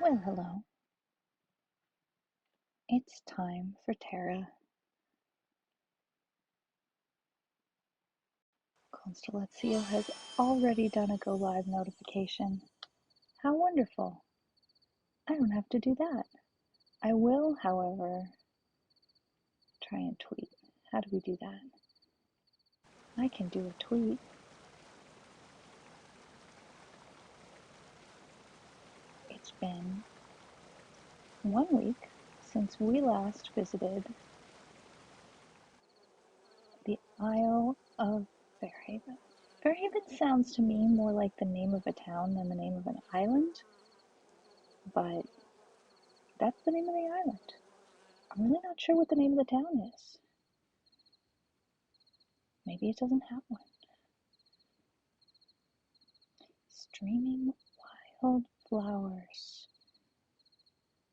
Well, hello. It's time for Terra. Constellazio has already done a go live notification. How wonderful. I don't have to do that. I will, however, try and tweet. How do we do that? I can do a tweet. It's been 1 week since we last visited the Isle of Fairhaven. Fairhaven sounds to me more like the name of a town than the name of an island, but that's the name of the island. I'm really not sure what the name of the town is. Maybe it doesn't have one. Streaming wild flowers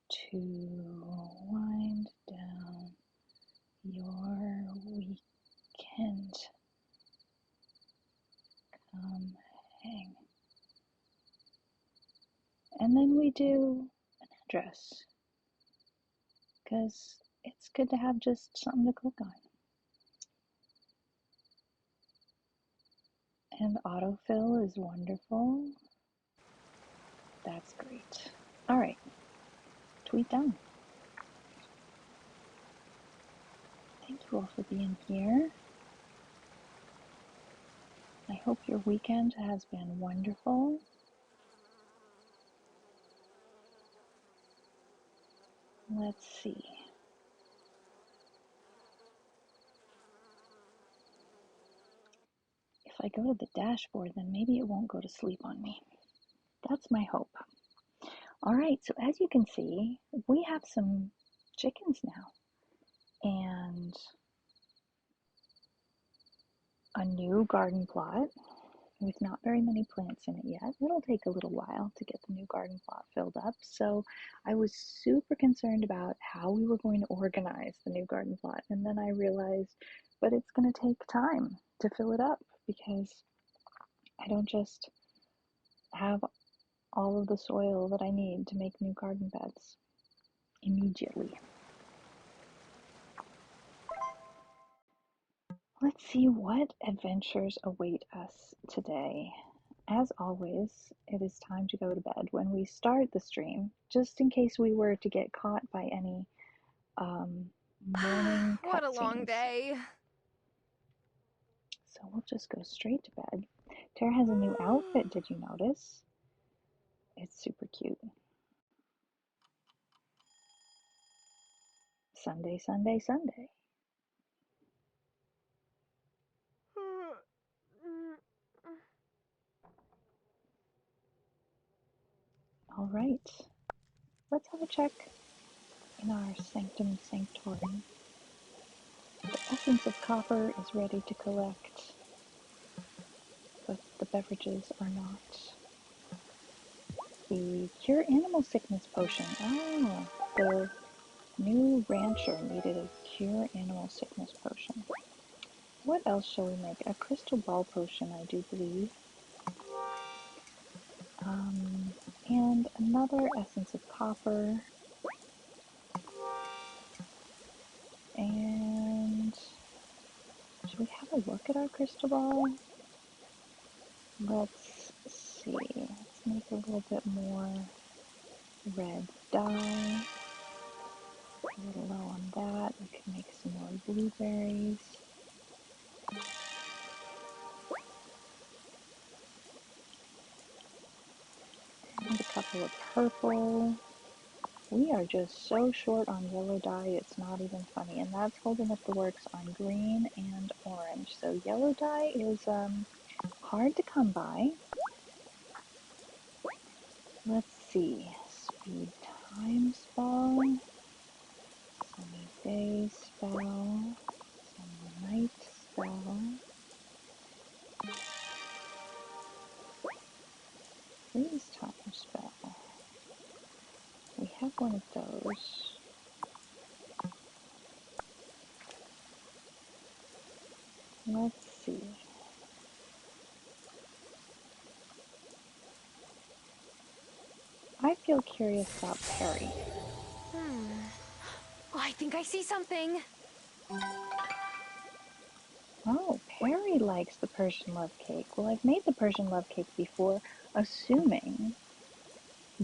to wind down your weekend. Come hang. And then we do an address, because it's good to have just something to click on. And autofill is wonderful. That's great. All right, tweet done. Thank you all for being here. I hope your weekend has been wonderful. Let's see. If I go to the dashboard, then maybe it won't go to sleep on me. That's my hope. All right, so as you can see, we have some chickens now and a new garden plot with not very many plants in it yet. It'll take a little while to get the new garden plot filled up. So I was super concerned about how we were going to organize the new garden plot. And then I realized, but it's going to take time to fill it up because I don't just have all of the soil that I need to make new garden beds immediately. Let's see what adventures await us today. As always, it is time to go to bed when we start the stream, just in case we were to get caught by any morning What a long cutscenes. day. So we'll just go straight to bed. Tara has a new outfit, did you notice? It's super cute. Sunday, Sunday, Sunday. All right, let's have a check in our Sanctum Sanctorum. The essence of copper is ready to collect, but the beverages are not. The cure animal sickness potion. Oh, the new rancher needed a cure animal sickness potion. What else shall we make? A crystal ball potion, I do believe. And another essence of copper. And should we have a look at our crystal ball? Let's see. Let's make a little bit more red dye. A little low on that. We can make some more blueberries. And a couple of purple. We are just so short on yellow dye, it's not even funny. And that's holding up the works on green and orange. So yellow dye is hard to come by. Let's see. Speed time spell. Sunny day spell. Sunny night spell. Freeze time spell. We have one of those. Let's see. I feel curious about Perry. Oh, I think I see something. Oh, Perry likes the Persian love cake. Well, I've made the Persian love cake before, assuming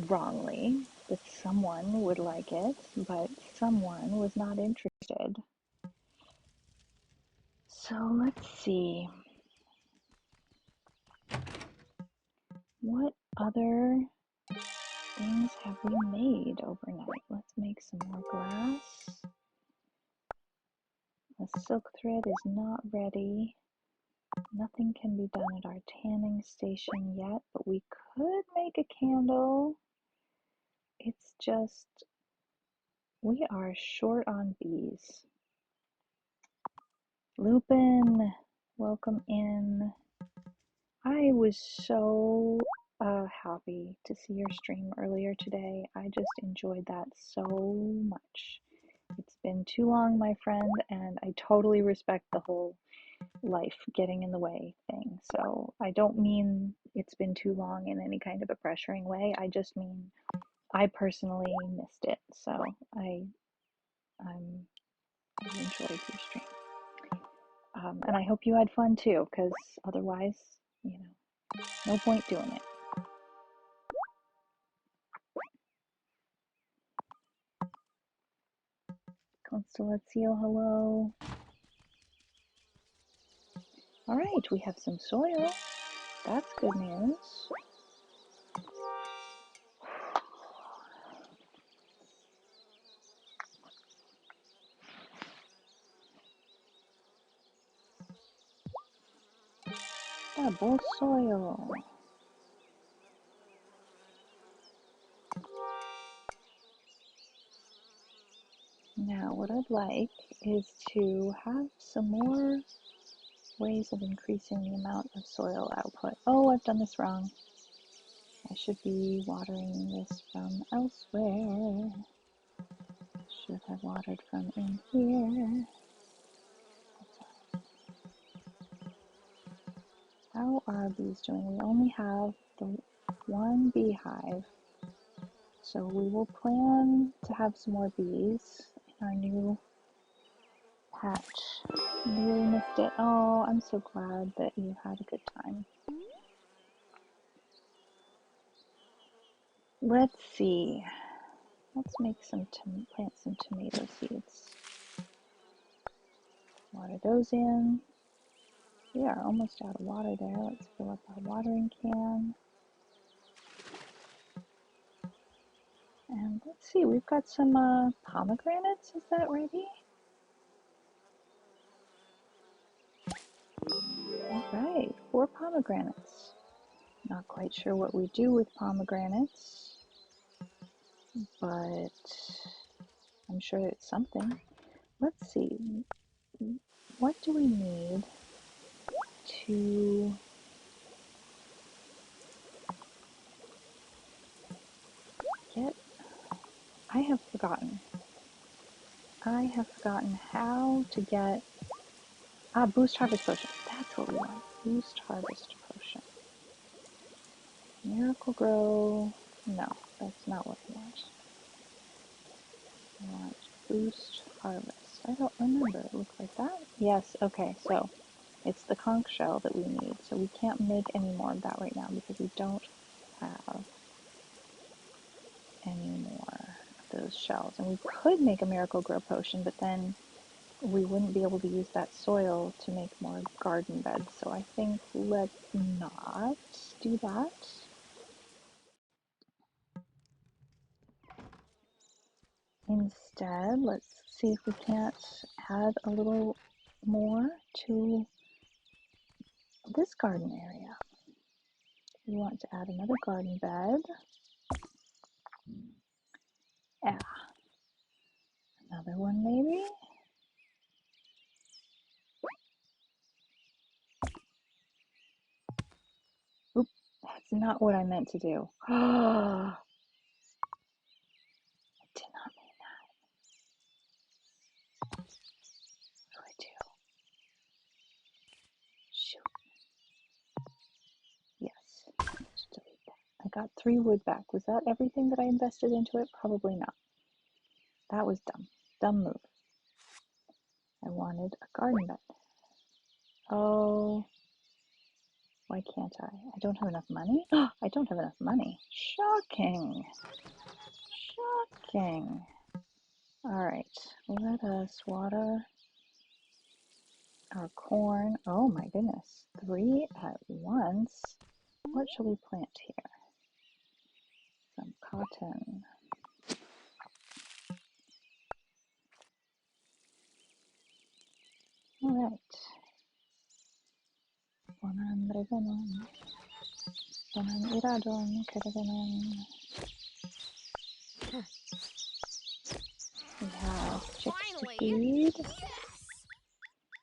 wrongly that someone would like it, but someone was not interested. So let's see. What other things have we made overnight? Let's make some more glass. The silk thread is not ready. Nothing can be done at our tanning station yet, but we could make a candle. It's just, we are short on bees. Lupin, welcome in. I was so happy to see your stream earlier today. I just enjoyed that so much. It's been too long, my friend, and I totally respect the whole life getting in the way thing. So I don't mean it's been too long in any kind of a pressuring way. I just mean I personally missed it. So I enjoyed your stream. And I hope you had fun too, because otherwise, no point doing it. Constellatio, hello. All right, we have some soil. That's good news. Double soil. Now, what I'd like is to have some more ways of increasing the amount of soil output. Oh, I've done this wrong. I should be watering this from elsewhere. Should have watered from in here. How are bees doing? We only have the one beehive. So we will plan to have some more bees in our new patch. You really missed it. Oh, I'm so glad that you had a good time. Let's see. Let's make plant some tomato seeds. Water those in. We are almost out of water there. Let's fill up our watering can. And let's see, we've got some pomegranates. Is that ready? All right, 4 pomegranates. Not quite sure what we do with pomegranates, but I'm sure it's something. Let's see, what do we need to get? I have forgotten. How to get, boost harvest potion. That's what we want, boost harvest potion. Miracle grow, no, that's not what I want. I want boost harvest. I don't remember, it looked like that. Yes, okay, so it's the conch shell that we need, so we can't make any more of that right now because we don't have any more of those shells. And we could make a miracle grow potion, but then we wouldn't be able to use that soil to make more garden beds. So I think let's not do that. Instead, let's see if we can't add a little more to this garden area. We want to add another garden bed. Yeah. Another one maybe? Oop, that's not what I meant to do. I did not mean that. What do I do? Shoot. Yes, let's delete that. I got 3 wood back. Was that everything that I invested into it? Probably not. That was dumb. Dumb move. I wanted a garden bed. Oh, why can't I? I don't have enough money? I don't have enough money. Shocking. Shocking. Alright, let us water our corn. Oh my goodness. 3 at once. What shall we plant here? Some cotton. Alright. We have chicks to Finally! feed. Yes!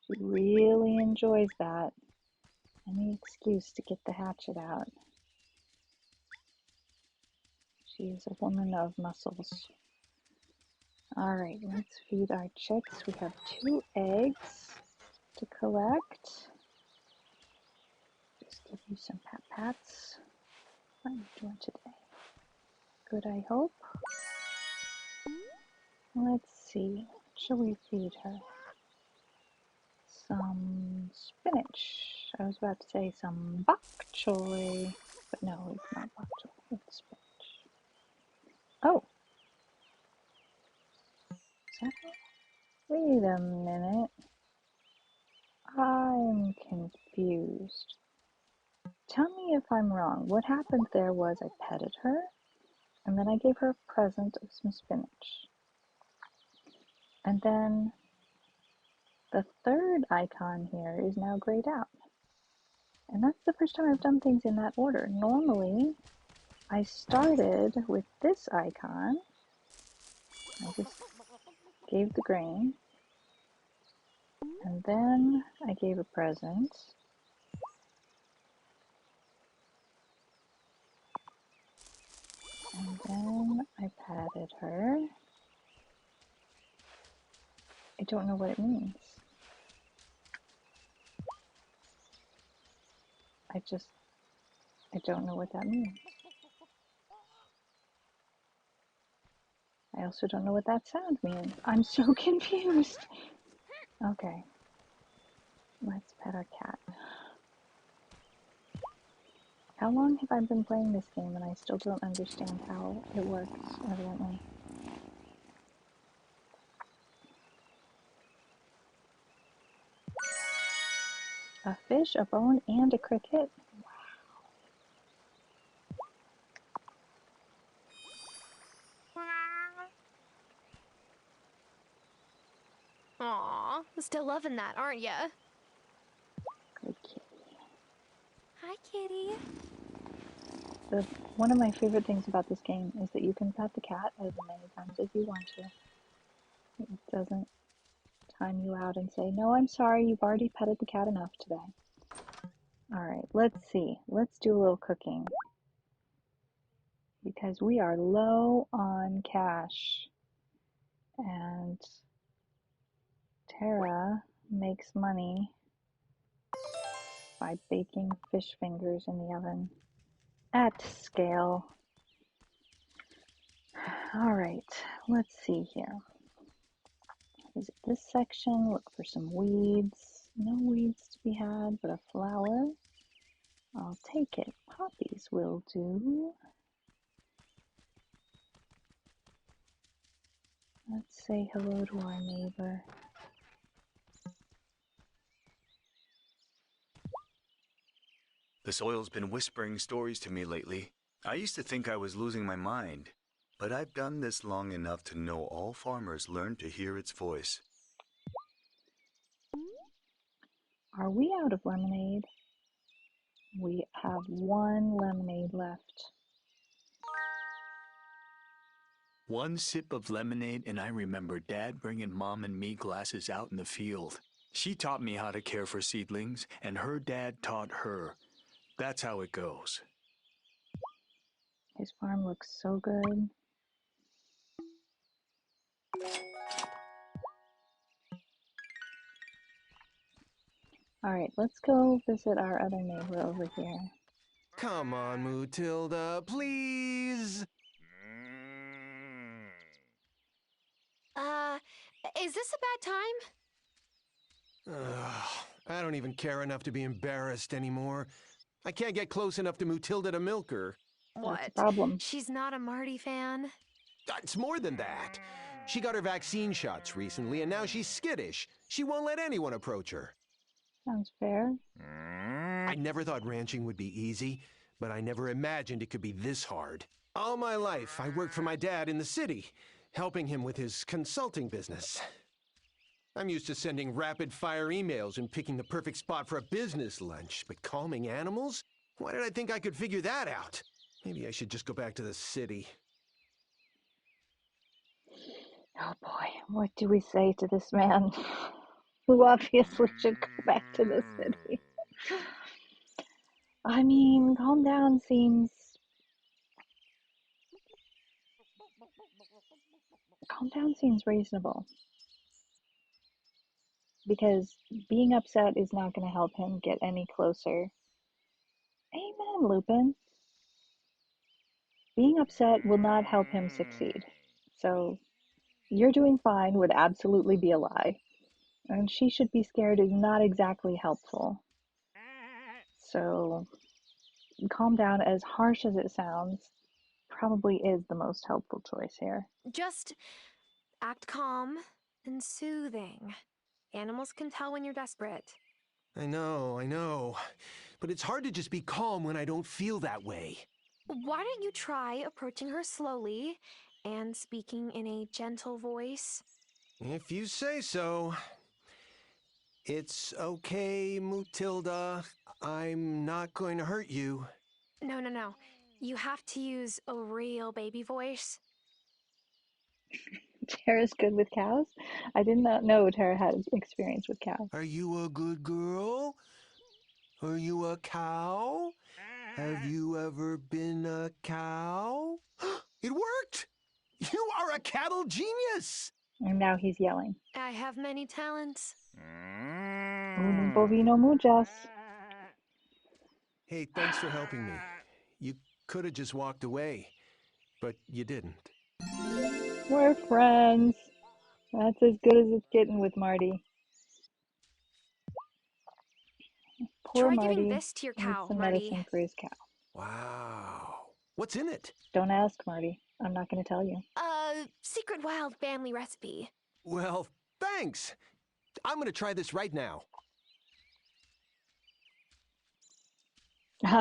She really enjoys that. Any excuse to get the hatchet out. She is a woman of muscles. Alright, let's feed our chicks. We have 2 eggs to collect. Just give you some pat pats. How are you doing today? Good, I hope. Let's see. What shall we feed her? Some spinach. I was about to say some bok choy, but no, it's not bok choy. It's spinach. Oh, is that it? Wait a minute. I'm confused. Tell me if I'm wrong. What happened there was I petted her, and then I gave her a present of some spinach. And then the third icon here is now grayed out. And that's the first time I've done things in that order. Normally, I started with this icon. I just gave the grain, and then I gave a present. And then I patted her. I don't know what it means. I don't know what that means. I also don't know what that sound means. I'm so confused. Okay, let's pet our cat. How long have I been playing this game and I still don't understand how it works, evidently. A fish, a bone, and a cricket? Aw, still loving that, aren't ya? Good kitty. Hi, kitty. One of my favorite things about this game is that you can pet the cat as many times as you want to. It doesn't time you out and say, no, I'm sorry, you've already petted the cat enough today. Alright, let's see. Let's do a little cooking. Because we are low on cash. And Tara makes money by baking fish fingers in the oven at scale. Alright, let's see here. Visit this section, look for some weeds. No weeds to be had, but a flower. I'll take it. Poppies will do. Let's say hello to our neighbor. The soil's been whispering stories to me lately. I used to think I was losing my mind, but I've done this long enough to know all farmers learn to hear its voice. Are we out of lemonade? We have 1 lemonade left. One sip of lemonade, and I remember Dad bringing Mom and me glasses out in the field. She taught me how to care for seedlings, and her dad taught her. That's how it goes. His farm looks so good. Alright, let's go visit our other neighbor over here. Come on, Mutilda, please. Is this a bad time? I don't even care enough to be embarrassed anymore. I can't get close enough to Mutilda to milk her. That's a What? problem. She's not a Marty fan? It's more than that. She got her vaccine shots recently, and now she's skittish. She won't let anyone approach her. Sounds fair. I never thought ranching would be easy, but I never imagined it could be this hard. All my life, I worked for my dad in the city, helping him with his consulting business. I'm used to sending rapid-fire emails and picking the perfect spot for a business lunch, but calming animals? Why did I think I could figure that out? Maybe I should just go back to the city. Oh boy, what do we say to this man who obviously should go back to the city? I mean, calm down seems reasonable, because being upset is not going to help him get any closer. Amen, Lupin. Being upset will not help him succeed. So, you're doing fine would absolutely be a lie. And she should be scared is not exactly helpful. So, calm down, as harsh as it sounds, probably is the most helpful choice here. Just act calm and soothing. Animals can tell when you're desperate. I know. But it's hard to just be calm when I don't feel that way. Why don't you try approaching her slowly and speaking in a gentle voice? If you say so. It's okay, Mutilda. I'm not going to hurt you. No. You have to use a real baby voice. Tara's good with cows? I did not know Tara had experience with cows. Are you a good girl? Are you a cow? Have you ever been a cow? It worked! You are a cattle genius! And now he's yelling. I have many talents. Un bovino muchas. Hey, thanks for helping me. You could have just walked away, but you didn't. We're friends. That's as good as it's getting with Marty. Poor Try giving Marty this to your needs cow, some Marty. medicine for his cow. Wow. What's in it? Don't ask, Marty. I'm not going to tell you. Secret Wylde family recipe. Well, thanks. I'm gonna try this right now.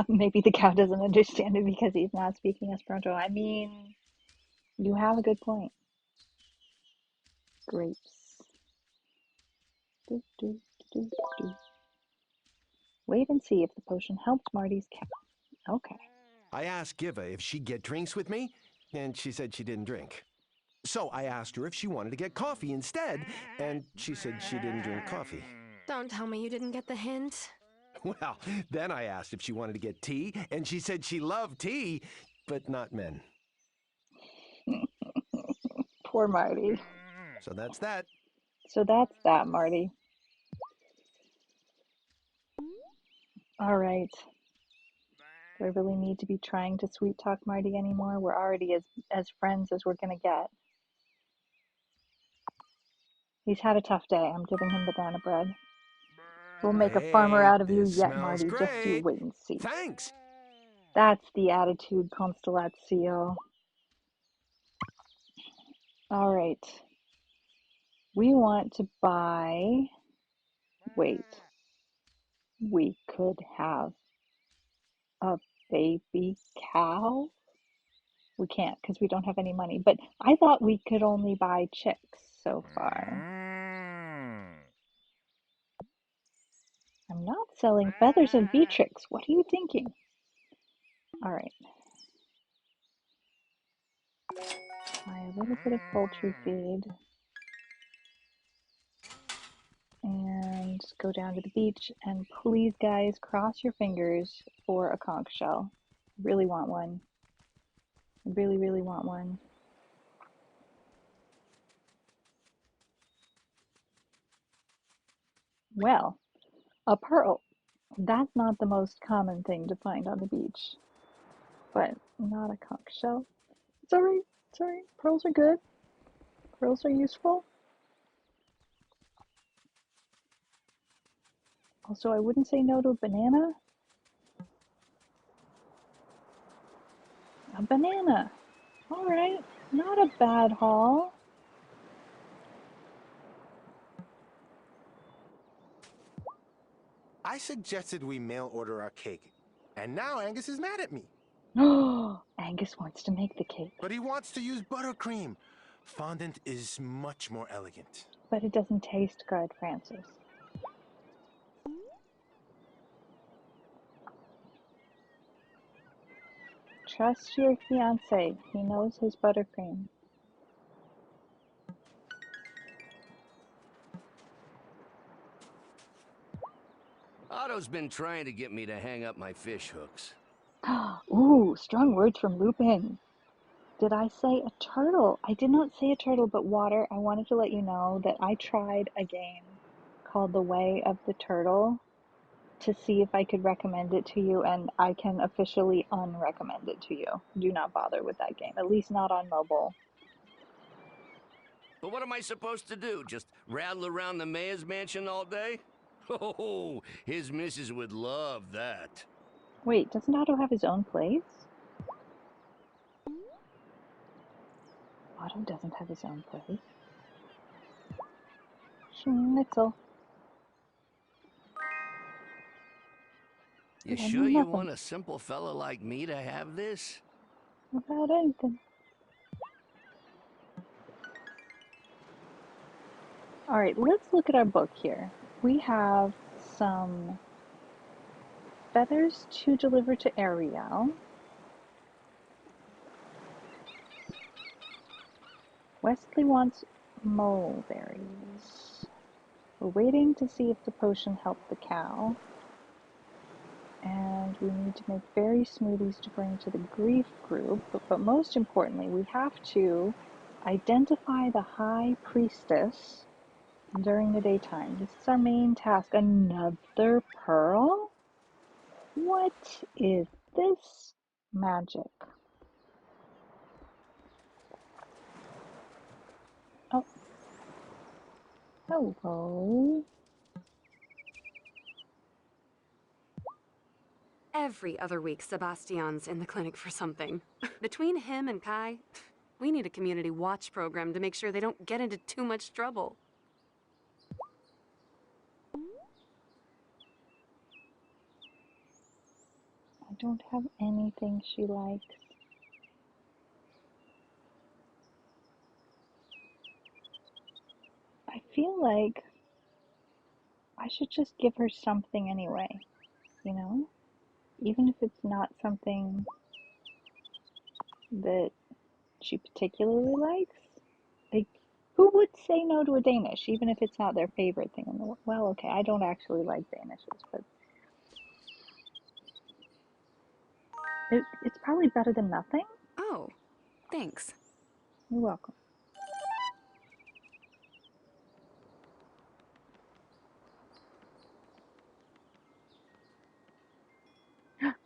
Maybe the cow doesn't understand it because he's not speaking Esperanto. I mean, you have a good point. Grapes. Do, do, do, do. Wait and see if the potion helps Marty's cow. Okay. I asked Giva if she'd get drinks with me, and she said she didn't drink. So I asked her if she wanted to get coffee instead, and she said she didn't drink coffee. Don't tell me you didn't get the hint. Well, then I asked if she wanted to get tea, and she said she loved tea, but not men. Poor Marty. So that's that. So that's that, Marty. All right. Do I really need to be trying to sweet talk Marty anymore? We're already as friends as we're gonna get. He's had a tough day. I'm giving him banana bread. We'll make a farmer Hey, out of you this yet, smells Marty. Just you great. wait and see. Thanks. That's the attitude, Constellatio. All right. We want to buy... Wait. We could have a baby cow? We can't because we don't have any money. But I thought we could only buy chicks so far. I'm not selling feathers and beatrix. What are you thinking? All right. Buy a little bit of poultry feed. And go down to the beach. And please, guys, cross your fingers for a conch shell. I really want one. I really, really want one. Well, a pearl. That's not the most common thing to find on the beach, but not a conch shell. It's alright, it's alright. Pearls are good. Pearls are useful. Also, I wouldn't say no to a banana. A banana. Alright, not a bad haul. I suggested we mail order our cake, and now Angus is mad at me. Oh, Angus wants to make the cake, But he wants to use buttercream. Fondant is much more elegant. but it doesn't taste good, Francis. Trust your fiance. He knows his buttercream. Otto's been trying to get me to hang up my fish hooks. Ooh, strong words from Lupin. Did I say a turtle? I did not say a turtle, but water. I wanted to let you know that I tried a game called The Way of the Turtle to see if I could recommend it to you, and I can officially unrecommend it to you. Do not bother with that game, at least not on mobile. But what am I supposed to do? Just rattle around the mayor's mansion all day? Oh, his missus would love that. Wait, doesn't Otto have his own place? Otto doesn't have his own place. Schnitzel. You I know sure you nothing want a simple fella like me to have this? about anything. Alright, let's look at our book here. We have some feathers to deliver to Ariel. Wesley wants mulberries. We're waiting to see if the potion helped the cow. And we need to make berry smoothies to bring to the grief group. But most importantly, we have to identify the high priestess during the daytime. This is our main task. Another pearl? What is this magic? Oh, hello. Every other week, Sebastian's in the clinic for something. Between him and Kai, we need a community watch program to make sure they don't get into too much trouble. I don't have anything she likes. I feel like I should just give her something anyway, you know? Even if it's not something that she particularly likes. Like, who would say no to a Danish, even if it's not their favorite thing in the world? Well, okay, I don't actually like Danishes, but it's probably better than nothing. Oh, thanks. You're welcome.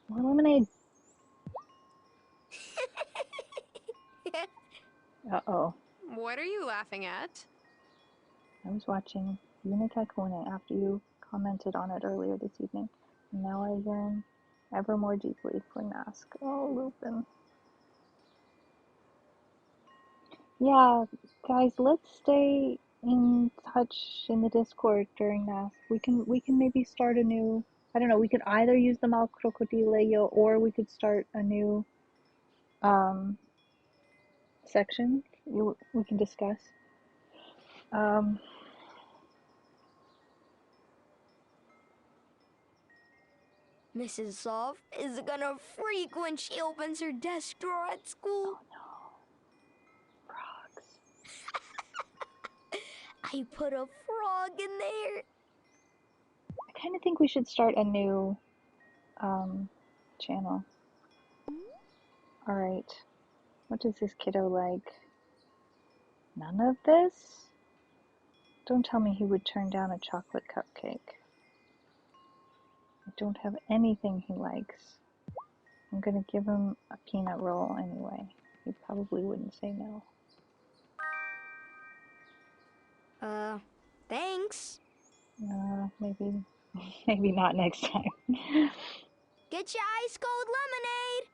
More lemonade. Uh-oh. What are you laughing at? I was watching Unica Conan after you commented on it earlier this evening. And now I yearn ever more deeply for Nask. Oh, Lupin. Yeah, guys, let's stay in touch in the Discord during Nask. We can maybe start a new, I don't know, we could either use the Mal Crocodile or we could start a new um section we can discuss. Um Mrs. Soft is gonna freak when she opens her desk drawer at school. oh no. Frogs. I put a frog in there. I kind of think we should start a new channel. All right. What does this kiddo like? None of this? Don't tell me he would turn down a chocolate cupcake. don't have anything he likes. I'm gonna give him a peanut roll anyway. He probably wouldn't say no. Thanks. Maybe, maybe not next time. Get your ice cold lemonade.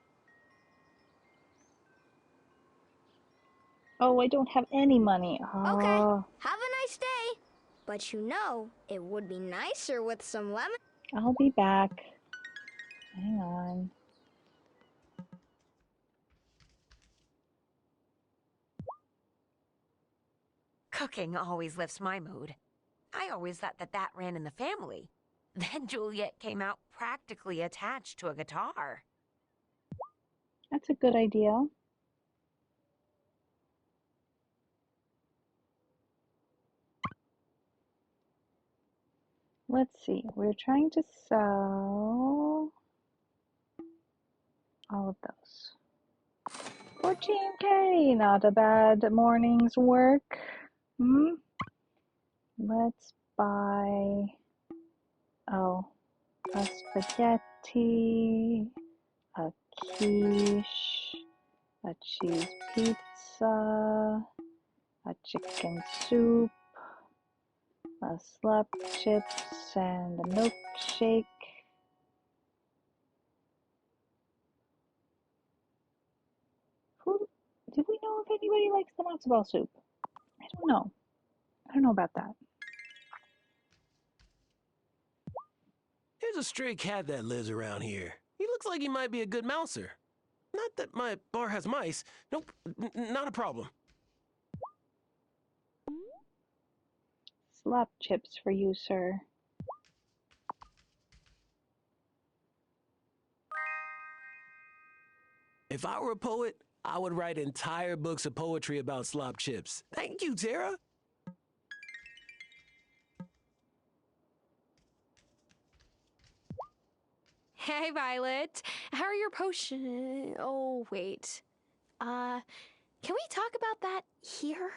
Oh, I don't have any money. Okay, Oh, have a nice day. But you know, it would be nicer with some lemon. I'll be back. Hang on. Cooking always lifts my mood. I always thought that ran in the family. Then Juliet came out practically attached to a guitar. That's a good idea. Let's see. We're trying to sell all of those. 14K, not a bad morning's work. Let's buy, a spaghetti, a quiche, a cheese pizza, a chicken soup, a slap chips, and a milkshake. Do we know if anybody likes the matzo ball soup? I don't know. I don't know about that. There's a stray cat that lives around here. He looks like he might be a good mouser. Not that my bar has mice. Nope, not a problem. Slap chips for you, sir. If I were a poet, I would write entire books of poetry about slop chips. Thank you, Tara. Hey, Violet. How are your potions? Oh, wait. Can we talk about that here?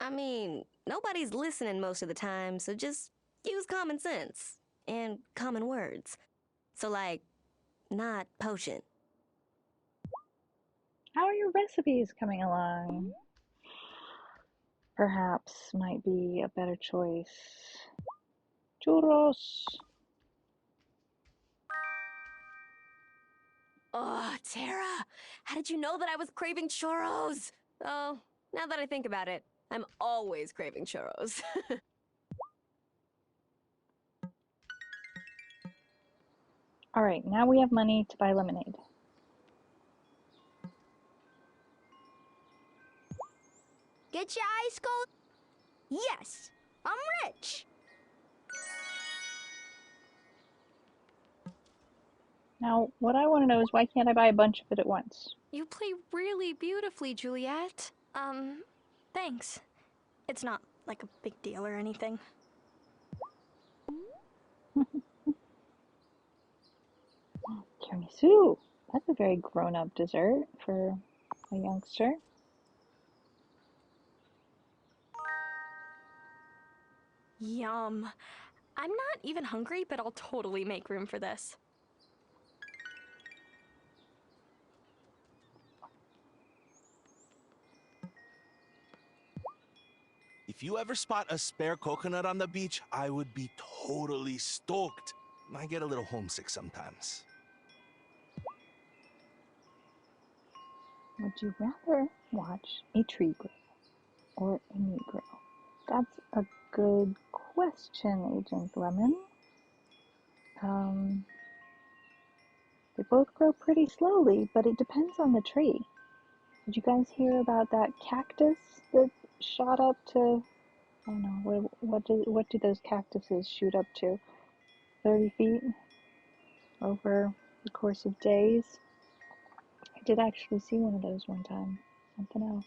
I mean, nobody's listening most of the time, so just use common sense and common words. So, like, not potion. How are your recipes coming along? Perhaps might be a better choice. Churros. Oh, Tara, how did you know that I was craving churros? Oh, now that I think about it, I'm always craving churros. All right, now we have money to buy lemonade. Get your ice cold. Yes, I'm rich. Now, what I want to know is why can't I buy a bunch of it at once? You play really beautifully, Juliet. Thanks. It's not like a big deal or anything. Tiramisu. That's a very grown-up dessert for a youngster. Yum. I'm not even hungry, but I'll totally make room for this. If you ever spot a spare coconut on the beach, I would be totally stoked. I get a little homesick sometimes. Would you rather watch a tree grow or a meat grow? That's a good question, Agent Lemon. They both grow pretty slowly, but it depends on the tree. Did you guys hear about that cactus that shot up to, I don't know, what do those cactuses shoot up to? 30 feet over the course of days? I did actually see one of those one time. Something else.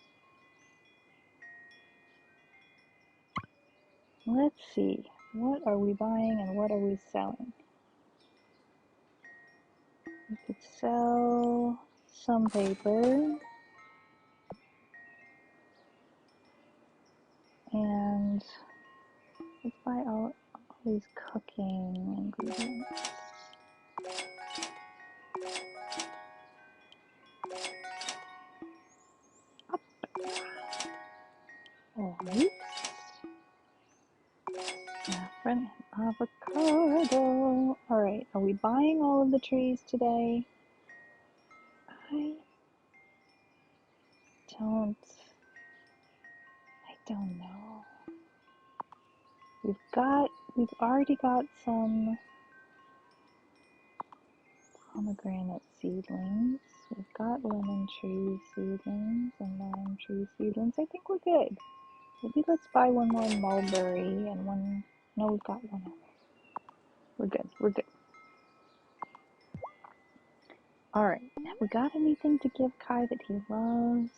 Let's see. What are we buying and what are we selling? We could sell some paper and let's buy all these cooking ingredients. buying all of the trees today? I don't know. We've already got some pomegranate seedlings. We've got lemon tree seedlings and lime tree seedlings. I think we're good. Maybe let's buy one more mulberry and one. No, we've got one other. We're good. We're good. Alright, have we got anything to give Kai that he loves?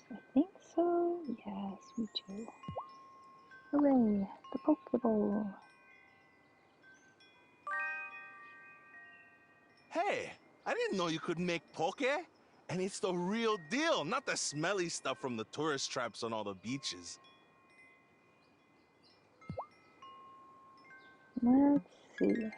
I think so. Yes, we do. Hooray! The Pokeball. Hey, I didn't know you could make poke. And it's the real deal, not the smelly stuff from the tourist traps on all the beaches. Let's see.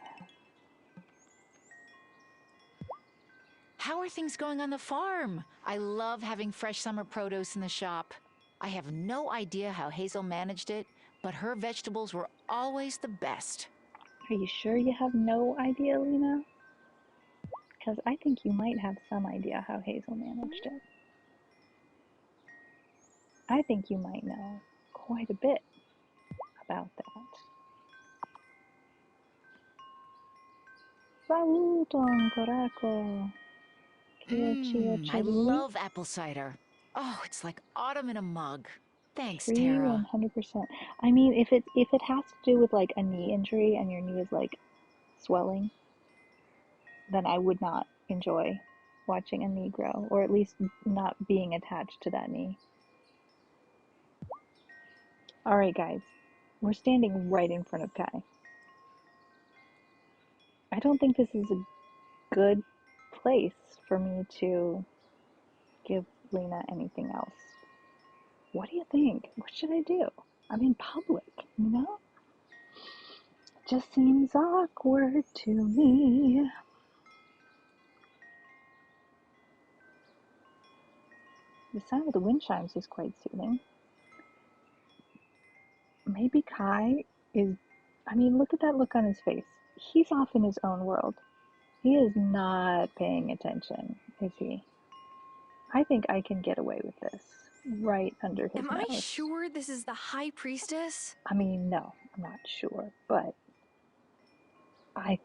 How are things going on the farm? I love having fresh summer produce in the shop. I have no idea how Hazel managed it, but her vegetables were always the best. Are you sure you have no idea, Lena? Because I think you might have some idea how Hazel managed it. I think you might know quite a bit about that. Saluton, Coraco. I love apple cider. Oh, it's like autumn in a mug. Thanks, Tree Tara. 100%. I mean, if it has to do with like a knee injury and your knee is like swelling, then I would not enjoy watching a knee grow, or at least not being attached to that knee. Alright guys, we're standing right in front of Kai. I don't think this is a good place for me to give Lena anything else. What do you think? What should I do? I'm in public, you know? It just seems awkward to me. The sound of the wind chimes is quite soothing. Maybe Kai is, I mean, look at that look on his face. He's off in his own world. He is not paying attention, is he? I think I can get away with this right under his Am nose. I sure this is the High Priestess? I mean, no, I'm not sure, but I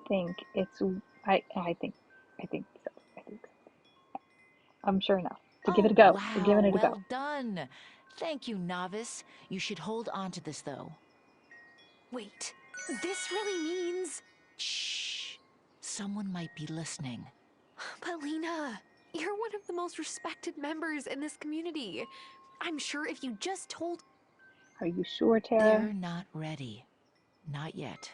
think it's, I think so. I think so. I'm sure enough to give it a go. Wow, We're giving it a go. well done. Thank you, novice. You should hold on to this, though. Wait, this really means... Shh. Someone might be listening. But Lena, you're one of the most respected members in this community. I'm sure if you just told... Are you sure, Tara? They're not ready. Not yet.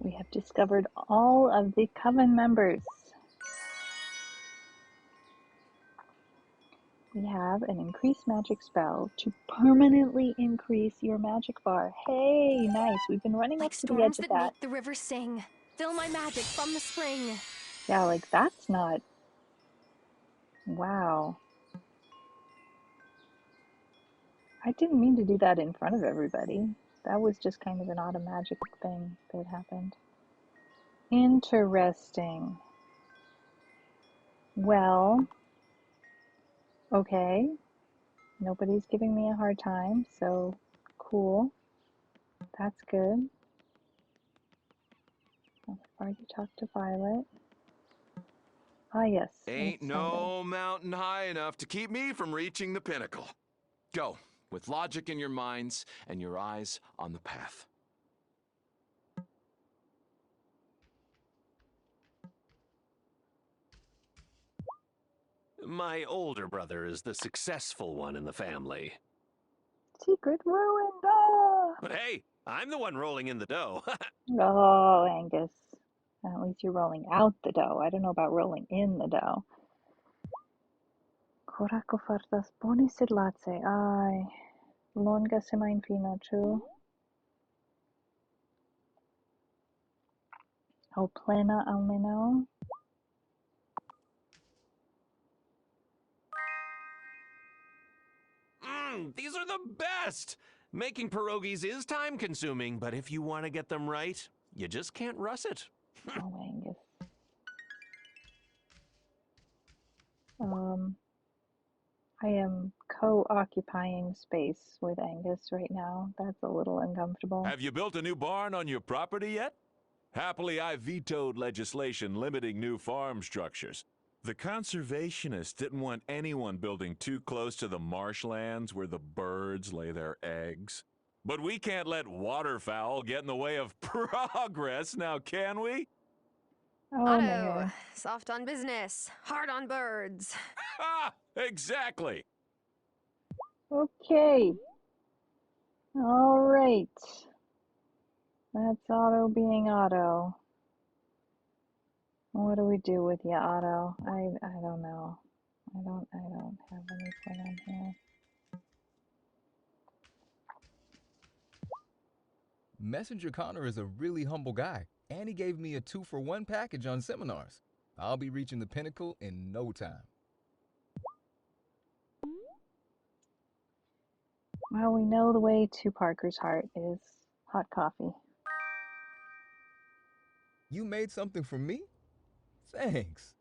We have discovered all of the coven members. We have an increased magic spell to permanently increase your magic bar. Hey, nice. We've been running like up to the edge storms of that that. make the river sing. Fill my magic from the spring. Yeah, like that's not... Wow. I didn't mean to do that in front of everybody. That was just kind of an automagic thing that happened. Interesting. Well, okay. Nobody's giving me a hard time, so cool. That's good. I've already talked to Violet. Ah, yes. Ain't no mountain high enough to keep me from reaching the pinnacle. Go, with logic in your minds and your eyes on the path. My older brother is the successful one in the family. Secret ruin! Ah! But hey, I'm the one rolling in the dough. Oh, Angus. At least you're rolling out the dough. I don't know about rolling in the dough. Coraco fartas boni sidlace. Ai. Longa semain fino, ĉu? Aŭ plena almenaŭ? These are the best! Making pierogies is time-consuming, but if you want to get them right, You just can't russet. Oh, Angus. I am co-occupying space with Angus right now. That's a little uncomfortable. Have you built a new barn on your property yet? Happily, I vetoed legislation limiting new farm structures. The conservationists didn't want anyone building too close to the marshlands where the birds lay their eggs. But we can't let waterfowl get in the way of progress, now can we? Oh, Otto, Mayor. soft on business, hard on birds. Ha! Exactly. Okay. All right. That's Otto being Otto. What do we do with you, Otto? I don't know. I don't have any plan here. Messenger Connor is a really humble guy, and he gave me a 2-for-1 package on seminars. I'll be reaching the pinnacle in no time. Well, we know the way to Parker's heart is hot coffee. You made something for me? Thanks.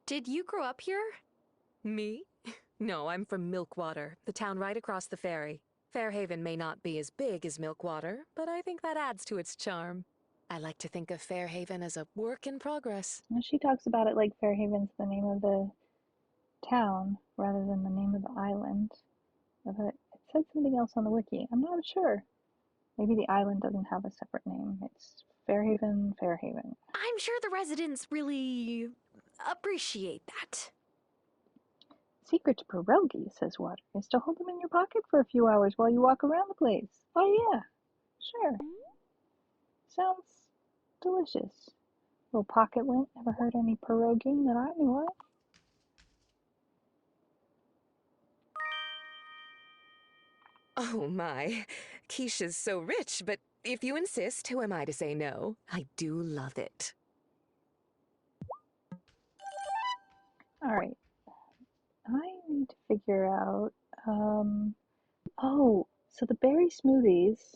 Did you grow up here? Me? No, I'm from Milkwater, the town right across the ferry. Fairhaven may not be as big as Milkwater, but I think that adds to its charm. I like to think of Fairhaven as a work in progress. Well, she talks about it like Fairhaven's the name of the town rather than the name of the island. But it said something else on the wiki. I'm not sure. Maybe the island doesn't have a separate name. It's Fairhaven, Fairhaven. I'm sure the residents really appreciate that. Secret to pierogi, says Water, is to hold them in your pocket for a few hours while you walk around the place. Oh yeah, sure. Sounds delicious. Little pocket lint. Never heard any pierogi that I knew of. Oh my, Quiche's so rich, but if you insist, who am I to say no? I do love it. Alright. I need to figure out, oh, so the berry smoothies,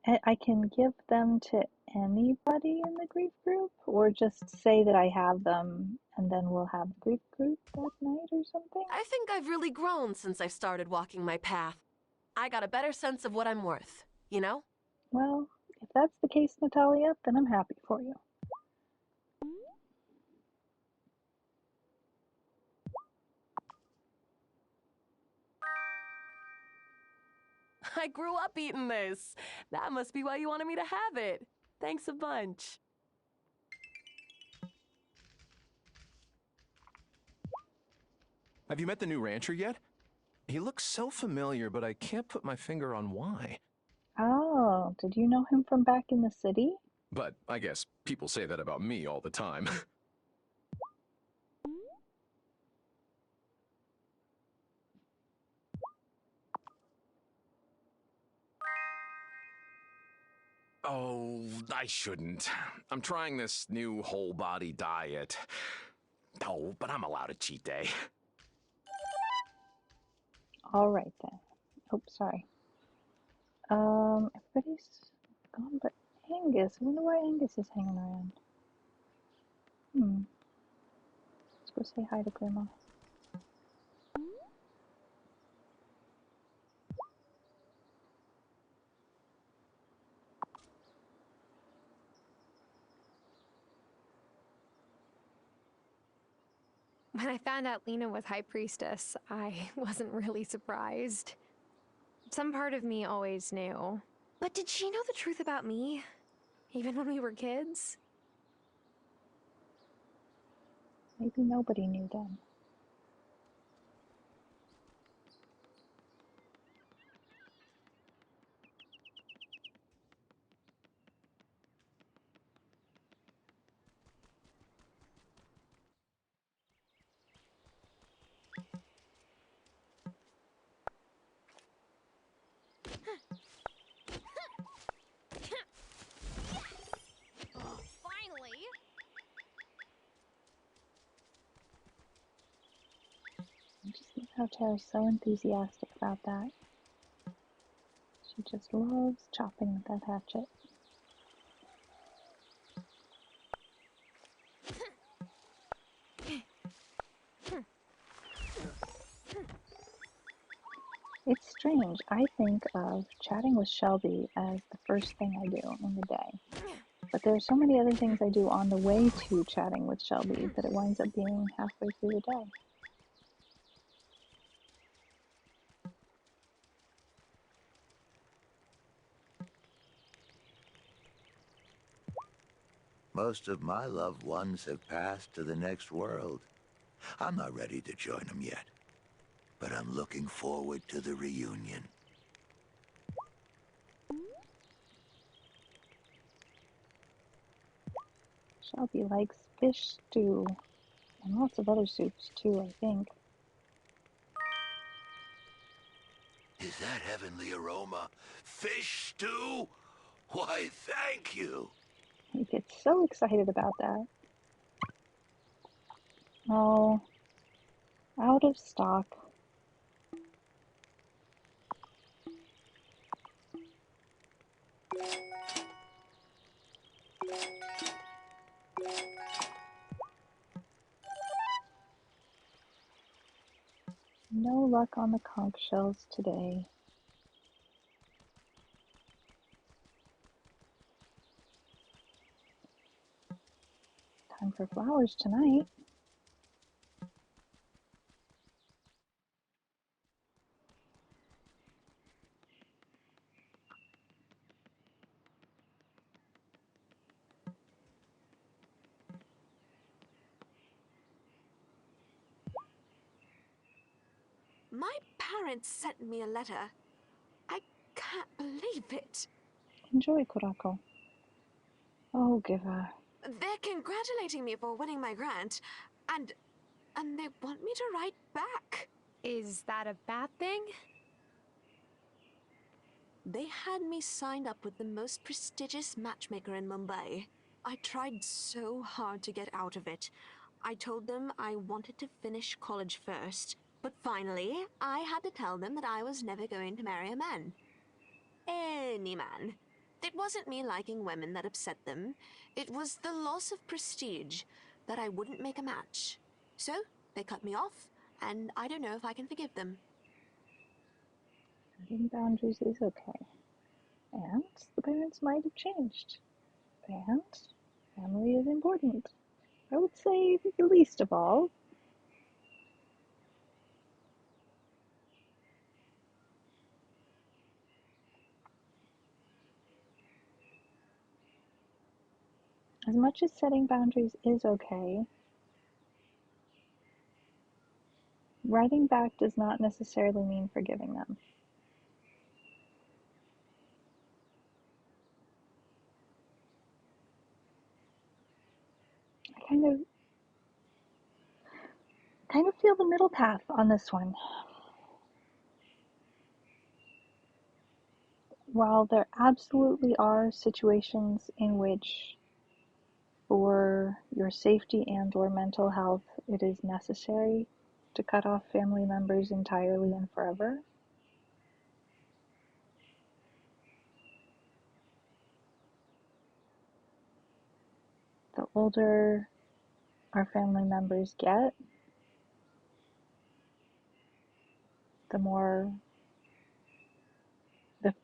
I can give them to anybody in the grief group, or just say that I have them, and then we'll have the grief group that night or something? I think I've really grown since I started walking my path. I got a better sense of what I'm worth, you know? Well, if that's the case, Natalia, then I'm happy for you. I grew up eating this. That must be why you wanted me to have it. Thanks a bunch. Have you met the new rancher yet? He looks so familiar, but I can't put my finger on why. Oh, did you know him from back in the city? But I guess people say that about me all the time. Oh, I shouldn't. I'm trying this new whole body diet. Oh, but I'm allowed a cheat day. Alright then. Oops, sorry. Everybody's gone but Angus. I wonder why Angus is hanging around. Let's go say hi to Grandma. When I found out Lena was High Priestess, I wasn't really surprised. Some part of me always knew. But did she know the truth about me? Even when we were kids? Maybe nobody knew then. Finally! how Tara's so enthusiastic about that. She just loves chopping with that hatchet. It's strange. I think of chatting with Shelby as the first thing I do in the day. But there are so many other things I do on the way to chatting with Shelby that it winds up being halfway through the day. Most of my loved ones have passed to the next world. I'm not ready to join them yet, but I'm looking forward to the reunion. Shelby likes fish stew and lots of other soups too, I think. Is that heavenly aroma fish stew? Why, thank you. He gets so excited about that. Oh, out of stock. No luck on the conch shells today. Time for flowers tonight. My parents sent me a letter. I can't believe it. Enjoy, Kurako. Oh, Giver. They're congratulating me for winning my grant, and they want me to write back. Is that a bad thing? They had me signed up with the most prestigious matchmaker in Mumbai. I tried so hard to get out of it. I told them I wanted to finish college first, but finally, I had to tell them that I was never going to marry a man. Any man. It wasn't me liking women that upset them. It was the loss of prestige that I wouldn't make a match. So, they cut me off, and I don't know if I can forgive them. Setting boundaries is okay. And the parents might have changed. And family is important. I would say the least of all. As much as setting boundaries is okay, writing back does not necessarily mean forgiving them. I kind of feel the middle path on this one. While there absolutely are situations in which for your safety and or mental health it is necessary to cut off family members entirely and forever, the older our family members get, the more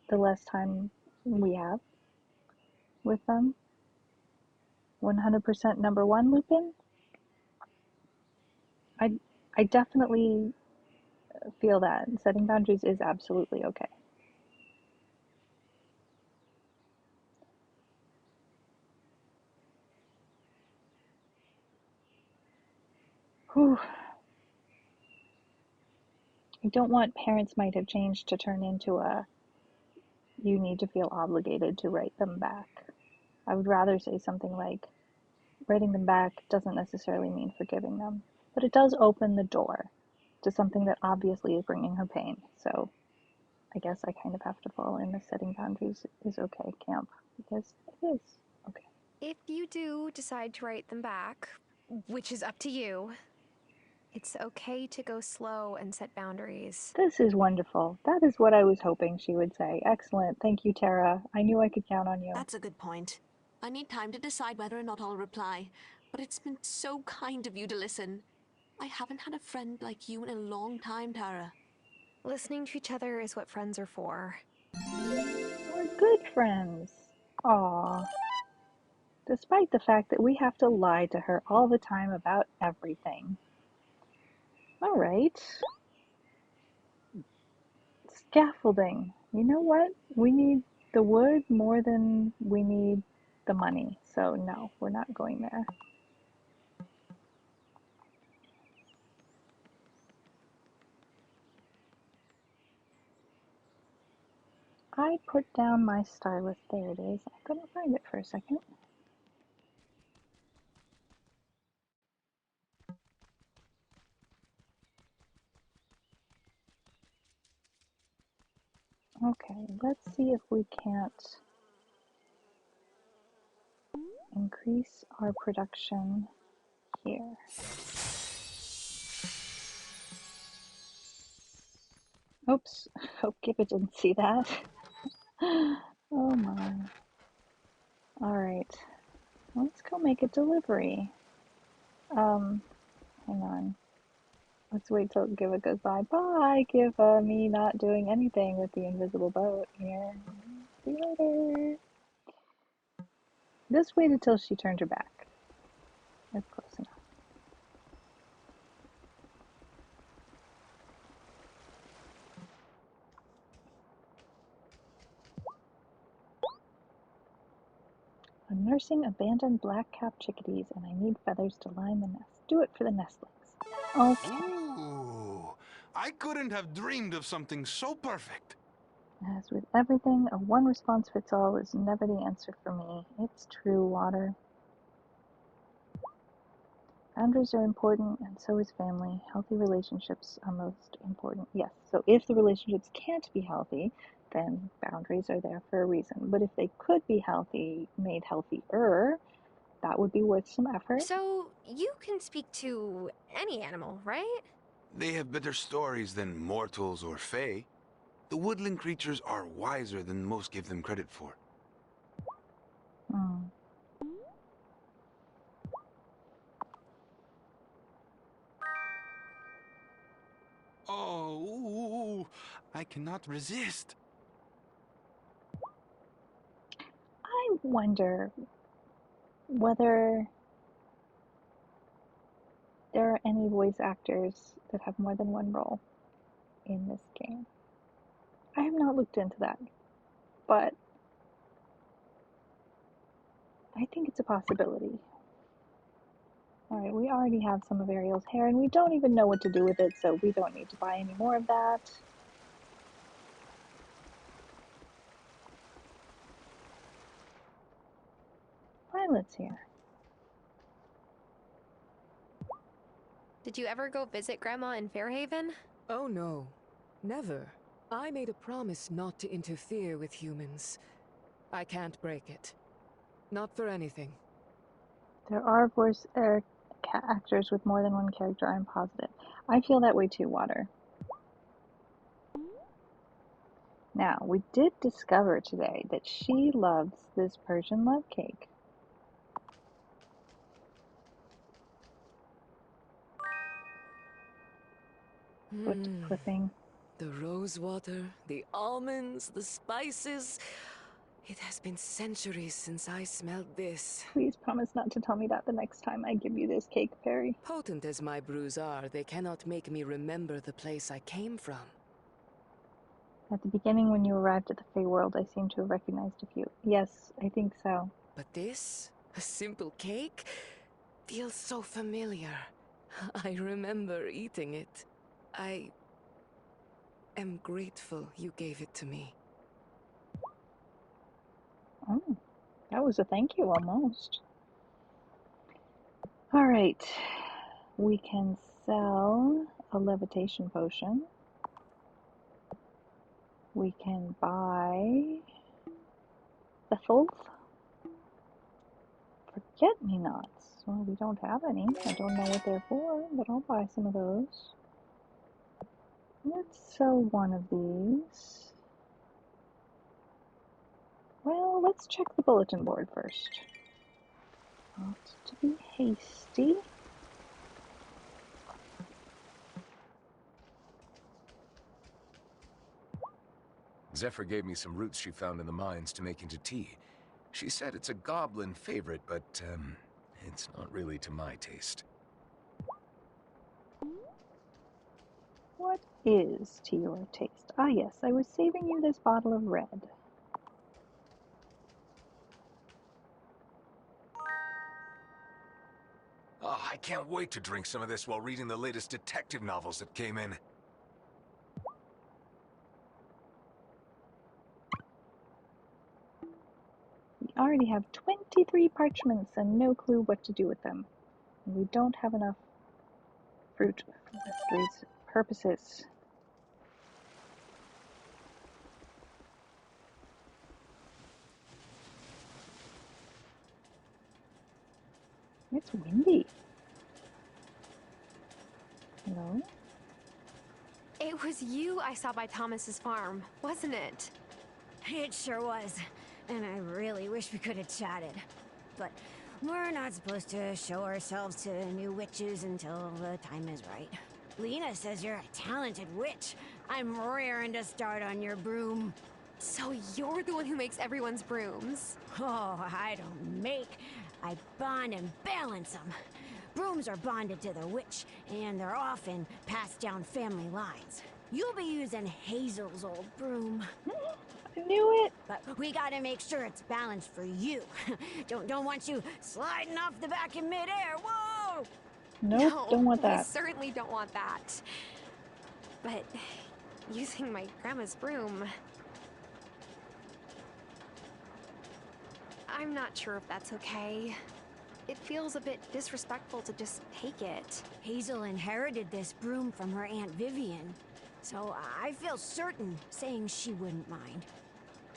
the less time we have with them. 100% number one, Lupin. I definitely feel that setting boundaries is absolutely okay. Whew. I don't want parents might have changed to turn into a you need to feel obligated to write them back. I would rather say something like writing them back doesn't necessarily mean forgiving them, but it does open the door to something that obviously is bringing her pain. So I guess I kind of have to fall in the setting boundaries is okay camp because it is okay. If you do decide to write them back, which is up to you, It's okay to go slow and set boundaries. This is wonderful. That is what I was hoping she would say. Excellent. Thank you, Tara. I knew I could count on you. That's a good point. I need time to decide whether or not I'll reply, but it's been so kind of you to listen. I haven't had a friend like you in a long time, Tara. Listening to each other is what friends are for. We're good friends. Aw. Despite the fact that we have to lie to her all the time about everything. All right. Scaffolding. You know what? We need the wood more than we need the money. So no, we're not going there. I put down my stylus. There it is. I couldn't find it for a second. Okay, let's see if we can't increase our production here. Oops, hope Gibbet didn't see that. Oh my. Alright, let's go make a delivery. Hang on. Let's wait till Giva goes by. Bye, Giva. Me not doing anything with the invisible boat here. See you later. Just wait until she turned her back. That's close enough. I'm nursing abandoned black-capped chickadees, and I need feathers to line the nest. Do it for the nestlings. Okay. Ooh, I couldn't have dreamed of something so perfect. As with everything, a one-response-fits-all is never the answer for me. It's true, Water. Boundaries are important, and so is family. Healthy relationships are most important. Yes, so if the relationships can't be healthy, then boundaries are there for a reason. But if they could be healthy, made healthier, that would be worth some effort. So, you can speak to any animal, right? They have better stories than mortals or fae. The woodland creatures are wiser than most give them credit for. Hmm. Oh, I cannot resist. I wonder whether there are any voice actors that have more than one role in this game. I have not looked into that, but I think it's a possibility. Alright, we already have some of Ariel's hair, and we don't even know what to do with it, so we don't need to buy any more of that. Violet's here. Did you ever go visit Grandma in Fairhaven? Oh no, never. I made a promise not to interfere with humans. I can't break it. Not for anything. There are voice actors with more than one character, I'm positive. I feel that way too, Water. Now, we did discover today that she loves this Persian love cake. Foot clipping. The rose water, the almonds, the spices. It has been centuries since I smelled this. Please promise not to tell me that the next time I give you this cake, Perry. Potent as my brews are, they cannot make me remember the place I came from. At the beginning, when you arrived at the Fey world, I seem to have recognized a few. Yes, I think so. But this, a simple cake, feels so familiar. I remember eating it. I am grateful you gave it to me. Oh, that was a thank you almost. Alright, we can sell a levitation potion. We can buy the Forget-me-nots. Well, we don't have any. I don't know what they're for, but I'll buy some of those. Let's sell one of these. Well, let's check the bulletin board first. Not to be hasty. Zephyr gave me some roots she found in the mines to make into tea. She said it's a goblin favorite, but, it's not really to my taste. What is to your taste? Ah, yes, I was saving you this bottle of red. Oh, I can't wait to drink some of this while reading the latest detective novels that came in. We already have 23 parchments and no clue what to do with them. And we don't have enough fruit for yesterday's purposes. It's windy. Hello? It was you I saw by Thomas's farm, wasn't it? It sure was. And I really wish we could have chatted. But we're not supposed to show ourselves to new witches until the time is right. Lena says you're a talented witch. I'm raring to start on your broom. So you're the one who makes everyone's brooms? Oh, I don't make. I bond and balance them. Brooms are bonded to the witch, and they're often passed down family lines. You'll be using Hazel's old broom. I knew it! But we gotta make sure it's balanced for you. Don't want you sliding off the back in midair. Whoa! Nope, No, don't want we that. certainly don't want that. But using my grandma's broom... I'm not sure if that's okay. It feels a bit disrespectful to just take it. Hazel inherited this broom from her Aunt Vivian, so I feel certain saying she wouldn't mind.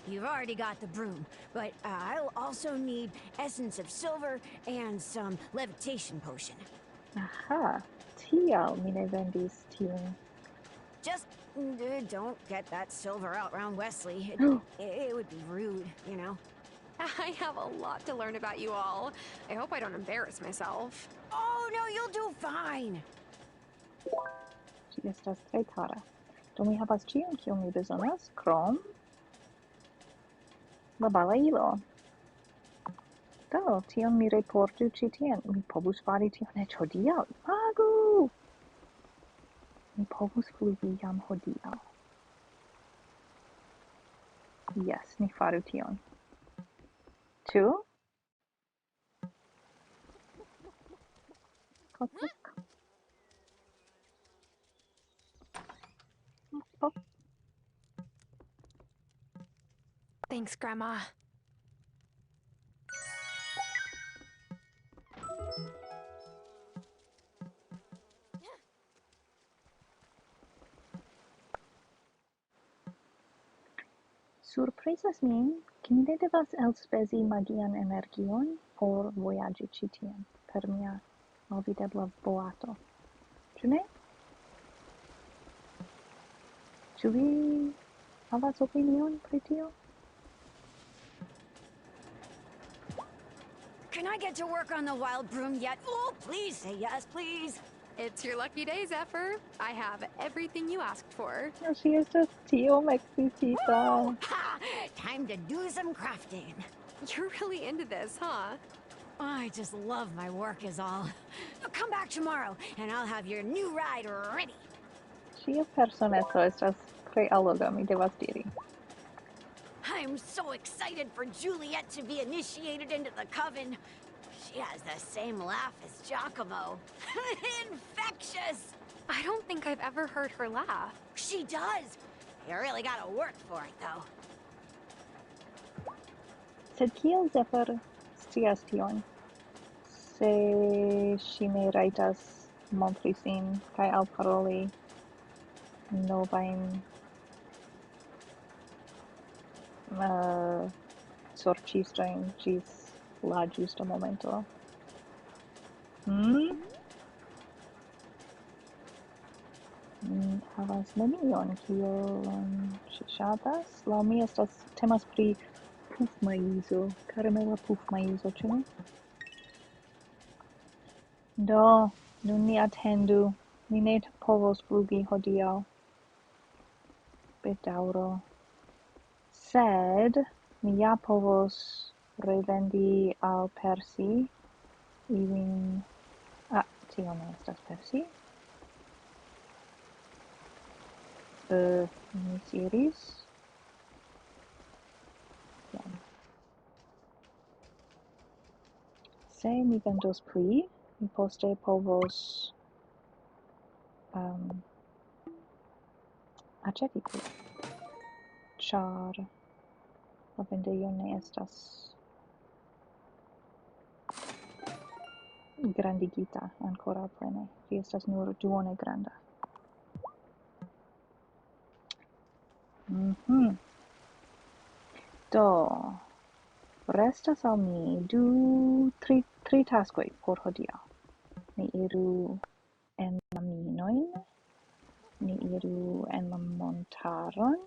You've already got the broom, but I'll also need essence of silver and some levitation potion. Aha, tial mine vendis tiun. Just don't get that silver out round Wesley. It would be rude, you know? I have a lot to learn about you all. I hope I don't embarrass myself. Oh, no, you'll do fine. Ĝi estas tre kara. Do mi havas ĉion, kion mi bezonas, krom la balailo. Do, tion mi reportu ĉi tien. Mi povus fari tion eĉ hodiaŭ. Imagu! Mi povus flugi jam hodiaŭ. Yes, ni faru tion. Ĉu? Kotek. Oh. Thanks, Grandma. Surprizas min, ke mi ne devas elspezi magian energion por vojaĝi ĉi tien per mia malvidebla boato. Ĉu ne? Ĉu vi havas opinion pri tio? Can I get to work on the wild broom yet? Oh, please say yes, please. It's your lucky day, Zephyr. I have everything you asked for. No, she is just tio exquisita. Ha! Time to do some crafting. You're really into this, huh? I just love my work is all. Come back tomorrow, and I'll have your new ride ready. Ŝia personeco estas tre alloga, mi devas diri. I'm so excited for Juliet to be initiated into the coven. She has the same laugh as Giacomo. Infectious! I don't think I've ever heard her laugh. She does. You really gotta work for it, though. Sed kiel Zephyr scias tion? Se ŝi ne rajtas montri sin kaj alparoli novajn sorĉistojn ĝis la ĝusta momento. Mi havas nenion kion ŝi ŝatas. Laŭ mi estas temas pri pufmaizo, karamela pufmaizo, ĉu ne? Do, nun ni atendu. Mi ne povos flugi hodiaŭ. Bedaŭro. Sed mi ja povos revendi al Percy ilin... tio ne estas Percy. Mi siris. Jam. Se mi vendos pli, mi poste povos aĉeti pli. Ĉar la vendejo ne estas grandigita ankoraŭ plene. Ĝi estas nur duone granda. Do, restas al mi tri taskoj por hodiaŭ. Ni iru en la minojn, ni iru en la montaron,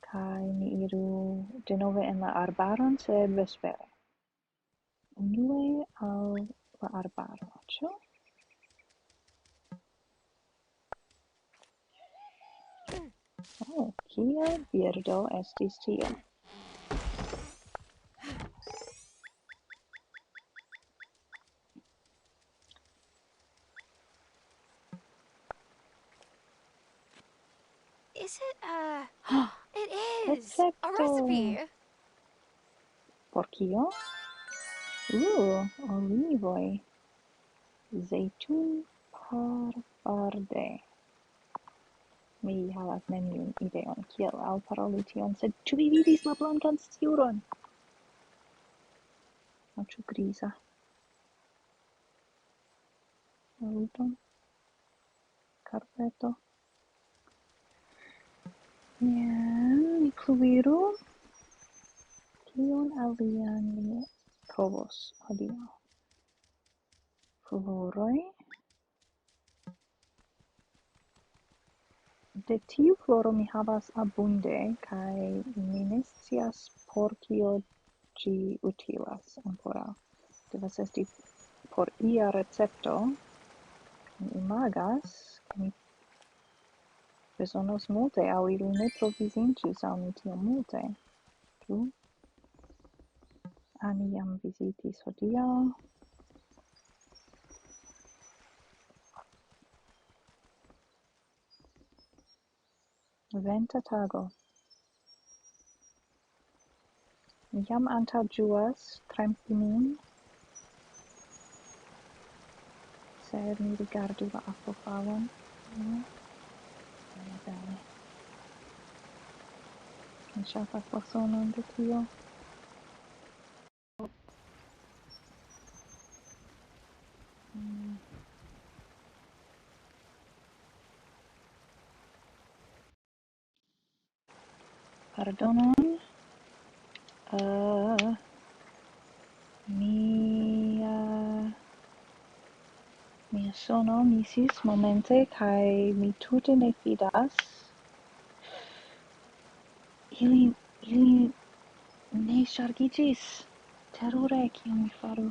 kaj ni iru denove en la arbaron, sed vespere. Unue al la arbaro, ĉu? Kia birdo estis tio? Is it, it is! A Recepto! recipe! Por kio? Olivoj. Zeitun parfarde. Mi havas neniun ideon kiel alparoli tion, sed ĉu vi vidis la blankan sciuron? Aŭ ĉu griza? Saluton. Karpeto. Jen, mi pluiru. Kion alian mi provos hodiaŭ? Floroj. De tiu floro mi havas abunde, kaj mi ne scias por kio ĝi utilas ankoraŭ. Devas esti por ia recepto. Mi imagas, ke mi bezonos multe, aŭ ili ne provizinĉis al mi tiom multe. Ĉu? Ni jam vizitis hodiaŭ. Venta tago. Mi jam antaŭĝuas trempi min, sed mi rigardu la akvofalon. Bele. Mi ŝatas la sonon de tio. Pardonon. Mia sono misis momente kaj mi tute ne fidas. Ili ne ŝargiĝis. Terure, kion mi faru?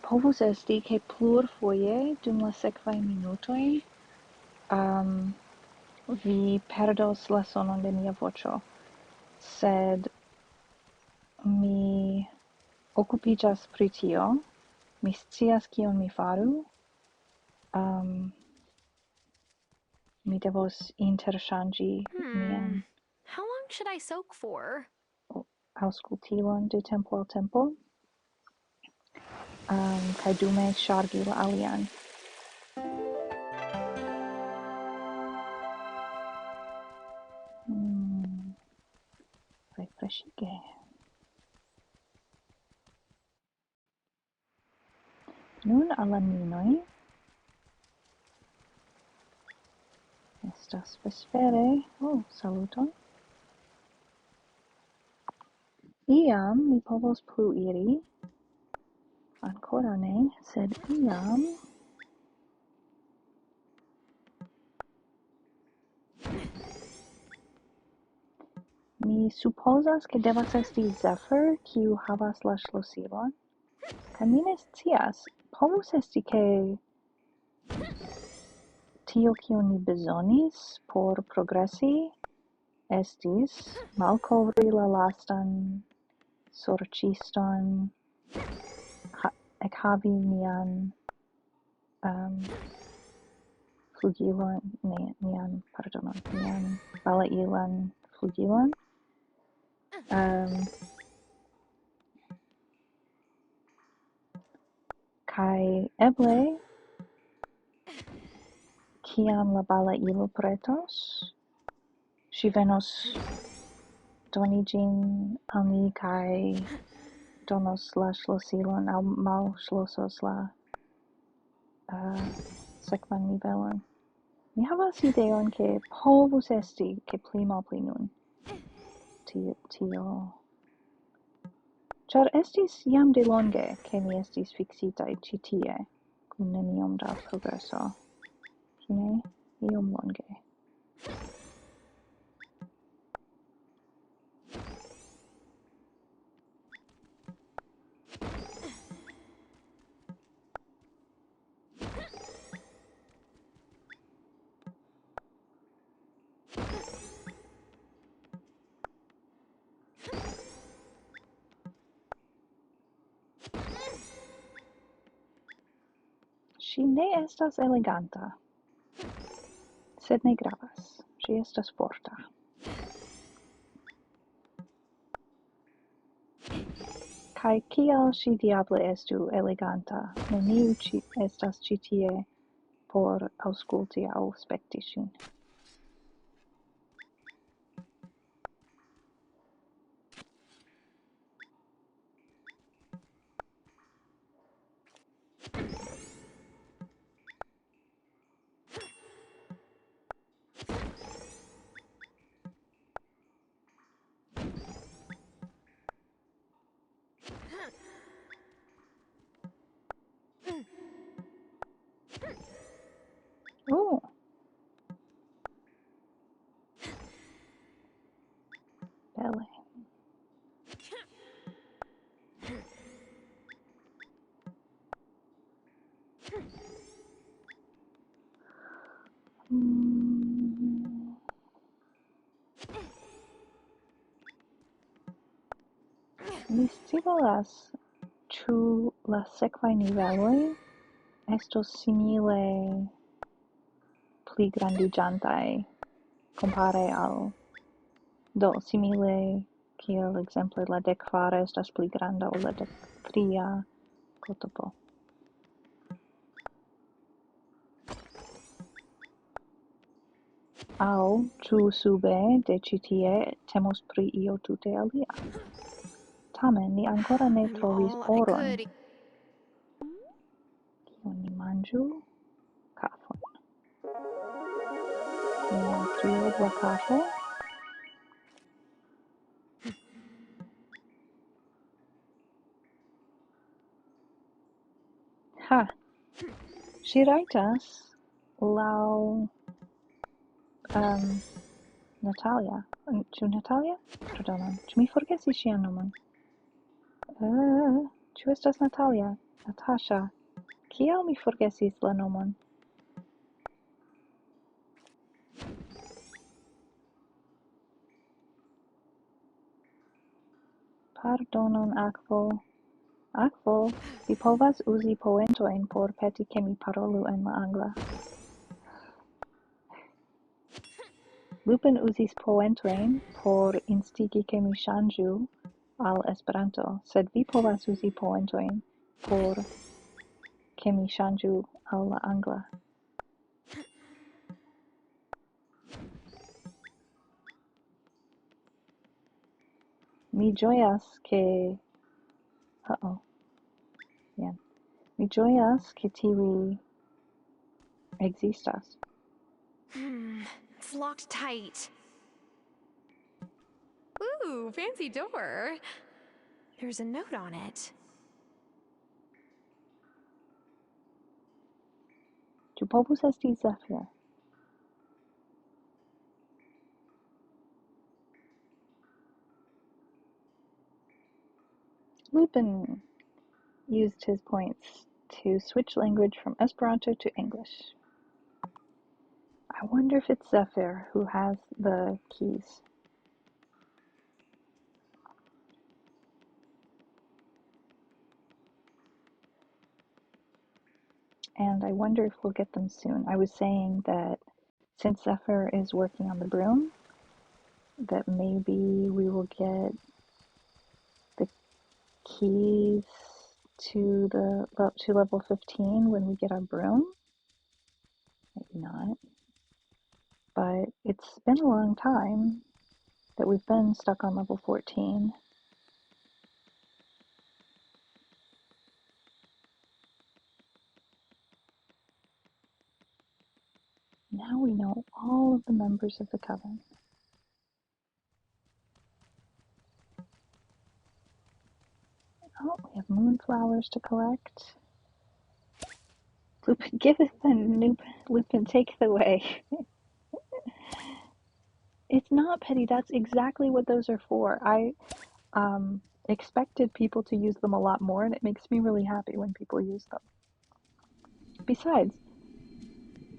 Povus esti, ke plurfoje dum la sekvaj minutoj vi perdos la sonon de mia voĉo. Sed mi okupiĝas pri tio. Mi scias kion mi faru. Mi devos interŝanĝi mian How long should I soak for? aŭskultilon de tempo al tempo. Kaj dume ŝargi la alian. Refreŝige. Nun al la minoj. Estas vespere. Saluton. Iam mi povos plu iri. Ancora ne, sed iam mi supposas ke devas esti Zephyr, kiu havas la ŝlosilon. Kaj mi ne scias, povus esti ke tio kion ni bezonis por progresi estis malkovri la lastan sorĉiston, ekhavi nian flugilon, nian balailan flugilon. Kai eble kiam la balailo pretos, ŝi venos doni ĝin al ni kaj donos la ŝlosilon aŭ malŝlosos la sekvan nivelon. Mi havas ideon ke povus esti ke pli malpli nun tio ĉar estis jam de longe ke mi estis fiksitaj ĉi tie kun neniom da progreso. Ĉu ne? Iom longe. Ŝi ne estas eleganta, sed ne gravas. Ŝi estas forta. Kaj kial ŝi diable estu eleganta? Neniu estas ĉi tie por aŭskulti aŭ spekti ŝin. Bele. Mi scivolas ĉu la sekvaj niveloj estos simile pli grandiĝantaj compare al simile kiel ekzemple la dekkvara estas pli granda ol la dektria kotopo. Aŭ ĉu sube de ĉi tie temos pri io tute alia. Tamen ni ankoraŭ ne trovis oron. Kion ni manĝu? Kafon. Mia triobla kafo. Ha! Ŝi rajtas laŭ Natalia. Ĉu Natalia? Pardonon, ĉu mi forgesis ŝian nomon? Ĉu estas Natalia? Natasha. Kial mi forgesis la nomon? Pardonon, akvo. Akvo, vi povas uzi poentojn por peti ke mi parolu en la angla. Lupin uzis poentojn por instigi ke mi ŝanĝu al Esperanto, sed vi povas uzi poentojn por ke mi ŝanĝu al la angla. Mi ĝojas ke mi ĝojas ke tiuj ekzistas. It's locked tight. Ooh, fancy door. There's a note on it. Du povus esti Zephyr. Lupin used his points to switch language from Esperanto to English. I wonder if it's Zephyr who has the keys. And I wonder if we'll get them soon. I was saying that since Zephyr is working on the broom, that maybe we will get the keys to level 15 when we get our broom. Maybe not. But it's been a long time that we've been stuck on level 14. Now we know all of the members of the coven. Oh, we have moonflowers to collect. Lupin, give us the Lupin, take the way. It's not petty, that's exactly what those are for. I expected people to use them a lot more, and it makes me really happy when people use them. Besides,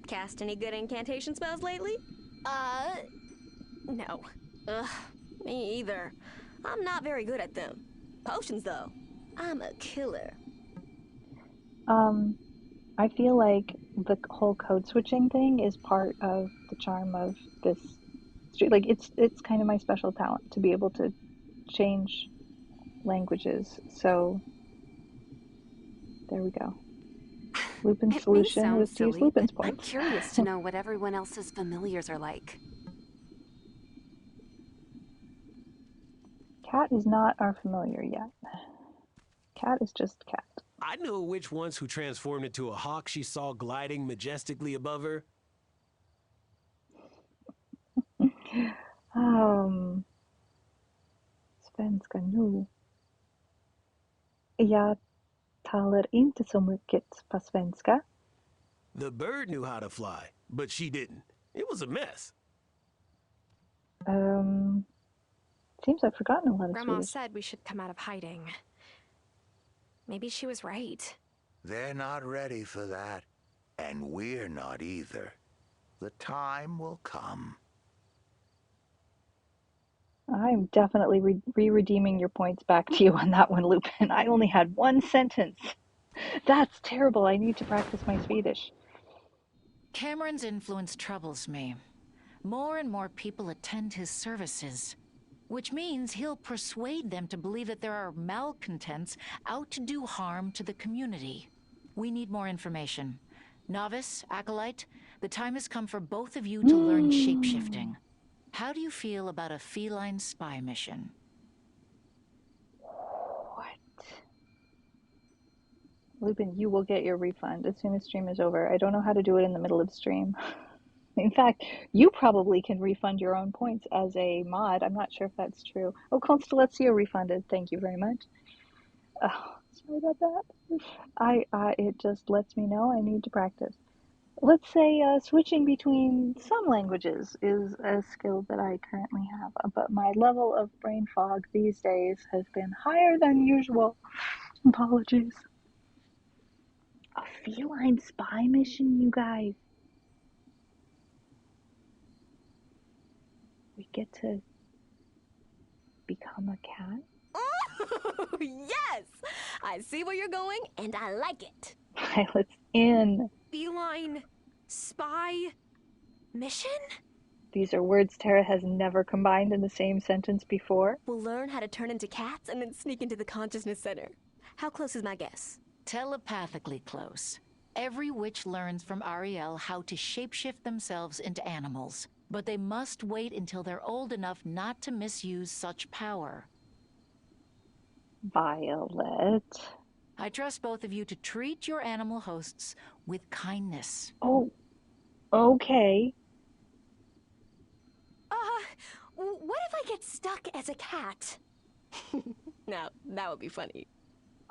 Cast any good incantation spells lately? No. Ugh, me either. I'm not very good at them. Potions, though. I'm a killer. I feel like the whole code switching thing is part of the charm of this street. Like, it's kind of my special talent to be able to change languages. So there we go. Lupin's It may solution sound was to use silly, Lupin's but I'm points. curious to know what everyone else's familiars are like. Cat is not our familiar yet. Cat is just Cat. I know which ones who transformed into a hawk she saw gliding majestically above her. Svenska nu. Jag talar inte så mycket på svenska. The bird knew how to fly, but she didn't. It was a mess. Seems I've forgotten a lot of Grandma Swedish. said we should come out of hiding. Maybe she was right. They're not ready for that. And we're not either. The time will come. I'm definitely re-redeeming your points back to you on that one, Lupin. I only had one sentence. That's terrible. I need to practice my Swedish. Cameron's influence troubles me. More and more people attend his services, which means he'll persuade them to believe that there are malcontents out to do harm to the community. We need more information. Novice, Acolyte, the time has come for both of you to learn shapeshifting. How do you feel about a feline spy mission? What? Lupin, you will get your refund as soon as stream is over. I don't know how to do it in the middle of stream. In fact, you probably can refund your own points as a mod. I'm not sure if that's true. Oh, Constellazio refunded. Thank you very much. Oh, sorry about that. It just lets me know I need to practice. Let's say switching between some languages is a skill that I currently have, but my level of brain fog these days has been higher than usual. Apologies. A feline spy mission, you guys. We get to become a cat? Oh, yes! I see where you're going, and I like it. Pilot's in. Feline spy mission? These are words Tara has never combined in the same sentence before. We'll learn how to turn into cats and then sneak into the consciousness center. How close is my guess? Telepathically close. Every witch learns from Ariel how to shapeshift themselves into animals, but they must wait until they're old enough not to misuse such power. Violet. I trust both of you to treat your animal hosts with kindness. Oh, okay. What if I get stuck as a cat? Now, that would be funny.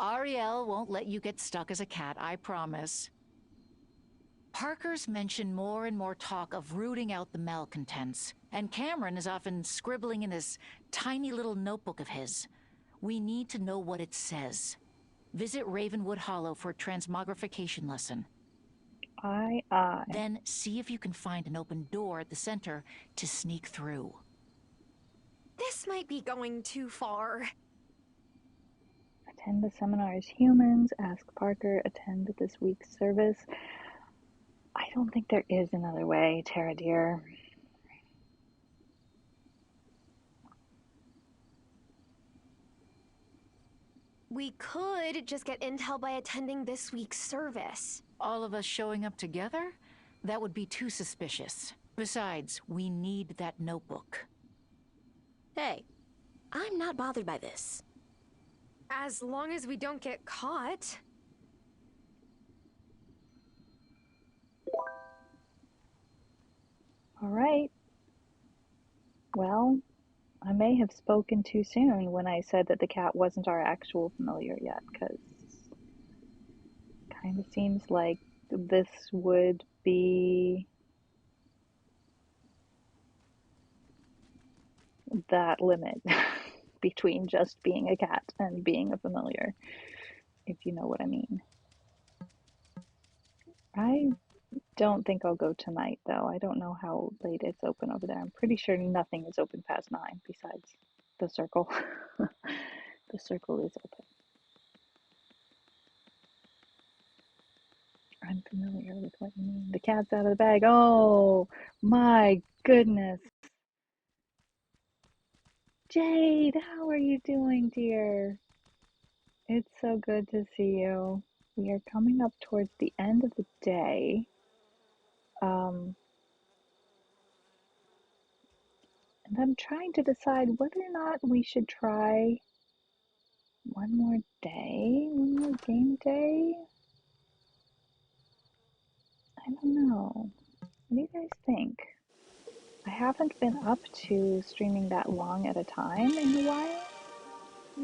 Ariel won't let you get stuck as a cat, I promise. Parker's mentioned more and more talk of rooting out the malcontents, and Cameron is often scribbling in this tiny little notebook of his. We need to know what it says. Visit Ravenwood Hollow for a transmogrification lesson. Aye. Then see if you can find an open door at the center to sneak through. This might be going too far. Attend the seminar's humans. Ask Parker. Attend this week's service. I don't think there is another way, Tara dear. We could just get intel by attending this week's service. All of us showing up together? That would be too suspicious. Besides, we need that notebook. Hey, I'm not bothered by this. As long as we don't get caught. All right. Well, I may have spoken too soon when I said that the cat wasn't our actual familiar yet, because it kind of seems like this would be that limit between just being a cat and being a familiar, if you know what I mean. I don't think I'll go tonight, though. I don't know how late it's open over there. I'm pretty sure nothing is open past 9 besides the circle. The circle is open. I'm familiar with what you mean. The cat's out of the bag. Oh my goodness. Jade, how are you doing, dear? It's so good to see you. We are coming up towards the end of the day. And I'm trying to decide whether or not we should try one more day, one more game day. I don't know. What do you guys think? I haven't been up to streaming that long at a time in a while,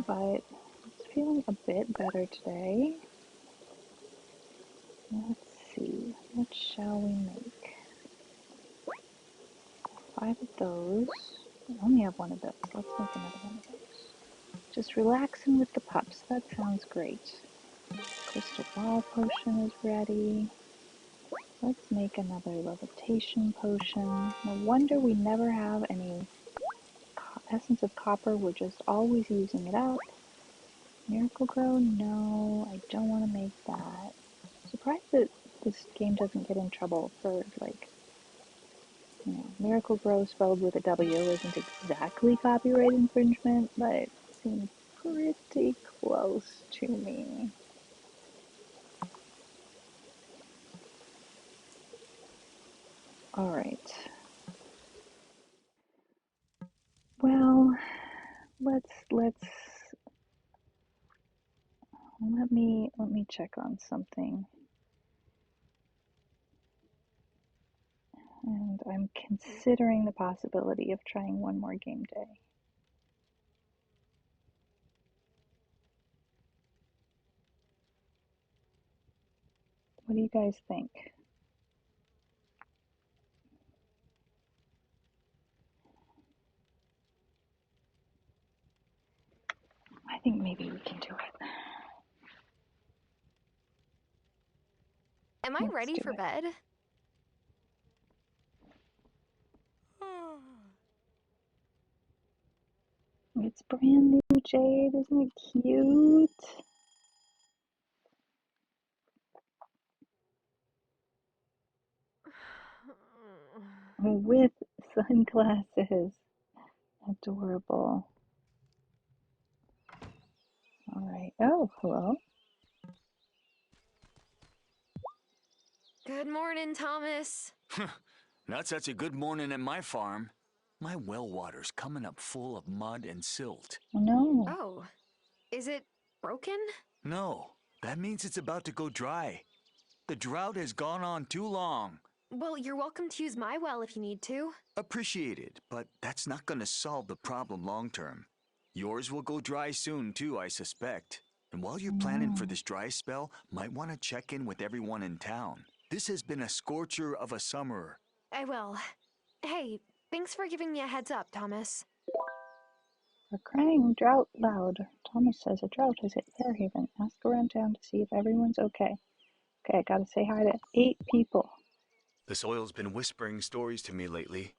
but it's feeling a bit better today. Let's see, what shall we make? 5 of those. I only have 1 of those. Let's make another 1 of those. Just relaxing with the pups. That sounds great. Crystal ball potion is ready. Let's make another levitation potion. No wonder we never have any essence of copper. We're just always using it up. Miracle Grow? No, I don't want to make that. Surprised that this game doesn't get in trouble for, like, you know, Miracle Grow spelled with a W isn't exactly copyright infringement, but it seems pretty close to me. All right. Well, let me check on something. And I'm considering the possibility of trying one more game day. What do you guys think? I think maybe we can do it. Am I ready for bed? It's brand new, Jade. Isn't it cute? With sunglasses. Adorable. All right. Oh, hello. Good morning, Thomas. Not such a good morning at my farm. My well water's coming up full of mud and silt. No. Oh, is it broken? No, that means it's about to go dry. The drought has gone on too long. Well, you're welcome to use my well if you need to. Appreciated, but that's not going to solve the problem long term. Yours will go dry soon, too, I suspect. And while you're planning for this dry spell, might want to check in with everyone in town. This has been a scorcher of a summer. I will. Hey, thanks for giving me a heads up, Thomas. We're crying drought loud. Thomas says a drought has hit Fairhaven. Ask around town to see if everyone's okay. Okay, I gotta say hi to 8 people. The soil's been whispering stories to me lately.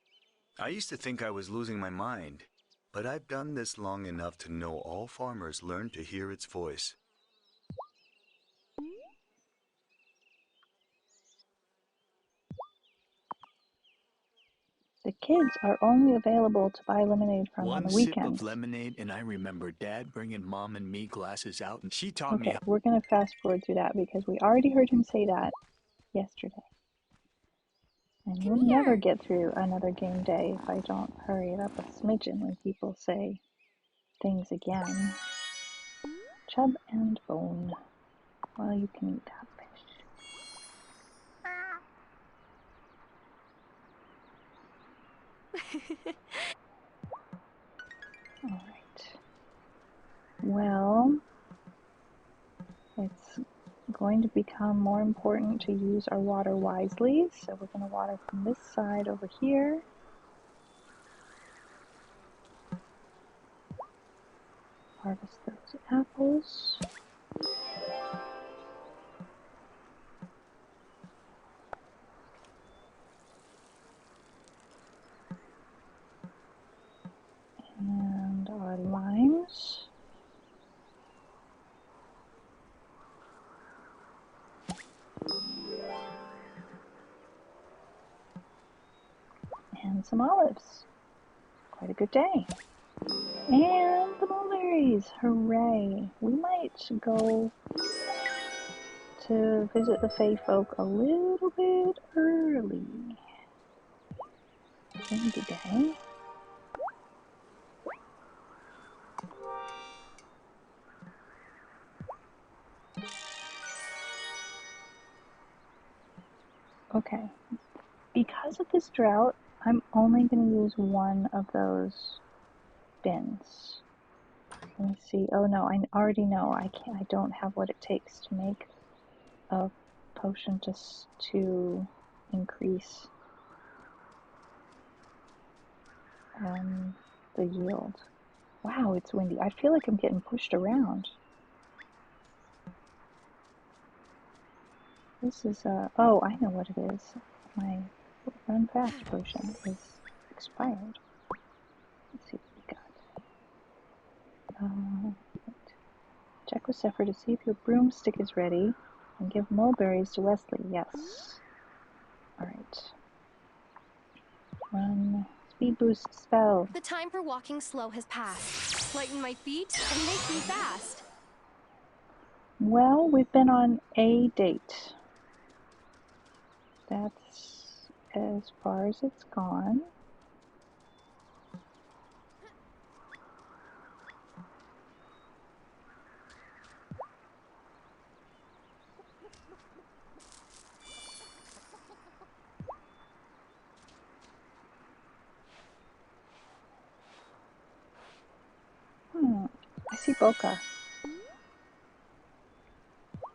I used to think I was losing my mind, but I've done this long enough to know all farmers learn to hear its voice. The kids are only available to buy lemonade from on One the sip weekends. of lemonade, and I remember Dad bringing Mom and me glasses out, and she taught Okay, me. we're gonna fast forward through that because we already heard him say that yesterday. And we'll never get through another game day if I don't hurry it up a smidgen when people say things again. Chub and bone. Well, you can eat that fish. Alright. Well, it's going to become more important to use our water wisely, so we're going to water from this side over here. Harvest those apples. And our limes. And some olives. Quite a good day. And the mulberries! Hooray! We might go to visit the Fae folk a little bit early in the day. Okay, because of this drought, I'm only going to use one of those bins. Let me see. Oh no, I already know I don't have what it takes to make a potion to increase the yield. Wow, it's windy. I feel like I'm getting pushed around. This is oh, I know what it is. My run fast potion is expired. Let's see what we got. Check with Zephyr to see if your broomstick is ready, and give mulberries to Wesley. Yes. Alright. Run. Speed boost spell. The time for walking slow has passed. Lighten my feet and make me fast. Well, we've been on a date. That's as far as it's gone. I see Boca.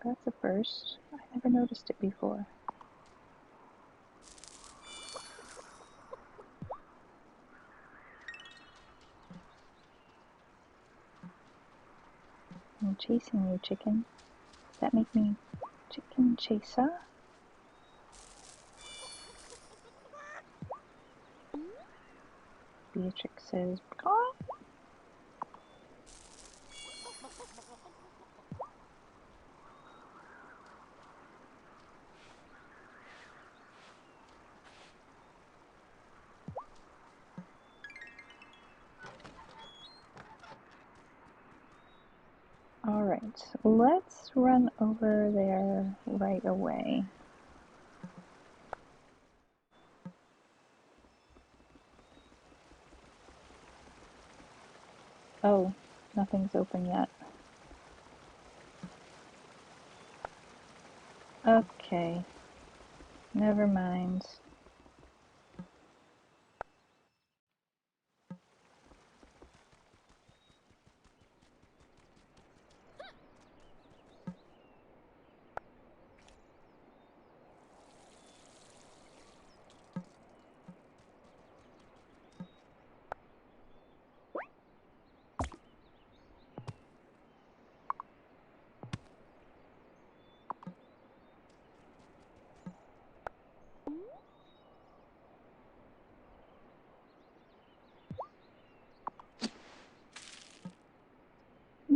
That's a first. I never noticed it before. I'm chasing you, chicken. Does that make me chicken chaser? Beatrix says, "Caw." Alright, let's run over there right away. Oh, nothing's open yet. Okay, never mind.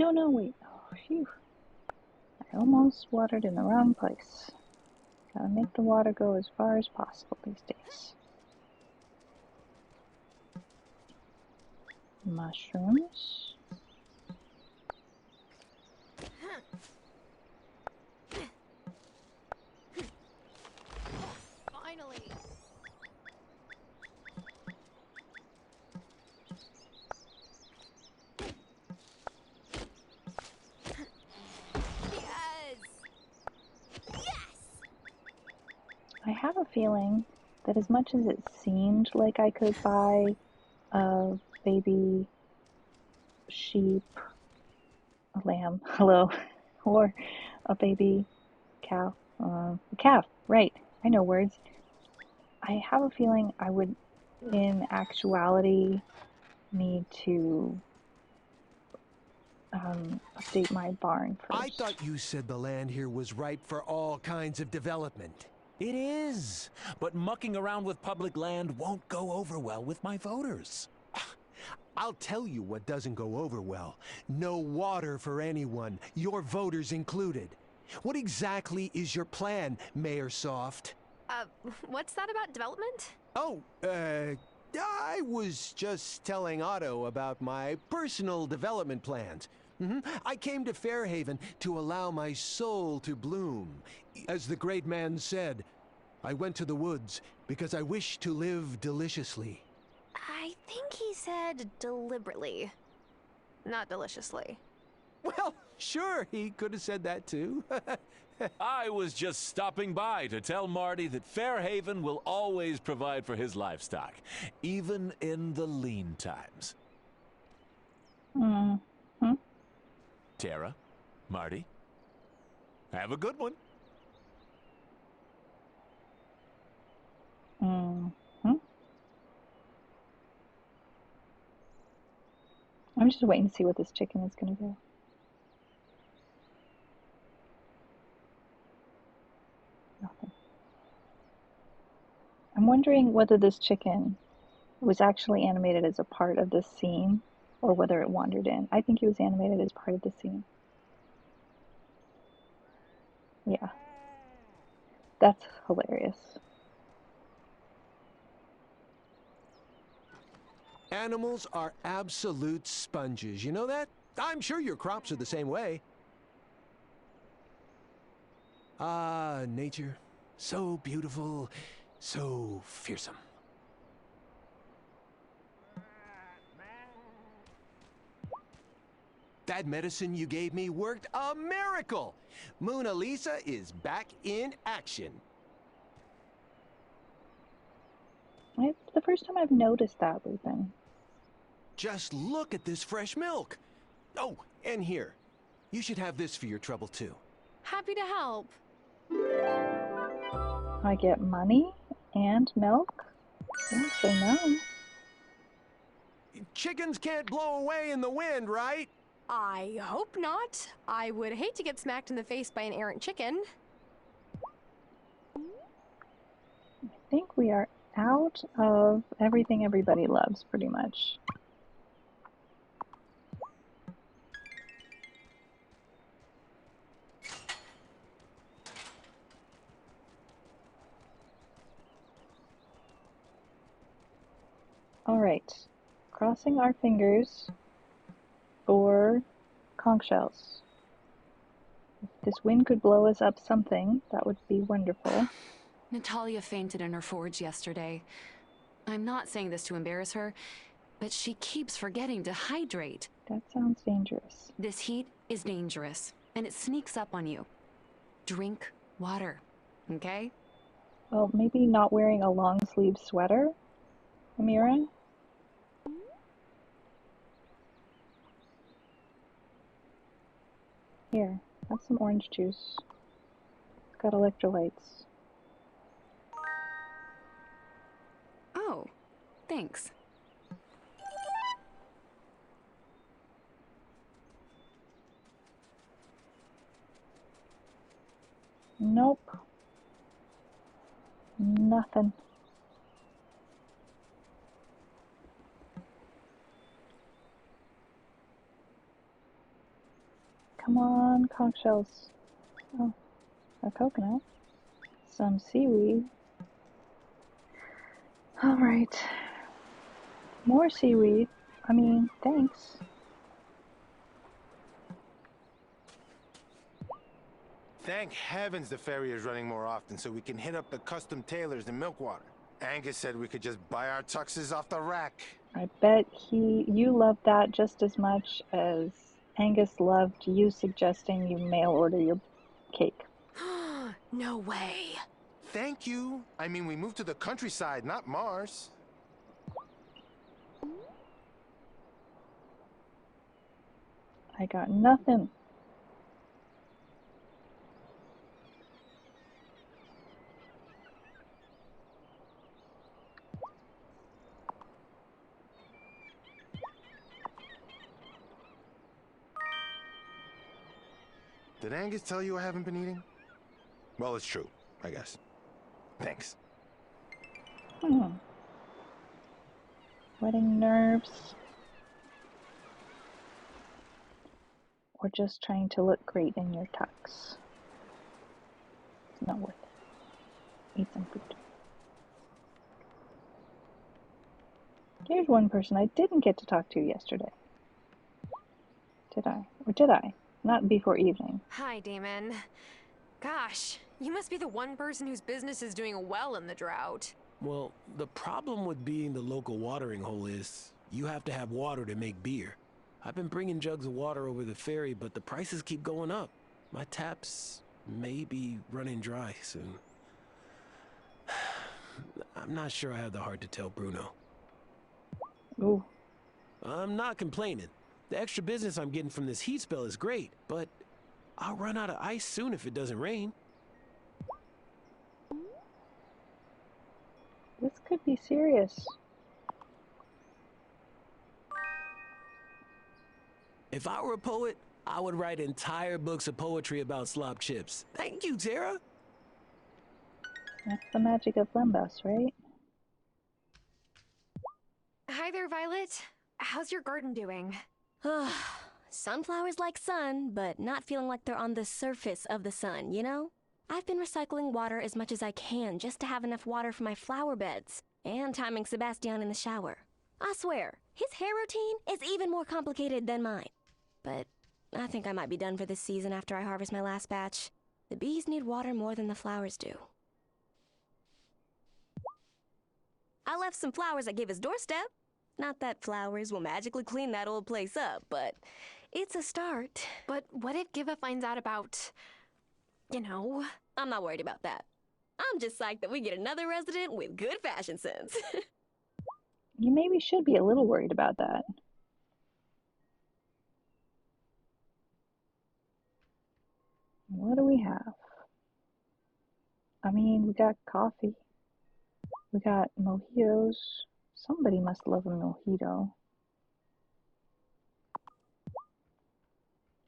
No, wait. Oh, phew. I almost watered in the wrong place. Gotta make the water go as far as possible these days. Mushrooms. Finally. I have a feeling that as much as it seemed like I could buy a baby sheep, a lamb, hello, or a baby cow, a calf, right, I know words. I have a feeling I would, in actuality, need to update my barn first. I thought you said the land here was ripe for all kinds of development. It is, but mucking around with public land won't go over well with my voters. I'll tell you what doesn't go over well. No water for anyone, your voters included. What exactly is your plan, Mayor Soft? What's that about development? Oh, I was just telling Otto about my personal development plans. I came to Fairhaven to allow my soul to bloom. As the great man said, I went to the woods because I wish to live deliciously. I think he said deliberately, not deliciously. Well, sure, he could have said that too. I was just stopping by to tell Marty that Fairhaven will always provide for his livestock, even in the lean times. Tara, Marty, have a good one. I'm just waiting to see what this chicken is going to do. Nothing. I'm wondering whether this chicken was actually animated as a part of this scene or whether it wandered in. I think it was animated as part of the scene. Yeah. That's hilarious. Animals are absolute sponges, you know that? I'm sure your crops are the same way. Ah, nature. So beautiful, so fearsome. That medicine you gave me worked a miracle! Mona Lisa is back in action. It's the first time I've noticed that, Lupin. Just look at this fresh milk. Oh, and here. You should have this for your trouble, too. Happy to help. I get money and milk? Don't say no. Chickens can't blow away in the wind, right? I hope not. I would hate to get smacked in the face by an errant chicken. I think we are out of everything everybody loves, pretty much. All right, crossing our fingers for conch shells. If this wind could blow us up something, that would be wonderful. Natalia fainted in her forge yesterday. I'm not saying this to embarrass her, but she keeps forgetting to hydrate. That sounds dangerous. This heat is dangerous, and it sneaks up on you. Drink water, okay? Well, maybe not wearing a long sleeve sweater, Amira? Here, have some orange juice. It's got electrolytes. Oh, thanks. Nope. Nothing. Come on, conch shells. Oh, a coconut. Some seaweed. Alright. More seaweed. I mean, thanks. Thank heavens the ferry is running more often so we can hit up the custom tailors in Milkwater. Angus said we could just buy our tuxes off the rack. I bet you loved that just as much as Angus loved you suggesting you mail order your cake. No way. Thank you. I mean, we moved to the countryside, not Mars. I got nothing. Did Angus tell you I haven't been eating? Well, it's true, I guess. Thanks. Wedding nerves. Or just trying to look great in your tux. It's not worth it. Eat some food. Here's one person I didn't get to talk to yesterday. Did I? Or did I? Not before evening. Hi, Damon. Gosh, you must be the one person whose business is doing well in the drought. Well, the problem with being the local watering hole is you have to have water to make beer. I've been bringing jugs of water over the ferry, but the prices keep going up. My taps may be running dry soon. I'm not sure I have the heart to tell Bruno. Ooh. I'm not complaining. The extra business I'm getting from this heat spell is great, but I'll run out of ice soon if it doesn't rain. This could be serious. If I were a poet, I would write entire books of poetry about slop chips. Thank you, Tara. That's the magic of Lembas, right? Hi there, Violet. How's your garden doing? Sunflowers like sun, but not feeling like they're on the surface of the sun, you know? I've been recycling water as much as I can just to have enough water for my flower beds, and timing Sebastian in the shower. I swear, his hair routine is even more complicated than mine. But I think I might be done for this season after I harvest my last batch. The bees need water more than the flowers do. I left some flowers at Giva's doorstep. Not that flowers will magically clean that old place up, but it's a start. But what if Giva finds out about, you know? I'm not worried about that. I'm just psyched that we get another resident with good fashion sense. You maybe should be a little worried about that. What do we have? I mean, we got coffee. We got mojitos. Somebody must love a mojito.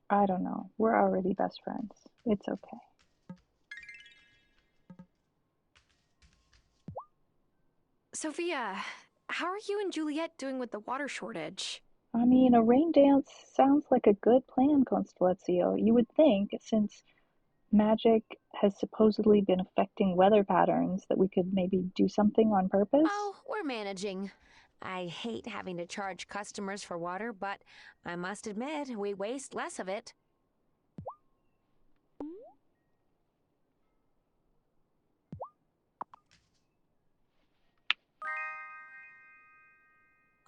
I don't know. We're already best friends. It's okay. Sophia, how are you and Juliet doing with the water shortage? I mean, a rain dance sounds like a good plan, Constellazio. You would think, since magic has supposedly been affecting weather patterns, that we could maybe do something on purpose? Oh, we're managing. I hate having to charge customers for water, but I must admit, we waste less of it.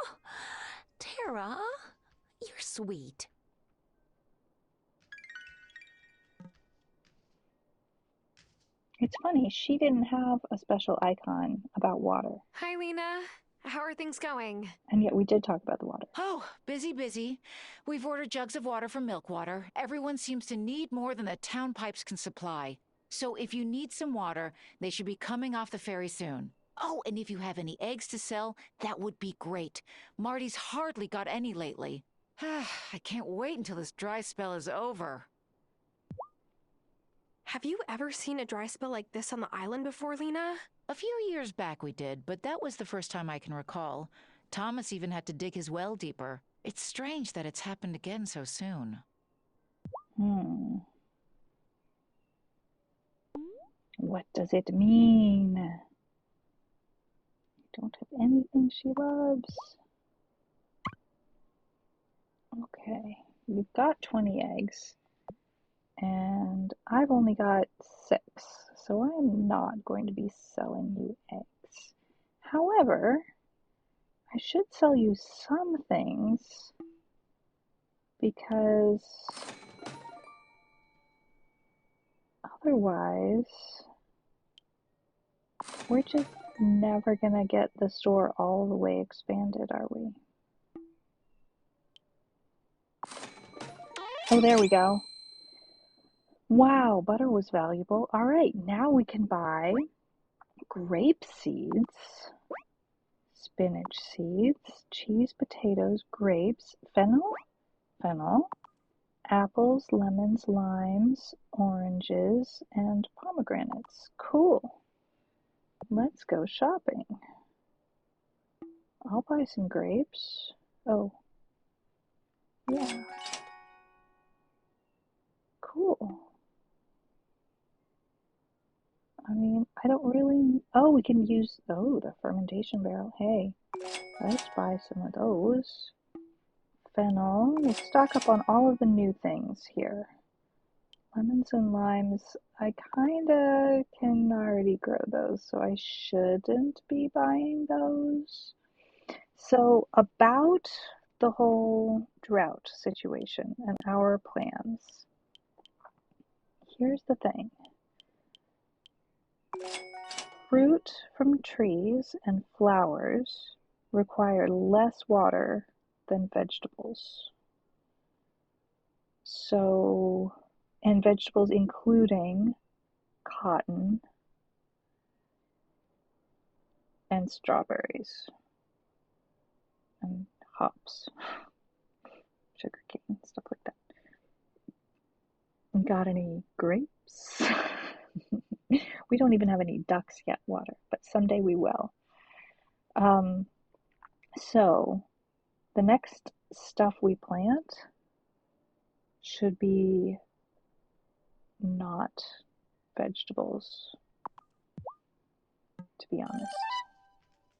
Oh, Tara, you're sweet. It's funny, she didn't have a special icon about water, Hi, Lena. How are things going? and yet we did talk about the water. Oh, busy. We've ordered jugs of water from Milkwater. Everyone seems to need more than the town pipes can supply. So if you need some water, they should be coming off the ferry soon. Oh, and if you have any eggs to sell, that would be great. Marty's hardly got any lately. I can't wait until this dry spell is over. Have you ever seen a dry spell like this on the island before, Lena? A few years back we did, but that was the first time I can recall. Thomas even had to dig his well deeper. It's strange that it's happened again so soon. Hmm. What does it mean? I don't have anything she loves. Okay, we've got 20 eggs, and I've only got 6, so I'm not going to be selling you eggs. However, I should sell you some things because otherwise we're just never gonna get the store all the way expanded, are we? Oh, there we go. Wow, butter was valuable. All right, now we can buy grape seeds, spinach seeds, cheese, potatoes, grapes, fennel, apples, lemons, limes, oranges, and pomegranates. Cool. Let's go shopping. I'll buy some grapes. Oh, yeah. Cool. I mean, I don't really... Oh, we can use... Oh, the fermentation barrel. Hey, let's buy some of those. Fennel. We'll stock up on all of the new things here. Lemons and limes. I kinda can already grow those, so I shouldn't be buying those. So about the whole drought situation and our plans. Here's the thing. Fruit from trees and flowers require less water than vegetables. So, and vegetables including cotton and strawberries and hops, sugarcane, stuff like that. Got any grapes? We don't even have any ducks yet, water, but someday we will. So the next stuff we plant should be not vegetables, to be honest.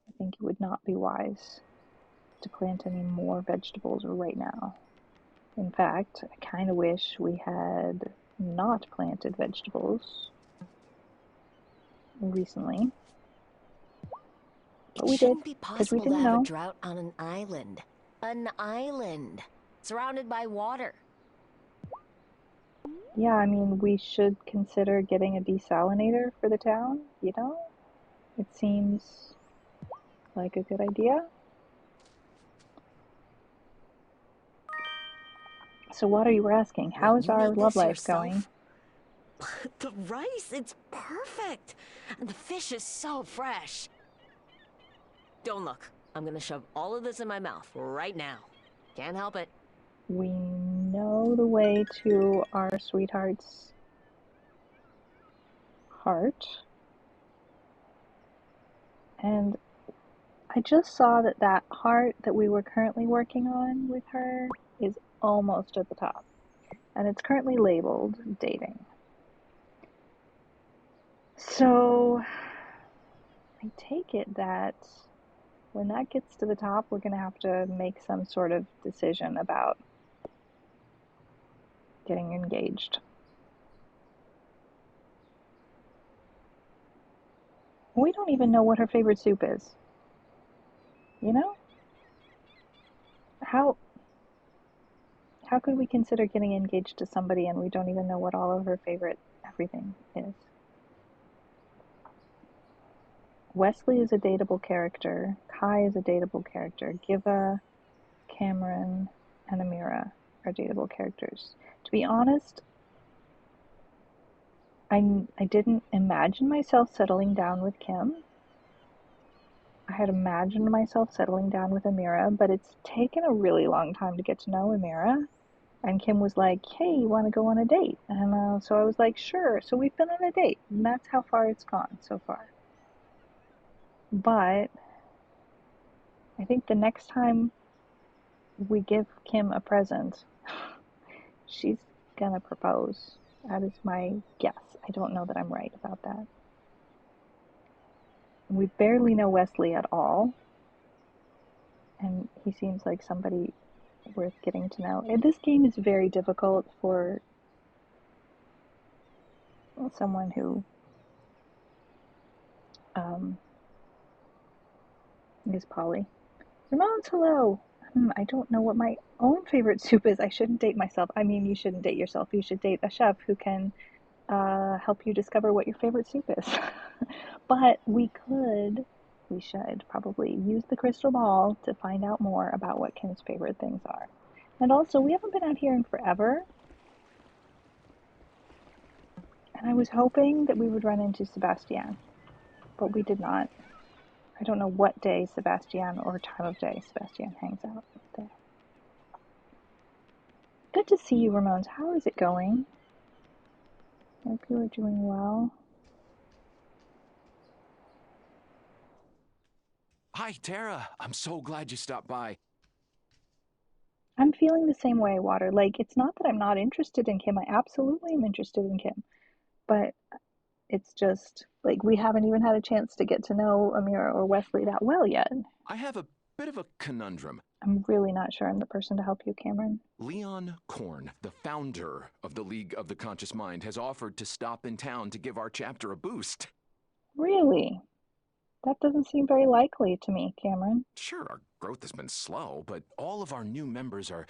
I think it would not be wise to plant any more vegetables right now. In fact, I kind of wish we had not planted vegetables recently. But we did, Shouldn't be because we possible to didn't have a know. drought on an island. An island, surrounded by water. Yeah, I mean, we should consider getting a desalinator for the town, you know? It seems like a good idea. So what are you asking? How is You our made love this life going? yourself? The rice, it's perfect. And the fish is so fresh. Don't look. I'm gonna shove all of this in my mouth right now. Can't help it. We know the way to our sweetheart's heart. And I just saw that that heart that we were currently working on with her is almost at the top. And it's currently labeled dating. So I take it that when that gets to the top, we're going to have to make some sort of decision about getting engaged. We don't even know what her favorite soup is. You know? How could we consider getting engaged to somebody and we don't even know what all of her favorite everything is? Wesley is a dateable character. Kai is a dateable character. Giva, Cameron, and Amira are dateable characters. To be honest, I didn't imagine myself settling down with Kim. I had imagined myself settling down with Amira, but it's taken a really long time to get to know Amira. And Kim was like, hey, you want to go on a date? And so I was like, sure. So we've been on a date, and that's how far it's gone so far. But I think the next time we give Kim a present, she's gonna propose. That is my guess. I don't know that I'm right about that. We barely know Wesley at all, and he seems like somebody worth getting to know. And this game is very difficult for someone who is poly. Ramones, hello! I don't know what my own favorite soup is. I shouldn't date myself. I mean, you shouldn't date yourself. You should date a chef who can help you discover what your favorite soup is. But we should probably use the crystal ball to find out more about what Kim's favorite things are. And also, we haven't been out here in forever. And I was hoping that we would run into Sebastian, but we did not. I don't know what day Sebastian or time of day Sebastian hangs out there. Good to see you, Ramones. How is it going? I hope you are doing well. Hi, Tara. I'm so glad you stopped by. I'm feeling the same way, Water. Like, it's not that I'm not interested in Kim. I absolutely am interested in Kim. But it's just, like, we haven't even had a chance to get to know Amira or Wesley that well yet. I have a bit of a conundrum. I'm really not sure I'm the person to help you, Cameron. Leon Korn, the founder of the League of the Conscious Mind, has offered to stop in town to give our chapter a boost. Really? That doesn't seem very likely to me, Cameron. Sure, our growth has been slow, but all of our new members are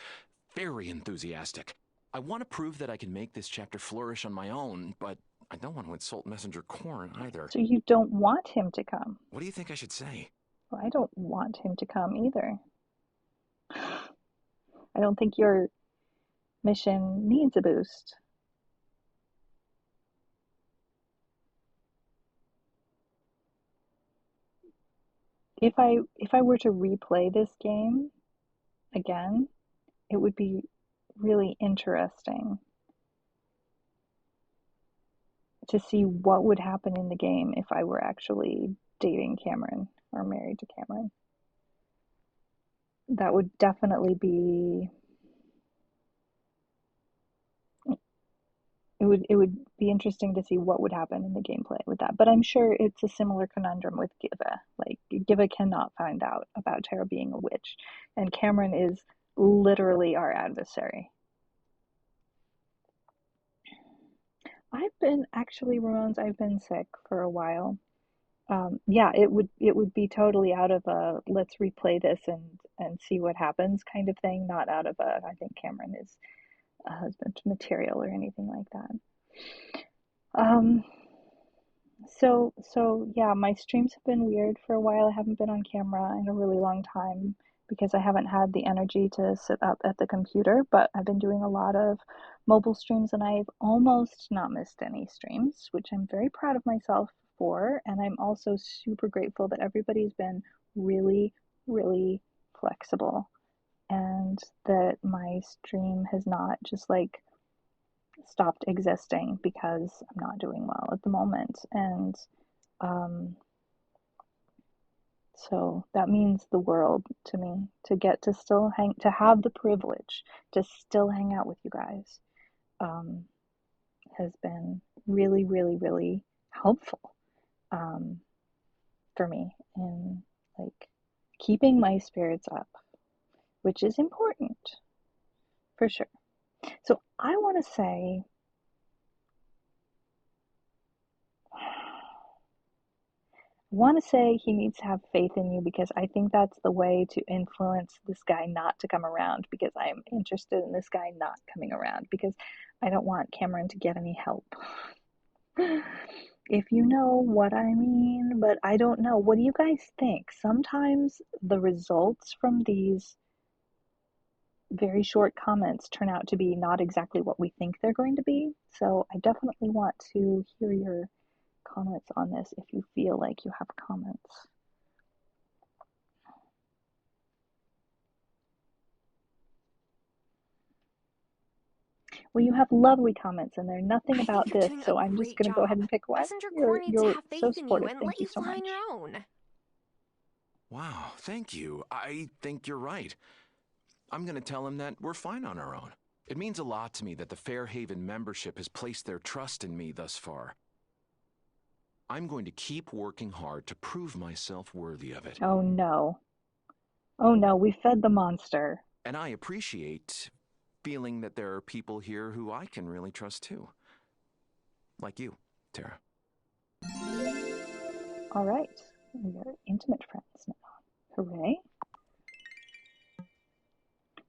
very enthusiastic. I want to prove that I can make this chapter flourish on my own, but I don't want to insult Messenger Korn either. So you don't want him to come? What do you think I should say? Well, I don't want him to come either. I don't think your mission needs a boost. If I were to replay this game again, it would be really interesting to see what would happen in the game if I were actually dating Cameron or married to Cameron. That would definitely be, it would be interesting to see what would happen in the gameplay with that. But I'm sure it's a similar conundrum with Giva. Like, Giva cannot find out about Tara being a witch, and Cameron is literally our adversary. Ramones, I've been sick for a while. Yeah, it would be totally out of a let's replay this and see what happens kind of thing, not out of a I think Cameron is a husband material or anything like that. So yeah, my streams have been weird for a while. I haven't been on camera in a really long time because I haven't had the energy to sit up at the computer, but I've been doing a lot of mobile streams and I've almost not missed any streams, which I'm very proud of myself for. And I'm also super grateful that everybody's been really, really flexible and that my stream has not just like stopped existing because I'm not doing well at the moment. And so that means the world to me to get to still to have the privilege to still hang out with you guys has been really, really, really helpful for me in like keeping my spirits up, which is important for sure. So I want to say he needs to have faith in you because I think that's the way to influence this guy not to come around, because I'm interested in this guy not coming around because I don't want Cameron to get any help. If you know what I mean, but I don't know. What do you guys think? Sometimes the results from these very short comments turn out to be not exactly what we think they're going to be. So I definitely want to hear your comments on this if you feel like you have comments. Well, you have lovely comments, and they're nothing about this, so I'm just going to go ahead and pick one. Messenger Korn needs to have so faith in you supportive. and Thank let you so fly much. on your own. Wow, thank you. I think you're right. I'm going to tell him that we're fine on our own. It means a lot to me that the Fairhaven membership has placed their trust in me thus far. I'm going to keep working hard to prove myself worthy of it. Oh no. Oh no, we fed the monster. And I appreciate feeling that there are people here who I can really trust too. Like you, Tara. All right, we are intimate friends now. Hooray.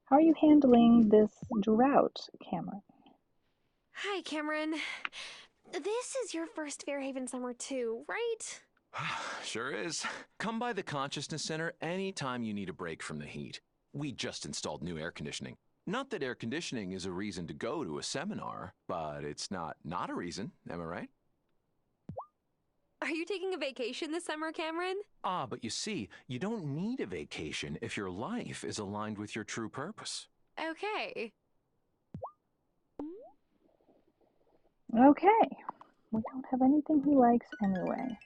How are you handling this drought, Cameron? Hi, Cameron. This is your first Fairhaven summer too, right? Sure is. Come by the Consciousness Center anytime you need a break from the heat. We just installed new air conditioning. Not that air conditioning is a reason to go to a seminar, but it's not a reason, am I right? Are you taking a vacation this summer, Cameron? But you see, you don't need a vacation if your life is aligned with your true purpose. Okay. Okay, we don't have anything he likes anyway.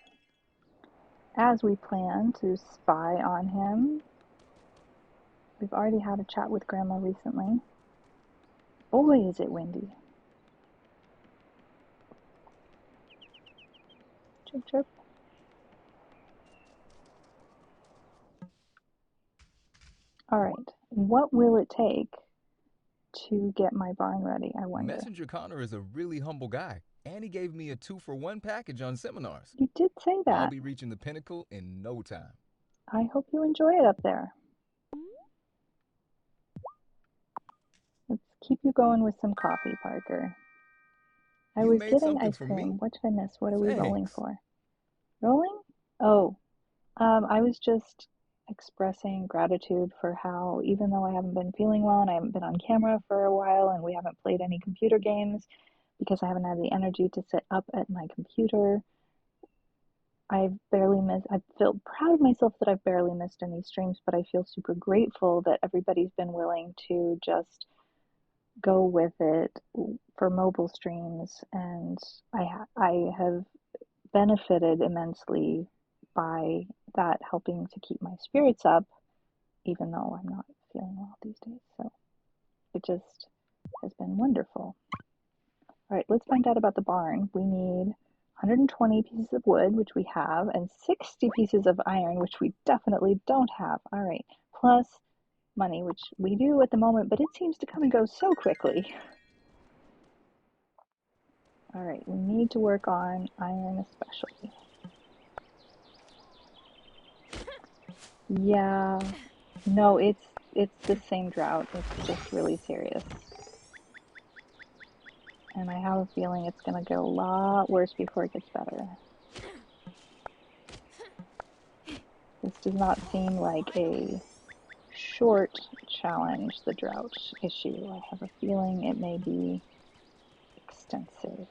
As we plan to spy on him, we've already had a chat with Grandma recently. Boy, is it windy. Chirp, chirp. All right, what will it take to get my barn ready, I wonder? Messenger Connor is a really humble guy, and he gave me a 2-for-1 package on seminars. You did say that. I'll be reaching the pinnacle in no time. I hope you enjoy it up there. Let's keep you going with some coffee, Parker. I was getting ice cream. What did I miss? What are we rolling for? Rolling? Oh, I was just expressing gratitude for how, even though I haven't been feeling well and I haven't been on camera for a while and we haven't played any computer games because I haven't had the energy to sit up at my computer, I feel proud of myself that I've barely missed any streams, but I feel super grateful that everybody's been willing to just go with it for mobile streams, and I have benefited immensely by that helping to keep my spirits up, even though I'm not feeling well these days. So it just has been wonderful. All right, let's find out about the barn. We need 120 pieces of wood, which we have, and 60 pieces of iron, which we definitely don't have. All right, plus money, which we do at the moment, but it seems to come and go so quickly. All right, we need to work on iron especially. Yeah, no, it's the same drought. It's just really serious. And I have a feeling it's going to get a lot worse before it gets better. This does not seem like a short challenge, the drought issue. I have a feeling it may be extensive.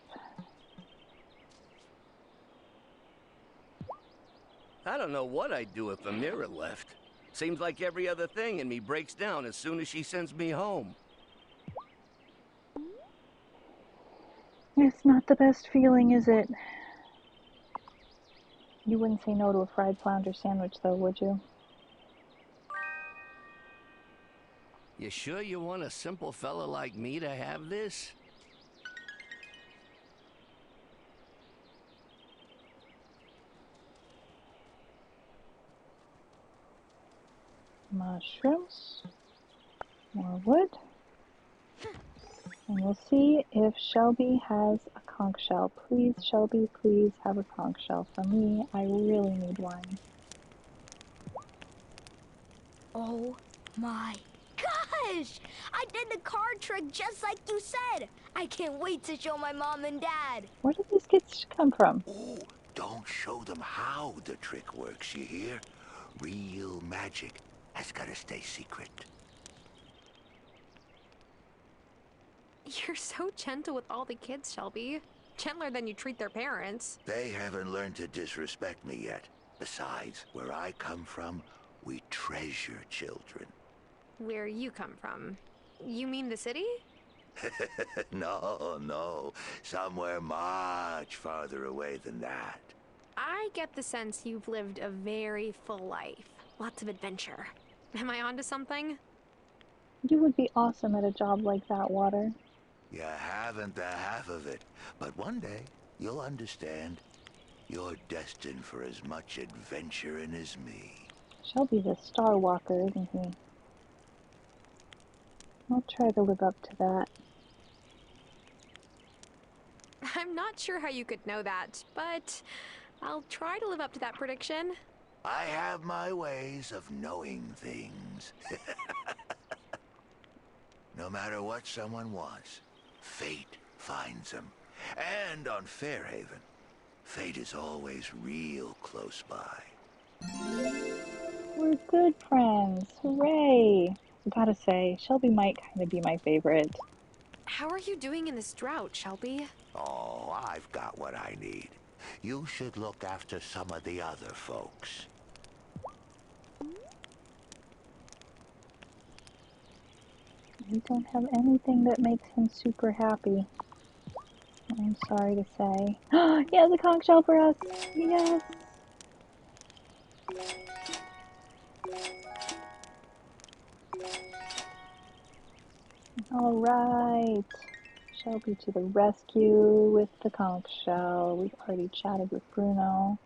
I don't know what I'd do if Amira left. Seems like every other thing in me breaks down as soon as she sends me home. It's not the best feeling, is it? You wouldn't say no to a fried flounder sandwich, though, would you? You sure you want a simple fella like me to have this? Mushrooms. More wood. And we'll see if Shelby has a conch shell. Please, Shelby, please have a conch shell for me. I really need one. Oh my gosh! I did the card trick just like you said! I can't wait to show my mom and dad! Where did these kids come from? Oh, don't show them how the trick works, you hear? Real magic has gotta stay secret. You're so gentle with all the kids, Shelby. Gentler than you treat their parents. They haven't learned to disrespect me yet. Besides, where I come from, we treasure children. Where you come from? You mean the city? No. Somewhere much farther away than that. I get the sense you've lived a very full life. Lots of adventure. Am I onto something? You would be awesome at a job like that, Water. You haven't the half of it, but one day you'll understand. You're destined for as much adventuring as me. Shelby's a star walker, isn't he? I'll try to live up to that. I'm not sure how you could know that, but I'll try to live up to that prediction. I have my ways of knowing things. No matter what someone wants, fate finds them. And on Fairhaven, fate is always real close by. We're good friends. Hooray! I gotta say, Shelby might kind of be my favorite. How are you doing in this drought, Shelby? Oh, I've got what I need. You should look after some of the other folks. We don't have anything that makes him super happy. I'm sorry to say. He has a conch shell for us! Yes! Alright! Shelby to the rescue with the conch shell. We've already chatted with Bruno.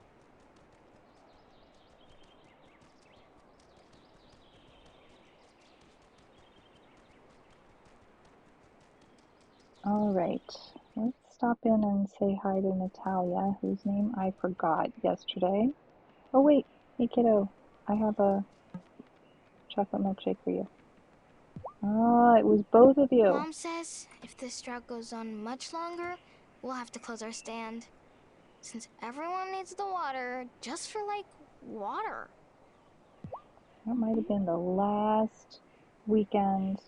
Alright, let's stop in and say hi to Natalia, whose name I forgot yesterday. Oh wait, hey kiddo, I have a chocolate milkshake for you. Ah, it was both of you. Mom says if this drought goes on much longer, we'll have to close our stand. Since everyone needs the water, just for, like, water. That might have been the last weekend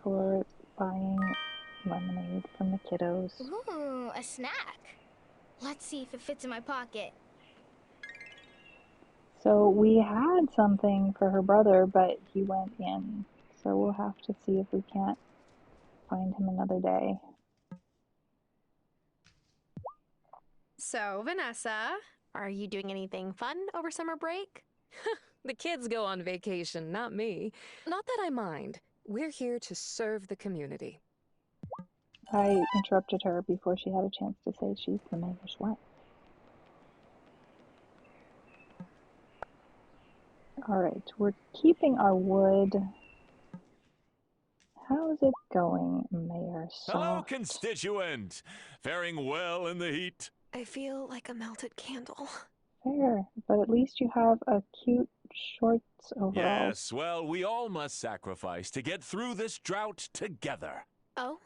for buying lemonade from the kiddos. Ooh, a snack. Let's see if it fits in my pocket. So we had something for her brother, but he went in. So we'll have to see if we can't find him another day. So, Vanessa, are you doing anything fun over summer break? The kids go on vacation, not me. Not that I mind. We're here to serve the community. I interrupted her before she had a chance to say she's the mayor's wife. Alright, we're keeping our wood. How's it going, Mayor Soft? Hello, constituent. Faring well in the heat? I feel like a melted candle. Fair, but at least you have a cute shorts overalls. Yes, well, we all must sacrifice to get through this drought together. Oh?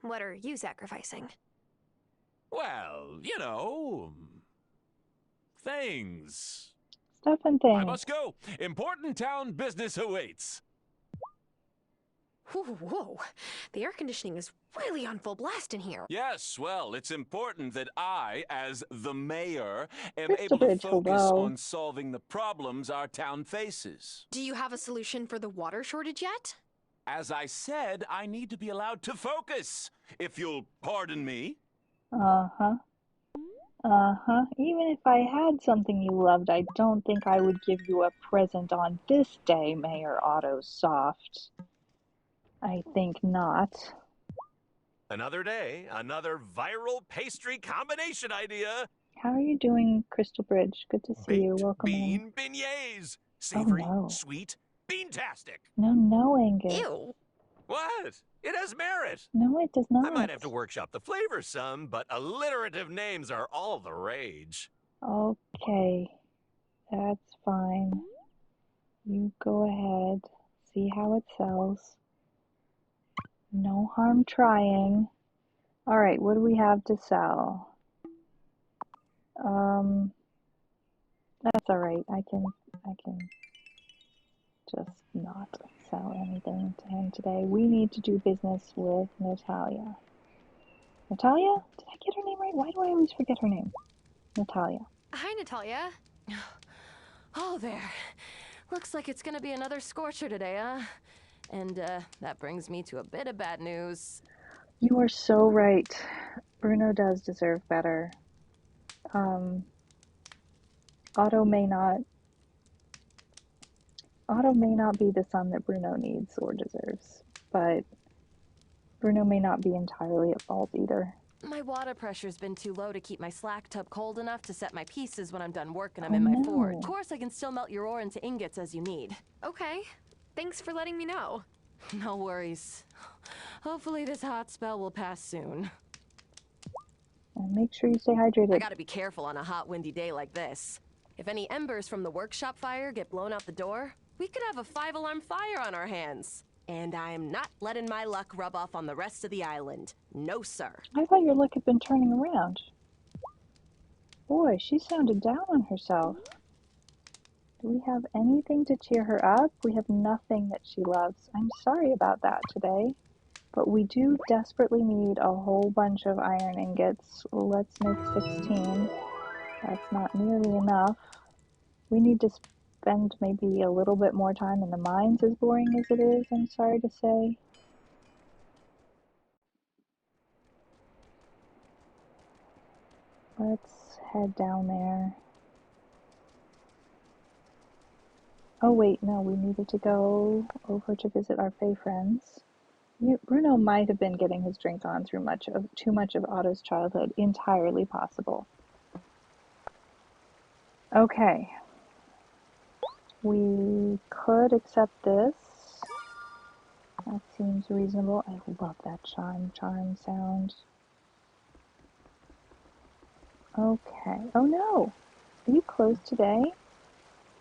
What are you sacrificing? Well, you know, things. Stuff and things. I must go. Important town business awaits. Whoa, the air conditioning is really on full blast in here. Yes, well, it's important that I, as the mayor, am Crystal able to Bridge, focus hello. on solving the problems our town faces. Do you have a solution for the water shortage yet? As I said, I need to be allowed to focus, if you'll pardon me. Uh-huh. Uh-huh. Even if I had something you loved, I don't think I would give you a present on this day, Mayor Otto Soft. I think not. Another day, another viral pastry combination idea. How are you doing, Crystal Bridge? Good to see you. Welcome in. Bean beignets. Savory, no. sweet, bean-tastic. No, Angus. Ew. What? It has merit. No, it does not. I might have to workshop the flavor some, but alliterative names are all the rage. Okay. That's fine. You go ahead. See how it sells. No harm trying. Alright, what do we have to sell? That's alright. I can just not sell anything to him today. We need to do business with Natalia. Natalia? Did I get her name right? Why do I always forget her name? Natalia. Hi, Natalia. Oh, there. Looks like it's gonna be another scorcher today, huh? And, that brings me to a bit of bad news. You are so right. Bruno does deserve better. Otto may not Otto may not be the son that Bruno needs or deserves, but Bruno may not be entirely at fault either. My water pressure's been too low to keep my slack tub cold enough to set my pieces when I'm done working them Oh in my forge. Of no. course, I can still melt your ore into ingots as you need. Okay. Thanks for letting me know. No worries. Hopefully this hot spell will pass soon. And make sure you stay I hydrated. gotta be careful on a hot, windy day like this. If any embers from the workshop fire get blown out the door, we could have a 5-alarm fire on our hands. And I'm not letting my luck rub off on the rest of the island. No, sir. I thought your luck had been turning around. Boy, she sounded down on herself. Do we have anything to cheer her up? We have nothing that she loves. I'm sorry about that today. But we do desperately need a whole bunch of iron ingots. Let's make 16. That's not nearly enough. We need to spend maybe a little bit more time in the mines, as boring as it is, I'm sorry to say. Let's head down there. Oh wait, no, we needed to go over to visit our Fae friends. Bruno might have been getting his drink on through too much of Otto's childhood. Entirely possible. Okay. We could accept this. That seems reasonable. I love that charm sound. Okay. Oh no! Are you closed today?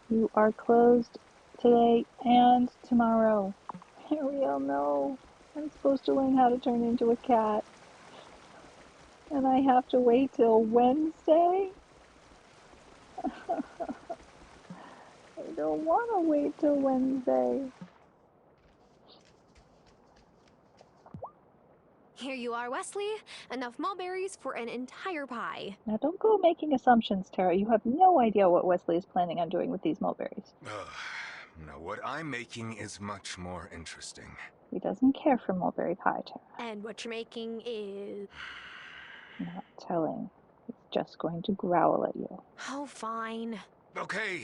You are closed today and tomorrow. Ariel, no. I'm supposed to learn how to turn into a cat. And I have to wait till Wednesday? I don't want to wait till Wednesday. Here you are, Wesley. Enough mulberries for an entire pie. Now don't go making assumptions, Tara. You have no idea what Wesley is planning on doing with these mulberries. No, what I'm making is much more interesting. He doesn't care for mulberry pie, Tara. And what you're making is... Not telling. He's just going to growl at you. Oh, fine. Okay.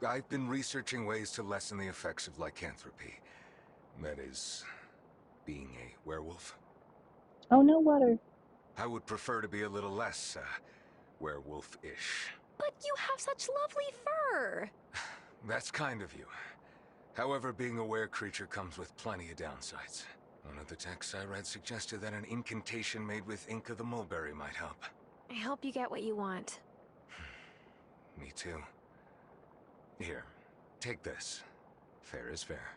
I've been researching ways to lessen the effects of lycanthropy. That is, being a werewolf. Oh, no water. I would prefer to be a little less, werewolf-ish. But you have such lovely fur. That's kind of you. However, being a were-creature comes with plenty of downsides. One of the texts I read suggested that an incantation made with ink of the mulberry might help. I hope you get what you want. Me too. Here, take this. Fair is fair.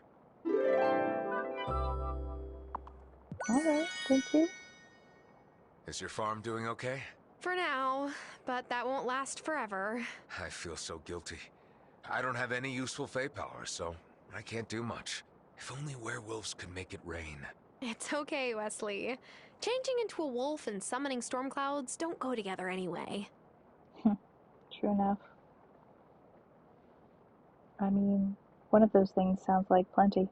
Alright, thank you. Is your farm doing okay? For now, but that won't last forever. I feel so guilty. I don't have any useful Fae power, so I can't do much. If only werewolves could make it rain. It's okay, Wesley. Changing into a wolf and summoning storm clouds don't go together anyway. True enough. I mean, one of those things sounds like plenty.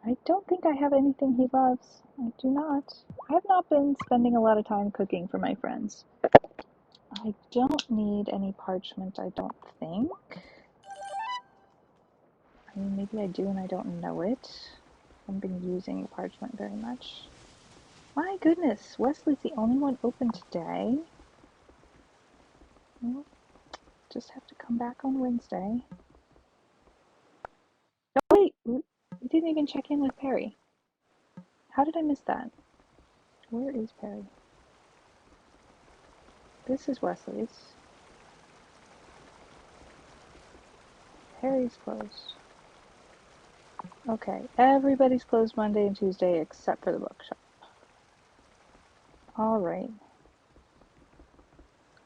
I don't think I have anything he loves. I do not. I have not been spending a lot of time cooking for my friends. I don't need any parchment, I don't think. I mean, maybe I do and I don't know it. I haven't been using parchment very much. My goodness, Wesley's the only one open today. Well, just have to come back on Wednesday. Oh wait, we didn't even check in with Perry. How did I miss that? Where is Perry? This is Wesley's. Perry's closed. Okay, everybody's closed Monday and Tuesday except for the bookshop. Alright.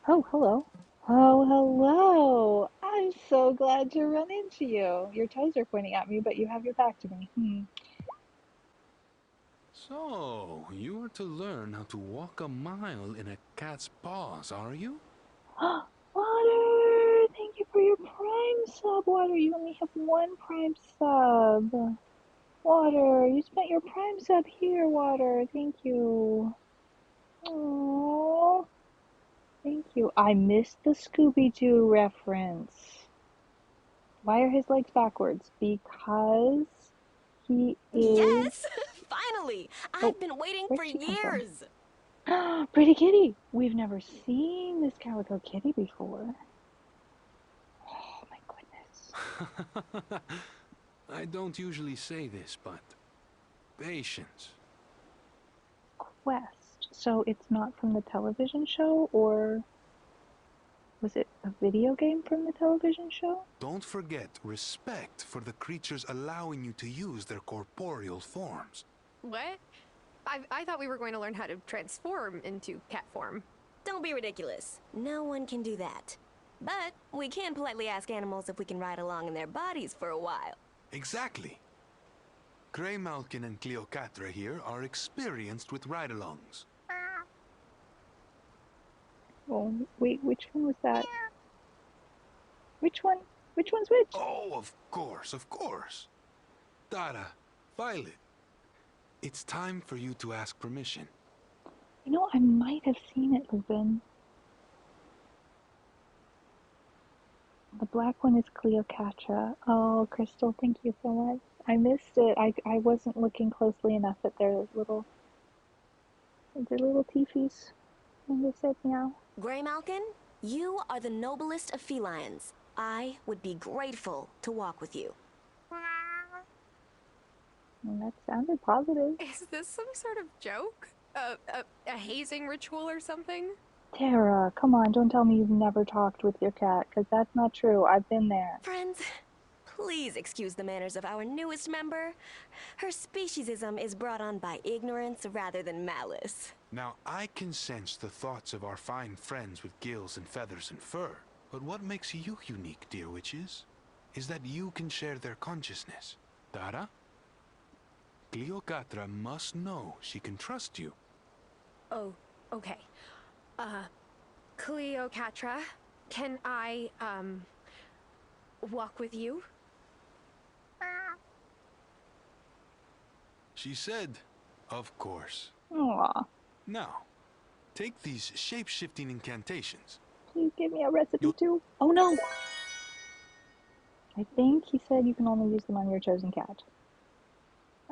Oh, hello. Oh, hello. I'm so glad to run into you. Your toes are pointing at me, but you have your back to me. So, you are to learn how to walk a mile in a cat's paws, are you? Water! Thank you for your Prime sub, Water. You only have one Prime sub. Water, you spent your Prime sub here, Water. Thank you. Aww. Thank you. I missed the Scooby-Doo reference. Why are his legs backwards? Because he is... Yes! Finally! I've been waiting where'd for she come from? years! Pretty Kitty! We've never seen this Calico Kitty before. Oh my goodness. I don't usually say this, but patience. Quest. So it's not from the television show, or was it a video game from the television show? Don't forget respect for the creatures allowing you to use their corporeal forms. What? I thought we were going to learn how to transform into cat form. Don't be ridiculous. No one can do that. But we can politely ask animals if we can ride along in their bodies for a while. Exactly. Grey Malkin and Cleocatra here are experienced with ride-alongs. Oh, wait, which one was that? Which one? Which one's which? Oh, of course, of course. Tara, Violet, it's time for you to ask permission. You know, I might have seen it, Lupin. The black one is Cleocatra. Oh, Crystal, thank you so much. I missed it. I wasn't looking closely enough at their little teefies when they said meow. Grey Malkin, you are the noblest of felines. I would be grateful to walk with you. And that sounded positive. Is this some sort of joke? A hazing ritual or something? Tara, come on, don't tell me you've never talked with your cat, because that's not true. I've been there. Friends, please excuse the manners of our newest member. Her speciesism is brought on by ignorance rather than malice. Now, I can sense the thoughts of our fine friends with gills and feathers and fur. But what makes you unique, dear witches, is that you can share their consciousness. Tara? Cleocatra must know she can trust you. Oh, okay. Cleocatra, can I, walk with you? She said, of course. Aww. Now, take these shape-shifting incantations. Please give me a recipe too. Oh no! I think he said you can only use them on your chosen cat.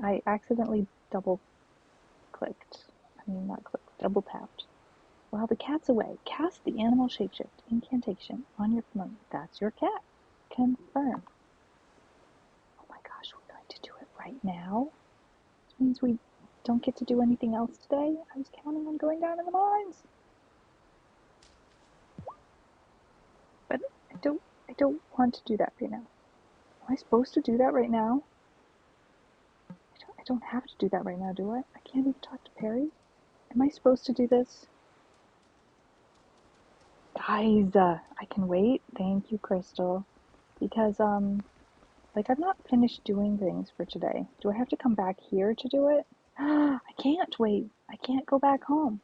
I accidentally double-clicked. I mean, not clicked, double-tapped. While the cat's away, cast the animal shapeshift incantation on your familiar. That's your cat. Confirm. Oh my gosh, we're going to do it right now? This means we don't get to do anything else today? I was counting on going down in the mines. But I don't want to do that right now. Am I supposed to do that right now? I don't have to do that right now, do I? I can't even talk to Perry. Am I supposed to do this? Guys, I can wait. Thank you, Crystal. Because, like, I've not finished doing things for today. Do I have to come back here to do it? I can't wait. I can't go back home.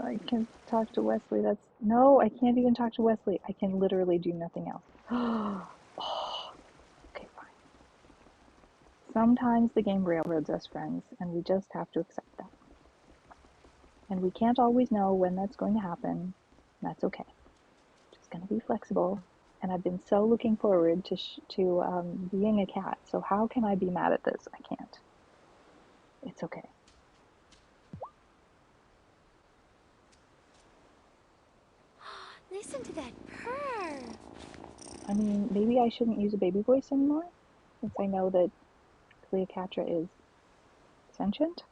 I can talk to Wesley. No, I can't even talk to Wesley. I can literally do nothing else. Oh, okay, fine. Sometimes the game railroads us, friends, and we just have to accept that. And we can't always know when that's going to happen. That's okay. Just gonna be flexible. And I've been so looking forward to being a cat. So how can I be mad at this? I can't. It's okay. Listen to that purr. I mean, maybe I shouldn't use a baby voice anymore, since I know that Cleopatra is sentient.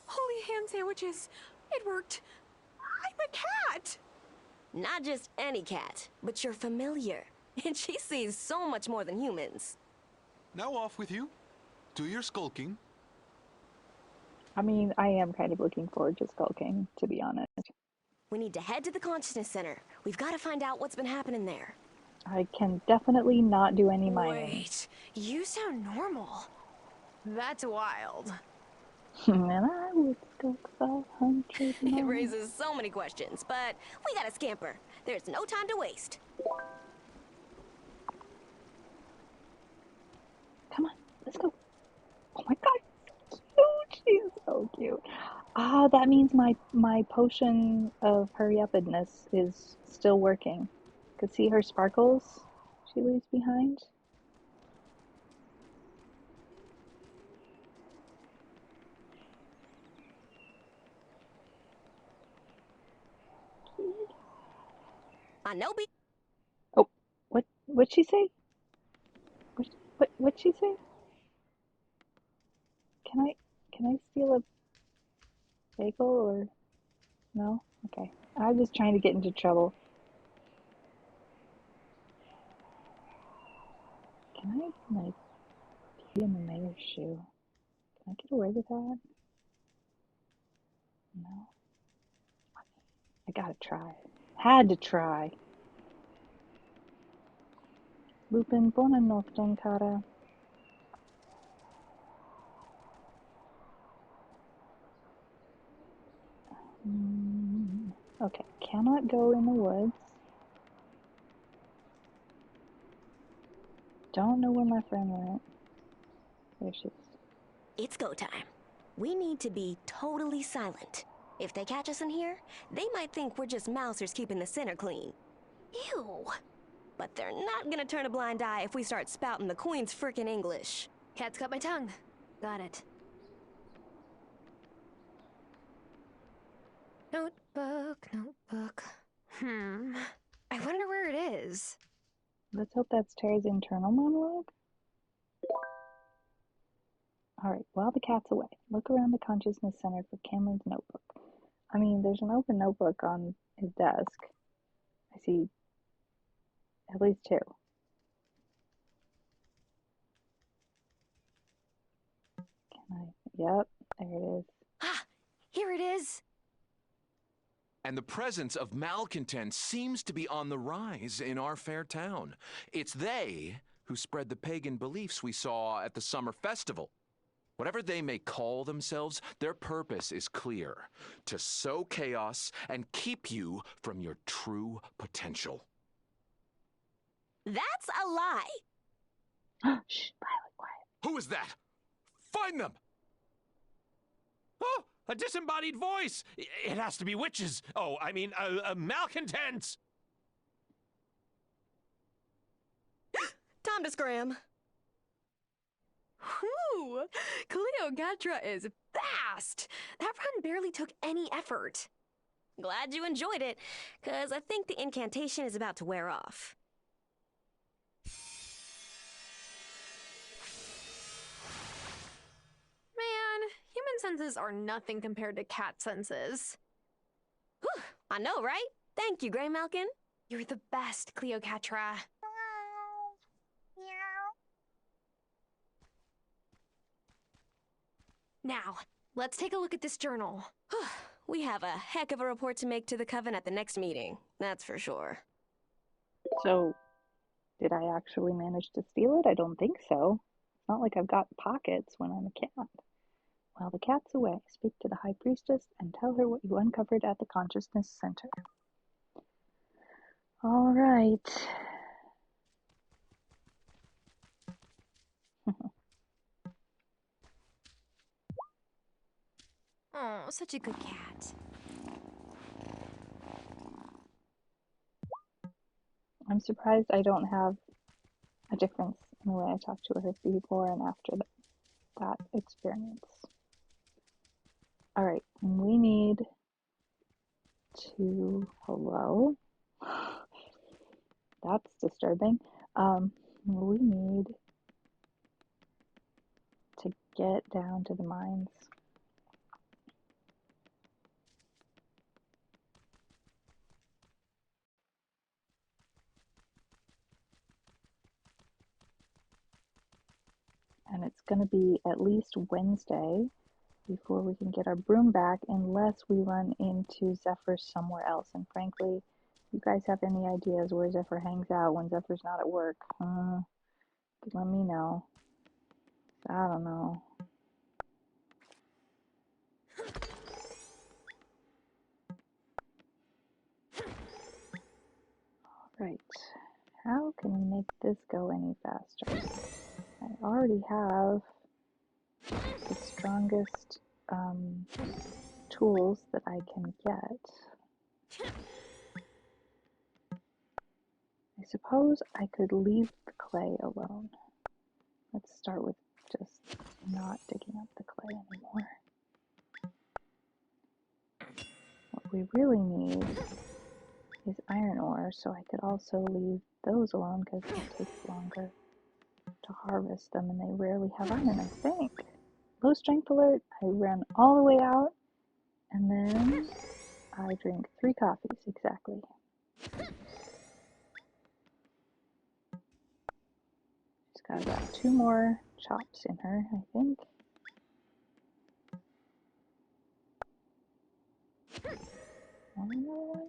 Holy ham sandwiches! It worked! I'm a cat! Not just any cat, but your familiar. And she sees so much more than humans. Now off with you. Do your skulking. I mean, I am kind of looking forward to skulking, to be honest. We need to head to the Consciousness Center. We've got to find out what's been happening there. I can definitely not do any mining. Wait, you sound normal. That's wild. And I would skulk 500 It miles. raises so many questions, but we gotta scamper. There's no time to waste. Come on, let's go. Oh my god, cute. She's so cute. Ah, that means my potion of hurry upness is still working. Could see her sparkles she leaves behind. I know Oh, what'd she say? What'd she say? Can I steal a bagel or no? Okay. I'm just trying to get into trouble. Can I like pee in the mayor's shoe? Can I get away with that? No. I gotta try. Had to try. Lupin, buonanotte, cara. Okay, cannot go in the woods. Don't know where my friend went. There she is. it's go time. We need to be totally silent. If they catch us in here, they might think we're just mousers keeping the center clean. Ew. But they're not gonna turn a blind eye if we start spouting the Queen's frickin' English. Cat's got my tongue. Got it. Notebook, notebook. I wonder where it is. Let's hope that's Tara's internal monologue. Alright, while the cat's away, look around the consciousness center for Cameron's notebook. I mean, there's an open notebook on his desk. I see at least two. Yep, there it is. Ah, here it is. And the presence of malcontents seems to be on the rise in our fair town. It's they who spread the pagan beliefs we saw at the summer festival. Whatever they may call themselves, their purpose is clear: to sow chaos and keep you from your true potential. That's a lie! Shh, Violet, quiet. Who is that? Find them! Oh, a disembodied voice! It has to be witches. Oh, I mean, malcontents! Time to scram. Whew! Cleopatra is fast! That run barely took any effort. Glad you enjoyed it, cause I think the incantation is about to wear off. Man, human senses are nothing compared to cat senses. Whew, I know, right? Thank you, Grey Malkin. You're the best, Cleopatra. Now, let's take a look at this journal. We have a heck of a report to make to the Coven at the next meeting, that's for sure. So, did I actually manage to steal it? I don't think so. It's not like I've got pockets when I'm a cat. While the cat's away, speak to the High Priestess and tell her what you uncovered at the Consciousness Center. All right. Oh, such a good cat. I'm surprised I don't have a difference in the way I talk to her before and after that experience. All right, we need to, hello? That's disturbing. We need to get down to the mines. And it's going to be at least Wednesday before we can get our broom back, unless we run into Zephyr somewhere else. And frankly, if you guys have any ideas where Zephyr hangs out when Zephyr's not at work, let me know. I don't know. this go any faster. I already have the strongest tools that I can get. I suppose I could leave the clay alone. Let's start with just not digging up the clay anymore. What we really need is iron ore, so I could also leave those alone because it takes longer to harvest them and they rarely have iron, I think. Low strength alert, I ran all the way out and then I drank 3 coffees, exactly. She's got about 2 more chops in her, I think. One more.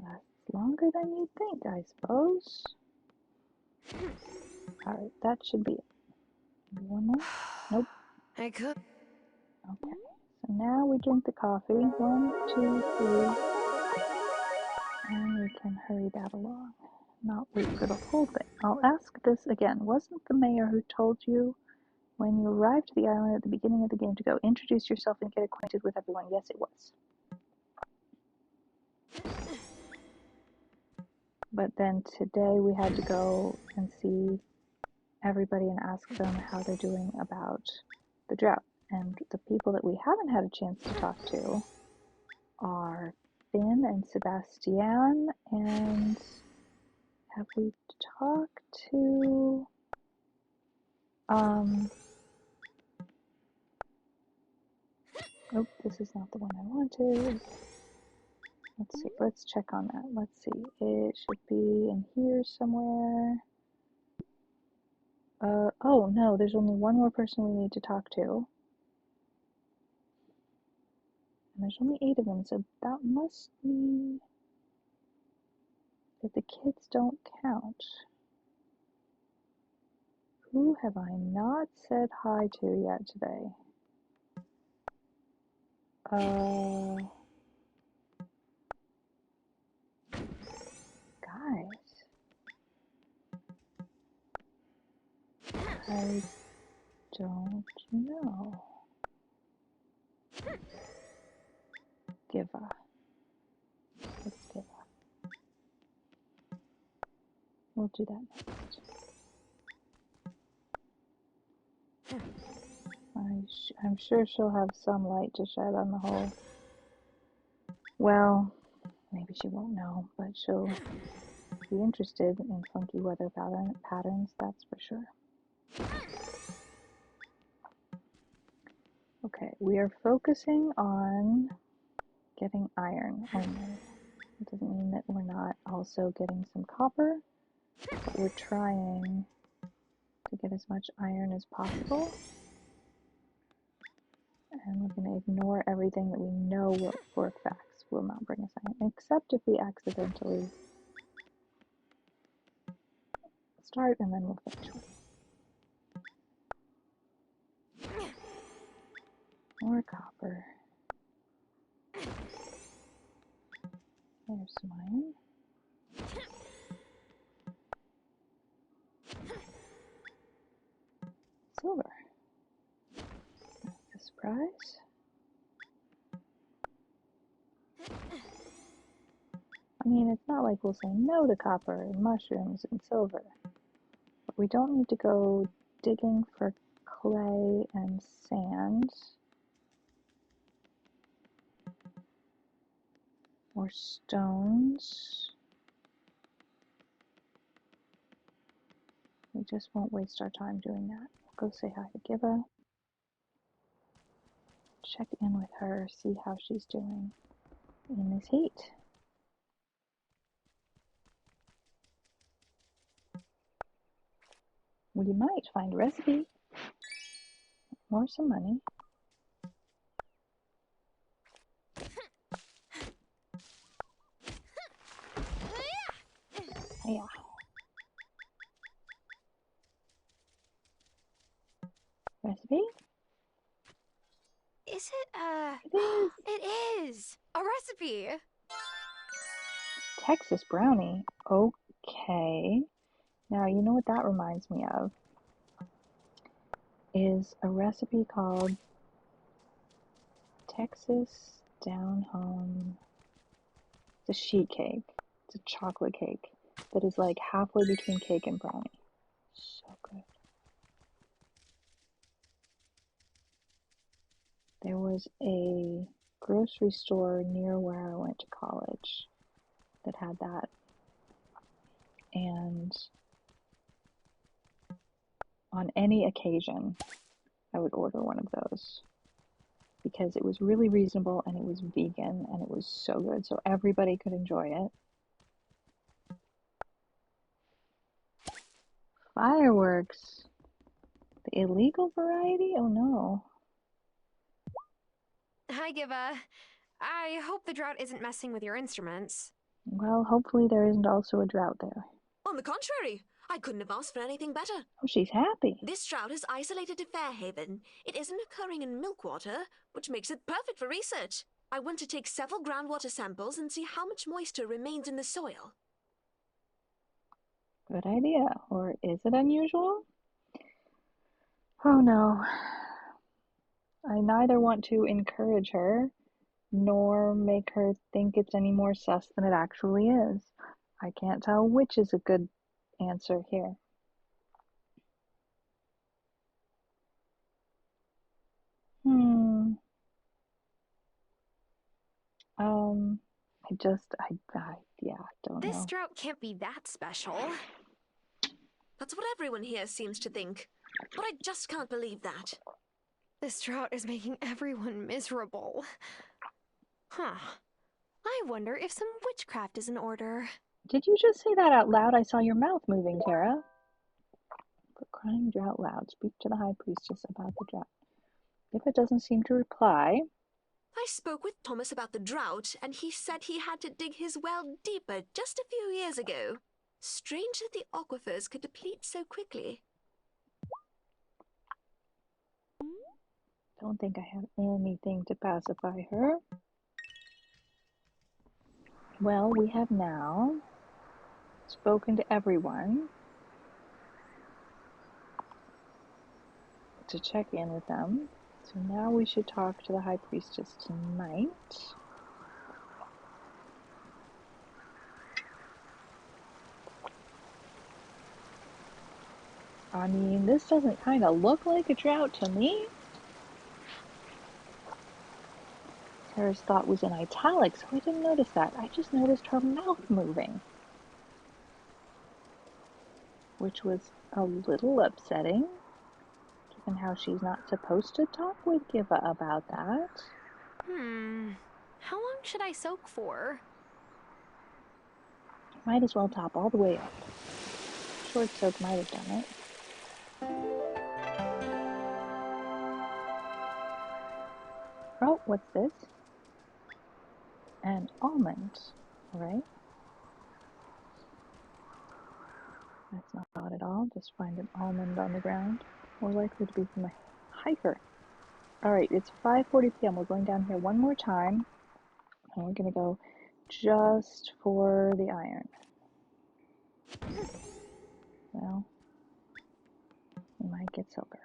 Lasts longer than you'd think, I suppose. Alright, that should be it. Maybe one more? Nope. I could. Okay, so now we drink the coffee. 1, 2, 3. And we can hurry that along. Not wait for the whole thing. I'll ask this again. Wasn't the mayor who told you when you arrived to the island at the beginning of the game to go introduce yourself and get acquainted with everyone? Yes, it was. But then today we had to go and see everybody and ask them how they're doing about the drought. And the people that we haven't had a chance to talk to are Finn and Sebastian, and have we talked to oh, this is not the one I wanted. Let's see, let's check on that. Let's see, it should be in here somewhere. Oh no, there's only one more person we need to talk to. And there's only 8 of them, so that must mean that the kids don't count. Who have I not said hi to yet today? Guys. I don't know. Give a. Let's give a. We'll do that next. I'm sure she'll have some light to shed on the whole. Well, maybe she won't know, but she'll be interested in funky weather patterns, that's for sure. Okay, we are focusing on getting iron only. It doesn't mean that we're not also getting some copper, but we're trying to get as much iron as possible. And we're going to ignore everything that we know will, for a fact will not bring us iron, except if we accidentally start and then we'll finish one. More copper. There's some iron. Silver. A surprise. I mean, it's not like we'll say no to copper and mushrooms and silver. But we don't need to go digging for clay and sand. Or stones. We just won't waste our time doing that. We'll go say hi to Giva. Check in with her, see how she's doing in this heat. We might find a recipe or some money. Yeah. Recipe? Is it, It is. It is! A recipe! Texas brownie. Okay. Now, you know what that reminds me of? Is a recipe called Texas Down Home. It's a sheet cake. It's a chocolate cake that is like halfway between cake and brownie. So good. There was a grocery store near where I went to college that had that. And on any occasion, I would order one of those because it was really reasonable and it was vegan and it was so good, so everybody could enjoy it. Fireworks. The illegal variety? Oh no. Hi, Giva. I hope the drought isn't messing with your instruments. Well, hopefully there isn't also a drought there. On the contrary, I couldn't have asked for anything better. Oh, she's happy. This drought is isolated to Fairhaven. It isn't occurring in Milkwater, which makes it perfect for research. I want to take several groundwater samples and see how much moisture remains in the soil. Good idea. Or is it unusual? Oh no. I neither want to encourage her nor make her think it's any more sus than it actually is. I can't tell which is a good answer here. Yeah, don't This know. drought can't be that special. That's what everyone here seems to think. But I just can't believe that. This drought is making everyone miserable. Huh. I wonder if some witchcraft is in order. Did you just say that out loud? I saw your mouth moving, Tara. For crying drought loud, speak to the high priestess about the drought. If it doesn't seem to reply... I spoke with Thomas about the drought, and he said he had to dig his well deeper just a few years ago. Strange that the aquifers could deplete so quickly. Don't think I have anything to pacify her. Well, we have now spoken to everyone to check in with them. So now we should talk to the high priestess tonight. I mean, this doesn't kind of look like a drought to me. Tara's thought was in italics, so I didn't notice that. I just noticed her mouth moving, which was a little upsetting, given how she's not supposed to talk with Giva about that. How long should I soak for? Might as well top all the way up. Short soak might have done it. Oh, what's this? An almond, right? That's not odd at all. Just find an almond on the ground. More likely to be from a hiker. Alright, it's 5:40 p.m. We're going down here one more time. And we're going to go just for the iron. Well, we might get silver.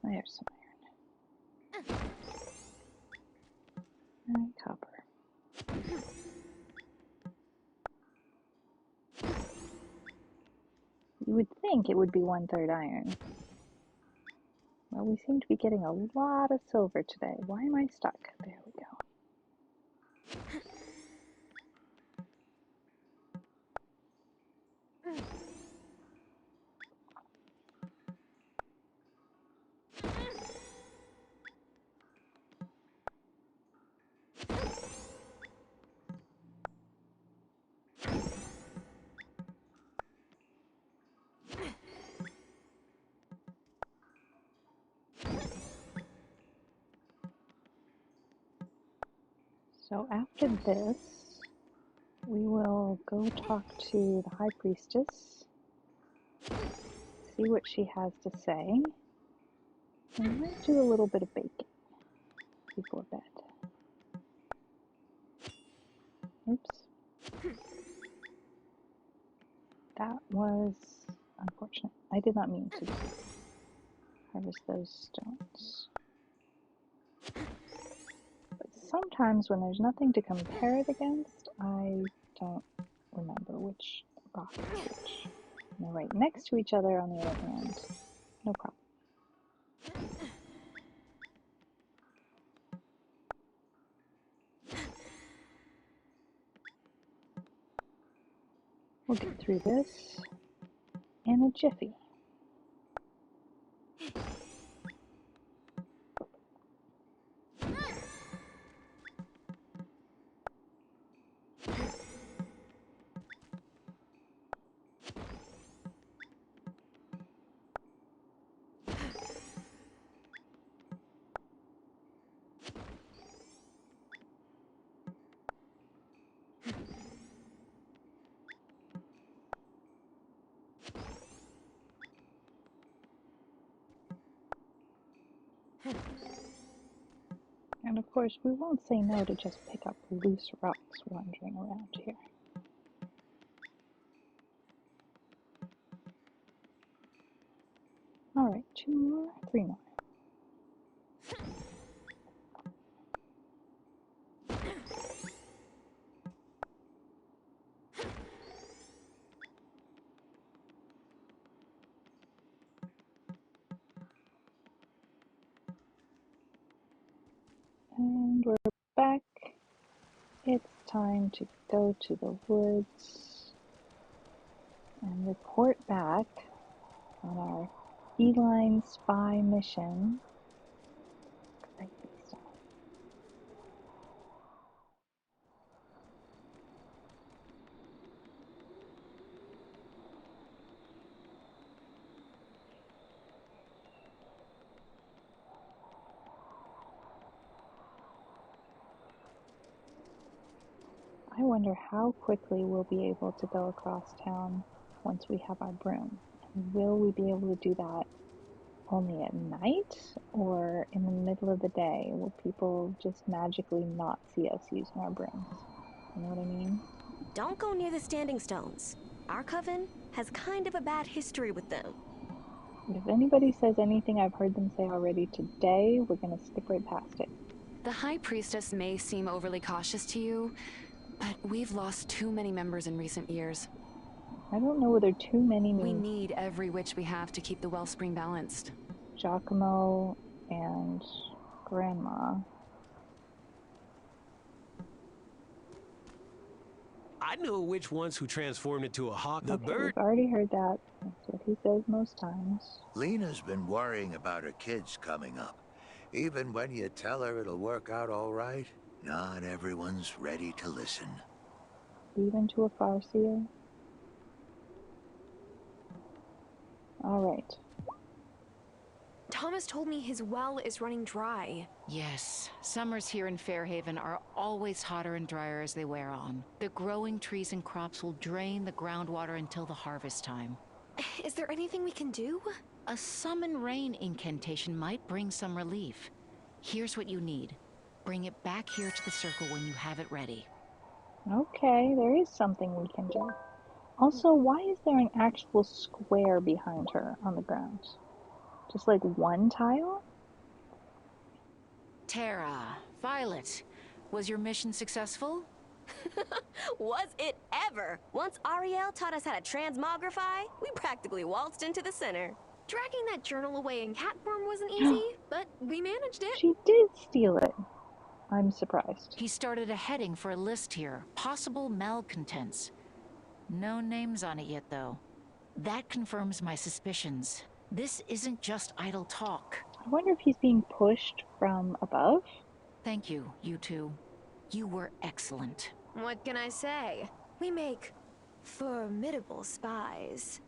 There's some iron. And copper. You would think it would be 1/3 iron. Well, we seem to be getting a lot of silver today. Why am I stuck? There we go. So after this, we will go talk to the high priestess, see what she has to say. I might do a little bit of baking before bed. Oops. That was unfortunate. I did not mean to harvest those stones. But sometimes when there's nothing to compare it against, I don't remember which rock is which. And they're right next to each other on the other hand. No problem. We'll get through this in a jiffy. And of course, we won't say no to just pick up loose rocks wandering around here. Alright, 2 more, 3 more. And we're back. It's time to go to the woods and report back on our feline spy mission. I wonder how quickly we'll be able to go across town once we have our broom. And will we be able to do that only at night or in the middle of the day? Will people just magically not see us using our brooms? You know what I mean? Don't go near the standing stones. Our coven has kind of a bad history with them. If anybody says anything I've heard them say already today, we're gonna skip right past it. The High Priestess may seem overly cautious to you, but we've lost too many members in recent years. I don't know whether too many means... We need every witch we have to keep the wellspring balanced. Giacomo and Grandma. I knew a witch once who transformed into a hawk. The Okay, bird. we've already heard that. That's what he says most times. Lena's been worrying about her kids coming up. Even when you tell her it'll work out all right, not everyone's ready to listen. Even to a farseer? Alright. Thomas told me his well is running dry. Yes, summers here in Fairhaven are always hotter and drier as they wear on. The growing trees and crops will drain the groundwater until the harvest time. Is there anything we can do? A summon rain incantation might bring some relief. Here's what you need. Bring it back here to the circle when you have it ready. Okay, there is something we can do. Also, why is there an actual square behind her on the ground? Just like one tile? Terra, Violet, was your mission successful? Was it ever? Once Ariel taught us how to transmogrify, we practically waltzed into the center. Dragging that journal away in cat form wasn't easy, but we managed it. She did steal it. I'm surprised. He started a heading for a list here. Possible malcontents. No names on it yet, though. That confirms my suspicions. This isn't just idle talk. I wonder if he's being pushed from above? Thank you, you two. You were excellent. What can I say? We make formidable spies.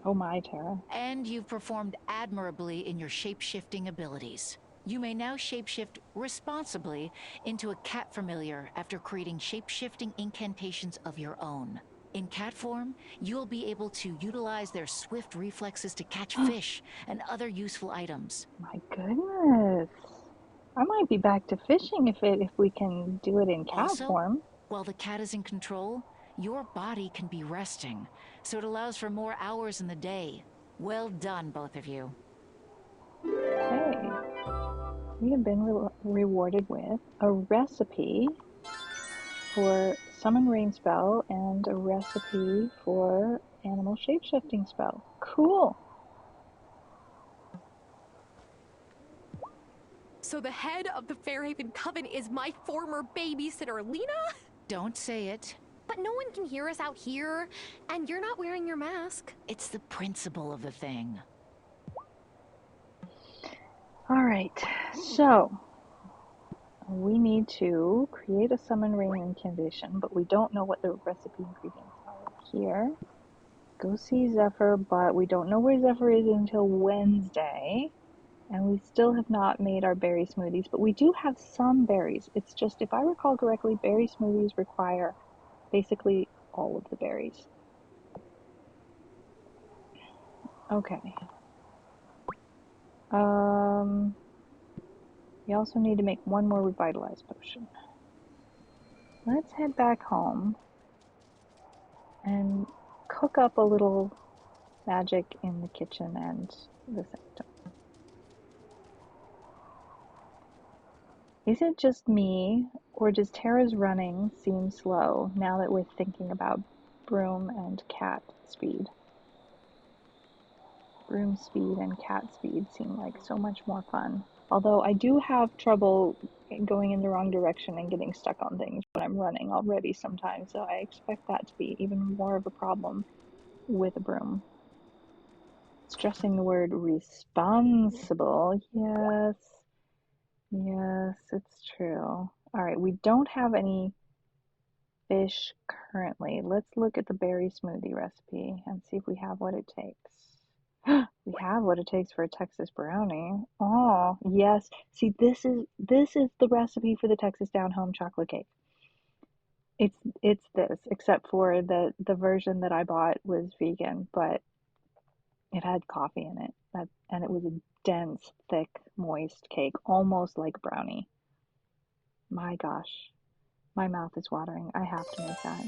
Oh my, Tara. And you've performed admirably in your shape-shifting abilities. You may now shapeshift responsibly into a cat familiar after creating shape-shifting incantations of your own. In cat form, you'll be able to utilize their swift reflexes to catch fish and other useful items. My goodness. I might be back to fishing if we can do it in cat Also, form. while the cat is in control, your body can be resting, so it allows for more hours in the day. Well done, both of you. Okay. We have been rewarded with a recipe for summon rain spell and a recipe for animal shapeshifting spell. Cool. So the head of the Fairhaven Coven is my former babysitter, Alena? Don't say it. But no one can hear us out here, and you're not wearing your mask. It's the principle of the thing. All right, so we need to create a summon rain condition, but we don't know what the recipe ingredients are here. Go see Zephyr, but we don't know where Zephyr is until Wednesday. And we still have not made our berry smoothies, but we do have some berries. It's just, if I recall correctly, berry smoothies require basically all of the berries. Okay. We also need to make one more revitalize potion. Let's head back home and cook up a little magic in the kitchen and the sanctum. Is it just me, or does Tara's running seem slow now that we're thinking about broom and cat speed? Broom speed and cat speed seem like so much more fun. Although I do have trouble going in the wrong direction and getting stuck on things when I'm running already sometimes, so I expect that to be even more of a problem with a broom. Stressing the word responsible. Yes. Yes, it's true. All right, we don't have any fish currently. Let's look at the berry smoothie recipe and see if we have what it takes. We have what it takes for a Texas brownie. Oh, yes. See, this is the recipe for the Texas Down Home chocolate cake. It's this, except for the version that I bought was vegan, but it had coffee in it. And it was a dense, thick, moist cake, almost like brownie. My gosh, my mouth is watering. I have to make that.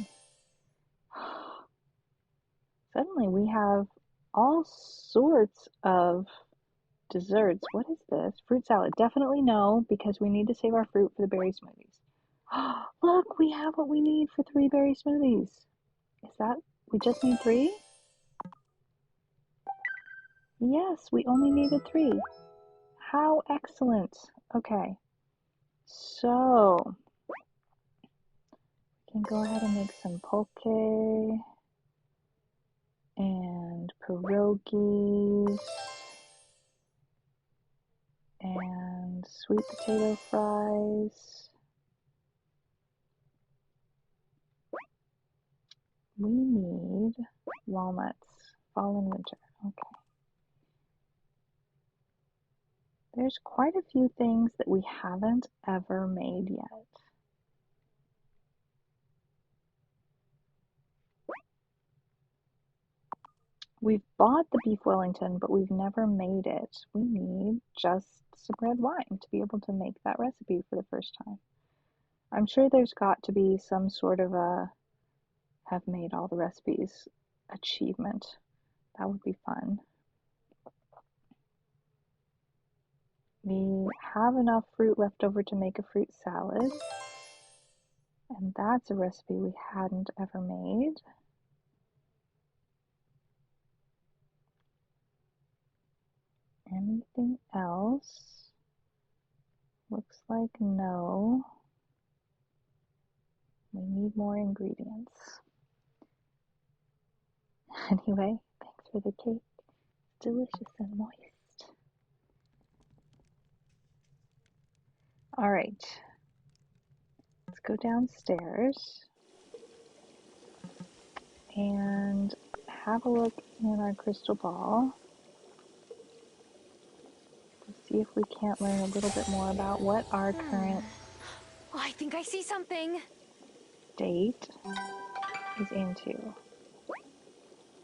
Suddenly we have all sorts of desserts. What is this? Fruit salad. Definitely no, because we need to save our fruit for the berry smoothies. Look, we have what we need for 3 berry smoothies. Is that, we just need 3? Yes, we only needed 3. How excellent. Okay, so we can go ahead and make some poke and pierogies and sweet potato fries. We need walnuts, fall and winter. Okay. There's quite a few things that we haven't ever made yet. We've bought the beef Wellington, but we've never made it. We need just some red wine to be able to make that recipe for the first time. I'm sure there's got to be some sort of a have made all the recipes achievement. That would be fun. We have enough fruit left over to make a fruit salad. And that's a recipe we hadn't ever made. Anything else? Looks like no. We need more ingredients. Anyway, thanks for the cake. It's delicious and moist. All right. Let's go downstairs and have a look in our crystal ball to see if we can't learn a little bit more about what our current Oh, I think I see something. date is into.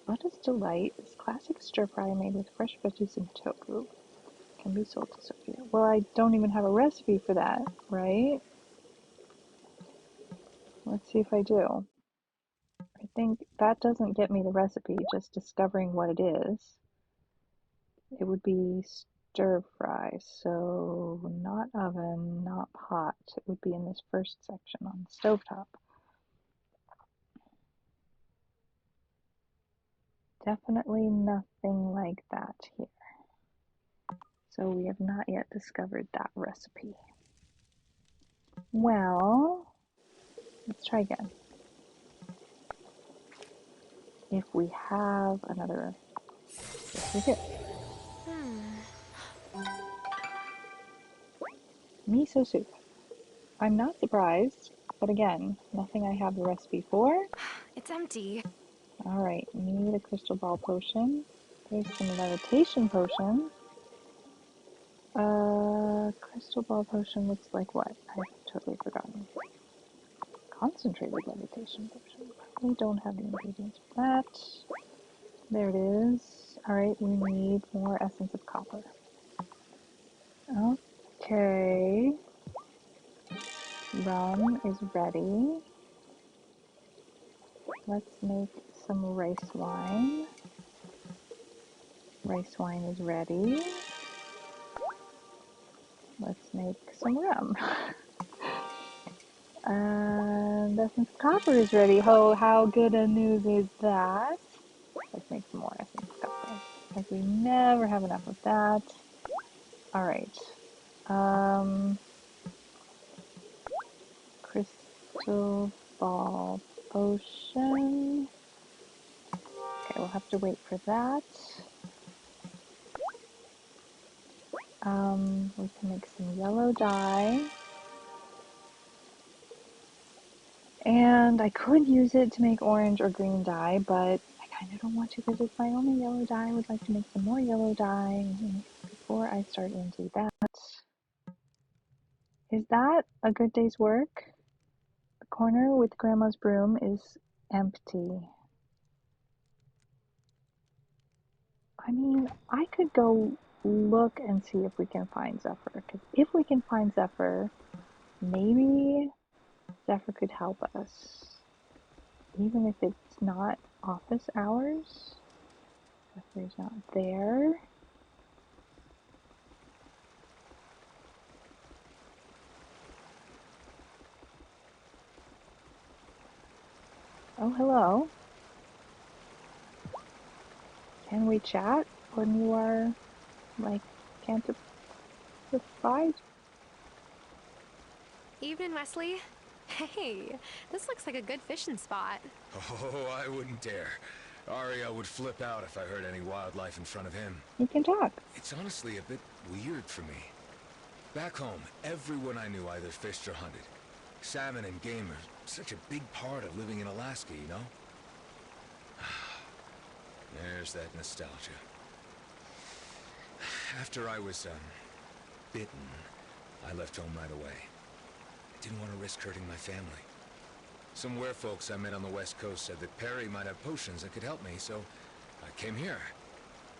Butta's Delight is classic stir fry made with fresh veggies and tofu. Can be sold to Sophia. Well, I don't even have a recipe for that, right? Let's see if I do. I think that doesn't get me the recipe, just discovering what it is. It would be stir fry, so not oven, not pot. It would be in this first section on the stovetop. Definitely nothing like that here. So we have not yet discovered that recipe. Well, let's try again. If we have another, yes we do. Miso soup. I'm not surprised, but again, nothing I have the recipe for. It's empty. Alright, need a crystal ball potion. There's some levitation potion. Crystal ball potion looks like what? I've totally forgotten. Concentrated levitation potion. We don't have the ingredients for that. There it is. Alright, we need more essence of copper. Okay. Rum is ready. Let's make some rice wine. Rice wine is ready. Let's make some rum. And essence of copper is ready. Oh, how good a news is that? Let's make some more essence of copper, because we never have enough of that. Alright. Crystal ball potion. Okay, we'll have to wait for that. We can make some yellow dye. And I could use it to make orange or green dye, but I kind of don't want to because it's my only yellow dye. I would like to make some more yellow dye before I start into that. Is that a good day's work? The corner with Grandma's broom is empty. I mean, I could go look and see if we can find Zephyr, because if we can find Zephyr, maybe Zephyr could help us. Even if it's not office hours, Zephyr's not there. Oh, hello. Can we chat when you are, like, can't provide? Evening, Wesley. Hey, this looks like a good fishing spot. Oh, I wouldn't dare. Ariel would flip out if I heard any wildlife in front of him. You can talk. It's honestly a bit weird for me. Back home, everyone I knew either fished or hunted. Salmon and game are such a big part of living in Alaska, you know? There's that nostalgia. After I was, bitten, I left home right away. I didn't want to risk hurting my family. Some werefolks I met on the West Coast said that Perry might have potions that could help me, so I came here.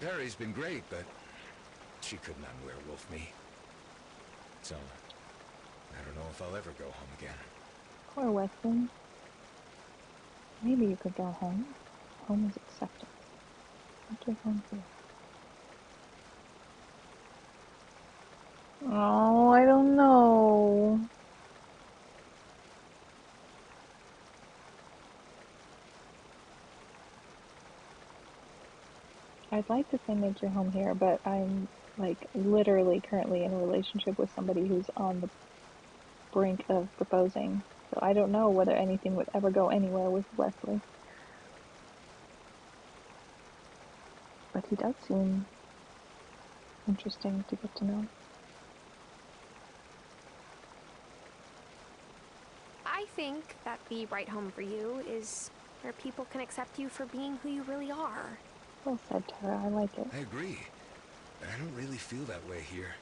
Perry's been great, but she couldn't un-werewolf me. So, I don't know if I'll ever go home again. Poor Wesley. Maybe you could go home. Home is acceptance. What do home feel? Oh, I don't know. I'd like to say make your home here, but I'm, like, literally currently in a relationship with somebody who's on the brink of proposing. So I don't know whether anything would ever go anywhere with Wesley. But he does seem interesting to get to know. I think that the right home for you is where people can accept you for being who you really are. Well said, Tara. I like it. I agree, but I don't really feel that way here.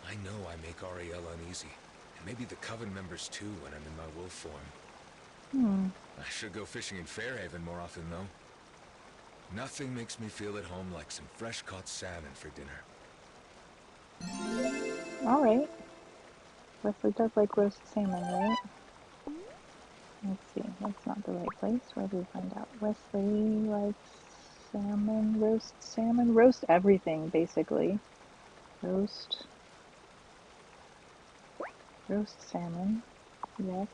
I know I make Ariel uneasy, and maybe the Coven members too when I'm in my wolf form. I should go fishing in Fairhaven more often, though. Nothing makes me feel at home like some fresh-caught salmon for dinner. Alright. Wesley does like roast salmon, right? Let's see, that's not the right place. Where do we find out? Wesley likes salmon, roast everything, basically. Roast salmon, yes,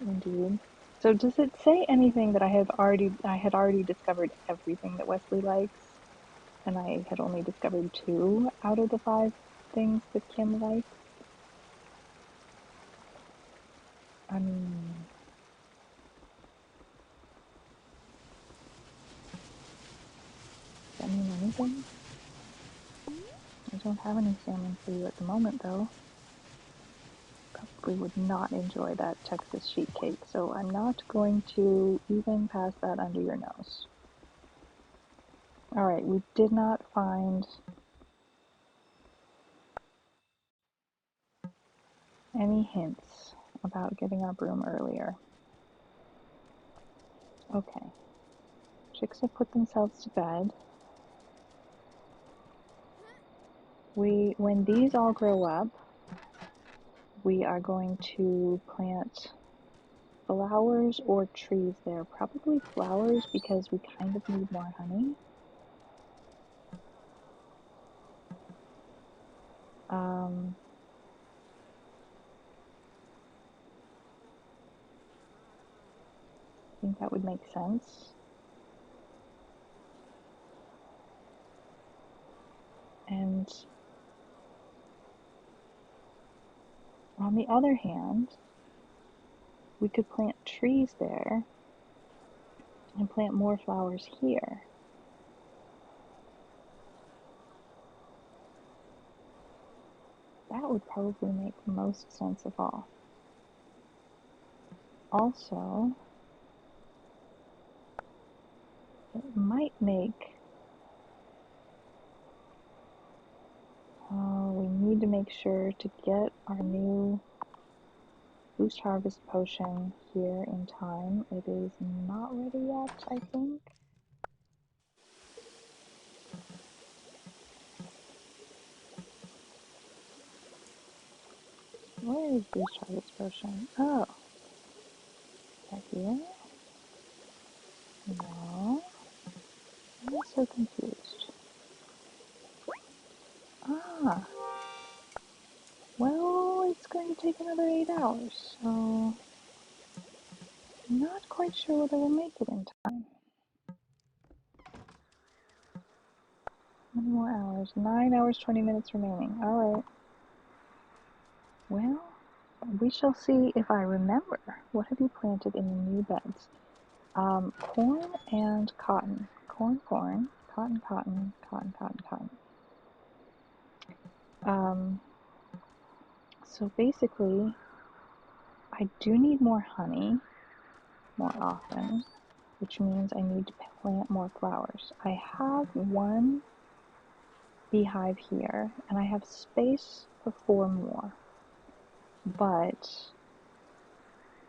indeed. So does it say anything that I had already discovered everything that Wesley likes, and I had only discovered 2 out of the 5 things that Kim likes? I mean, does that mean anything? I don't have any salmon for you at the moment, though. Probably would not enjoy that Texas sheet cake, so I'm not going to even pass that under your nose. Alright, we did not find any hints about getting our broom earlier. Okay. Chicks have put themselves to bed. When these all grow up, we are going to plant flowers or trees there. Probably flowers because we kind of need more honey. I think that would make sense. And on the other hand, we could plant trees there and plant more flowers here. That would probably make the most sense of all. Also, it might make... we need to make sure to get our new Boost Harvest potion here in time. It is not ready yet, I think. Where is Boost Harvest potion? Oh. Is that here? No. I'm so confused. Ah. Well, it's going to take another 8 hours, so I'm not quite sure whether we'll make it in time. How many more hours? 9 hours, 20 minutes remaining. Alright. Well, we shall see if I remember. What have you planted in the new beds? Corn and cotton. Corn, cotton, cotton, cotton. So basically, I do need more honey more often, which means I need to plant more flowers. I have 1 beehive here, and I have space for 4 more, but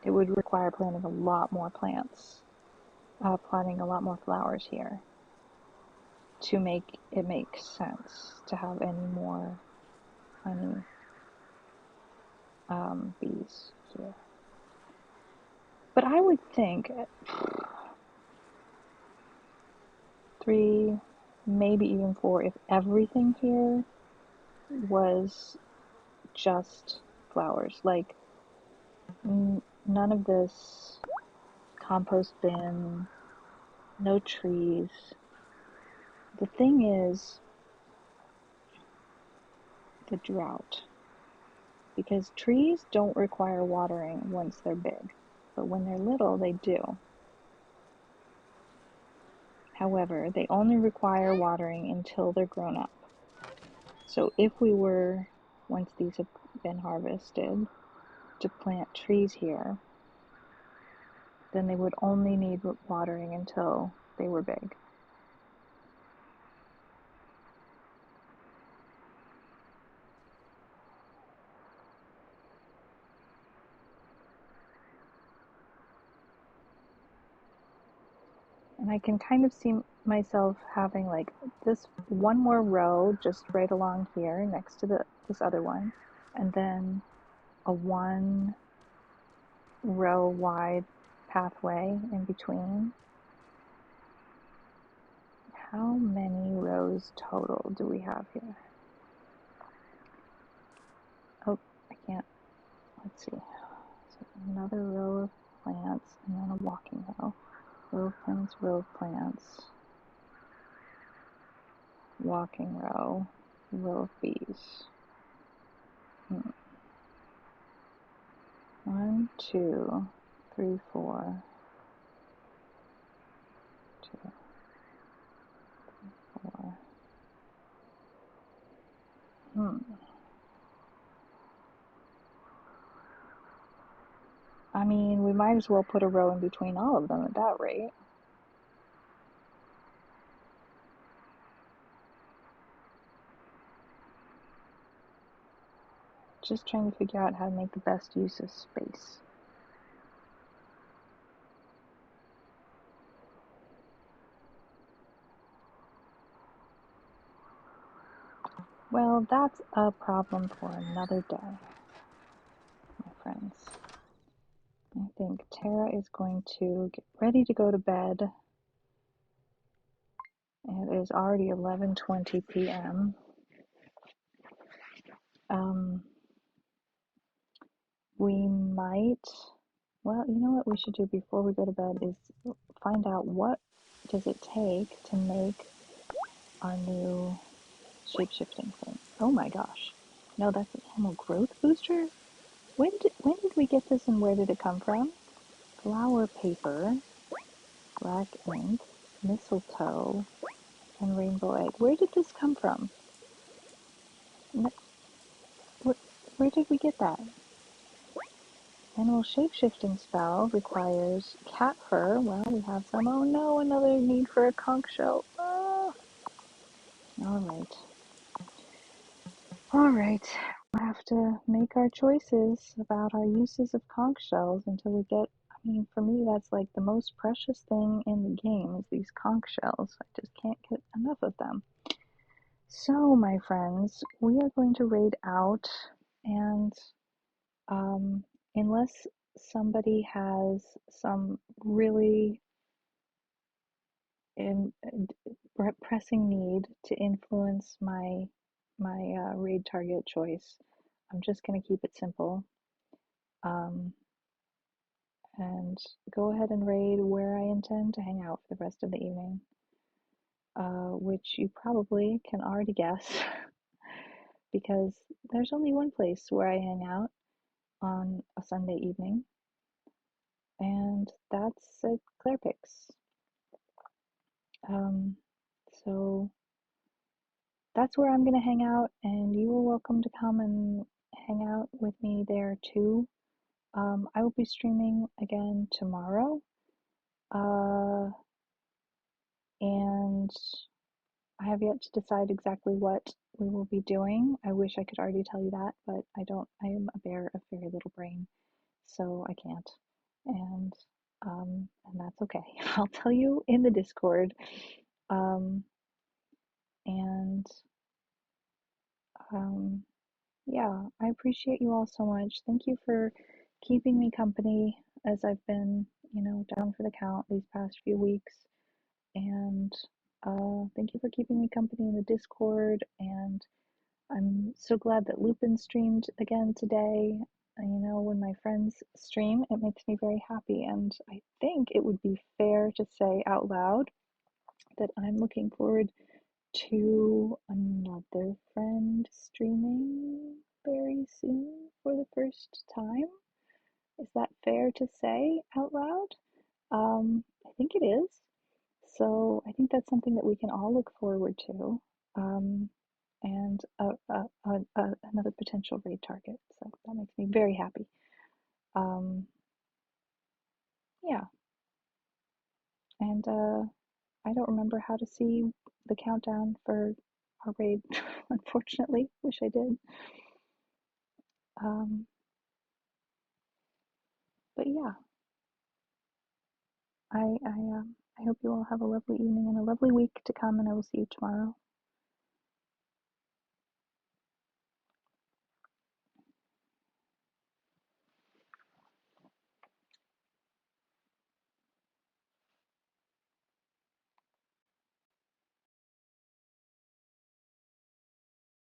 it would require planting a lot more plants, planting a lot more flowers here to make it make sense to have any more honey bees here. But I would think 3, maybe even 4, if everything here was just flowers. Like, none of this compost bin, no trees. The thing is the drought. Because trees don't require watering once they're big, but when they're little, they do. However, they only require watering until they're grown up. So if we were, once these have been harvested, to plant trees here, then they would only need watering until they were big. And I can kind of see myself having like this one more row just right along here next to this other one, and then a 1-row wide pathway in between. How many rows total do we have here? Oh, I can't. Let's see. So another row of plants and then a walking row. Row of plants, row of plants. Walking row, row of bees. 1, 2, 3, 4. 2, 4. I mean, we might as well put a row in between all of them at that rate. Just trying to figure out how to make the best use of space. Well, that's a problem for another day, my friends. I think Tara is going to get ready to go to bed. It is already 11:20 p.m. We might, well, you know what we should do before we go to bed is find out what does it take to make our new shape-shifting thing. Oh my gosh. No, that's an animal growth booster? When did we get this and where did it come from? Flower paper, black ink, mistletoe, and rainbow egg. Where did this come from? Where did we get that? Animal shape-shifting spell requires cat fur. Well, we have some. Oh no, another need for a conch shell. Oh. All right. We'll have to make our choices about our uses of conch shells until we get. I mean, for me, that's like the most precious thing in the game is these conch shells. I just can't get enough of them. So, my friends, we are going to raid out, and unless somebody has some really pressing need to influence my raid target choice, I'm just going to keep it simple and go ahead and raid where I intend to hang out for the rest of the evening, which you probably can already guess because there's only one place where I hang out on a Sunday evening, and that's at Claire Picks. So that's where I'm going to hang out, and you are welcome to come and hang out with me there too. I will be streaming again tomorrow, and I have yet to decide exactly what we will be doing. I wish I could already tell you that, but I don't. I am a bear of very little brain, so I can't, and that's okay. I'll tell you in the Discord, and yeah, I appreciate you all so much. Thank you for keeping me company as I've been, down for the count these past few weeks. And thank you for keeping me company in the Discord. And I'm so glad that Lupin streamed again today. When my friends stream, it makes me very happy. And I think it would be fair to say out loud that I'm looking forward to another friend streaming very soon for the first time. Is that fair to say out loud? I think it is. So I think that's something that we can all look forward to. And another potential raid target. So that makes me very happy. Yeah. And I don't remember how to see the countdown for our raid, unfortunately. Wish I did. But yeah, I I hope you all have a lovely evening and a lovely week to come, and I will see you tomorrow.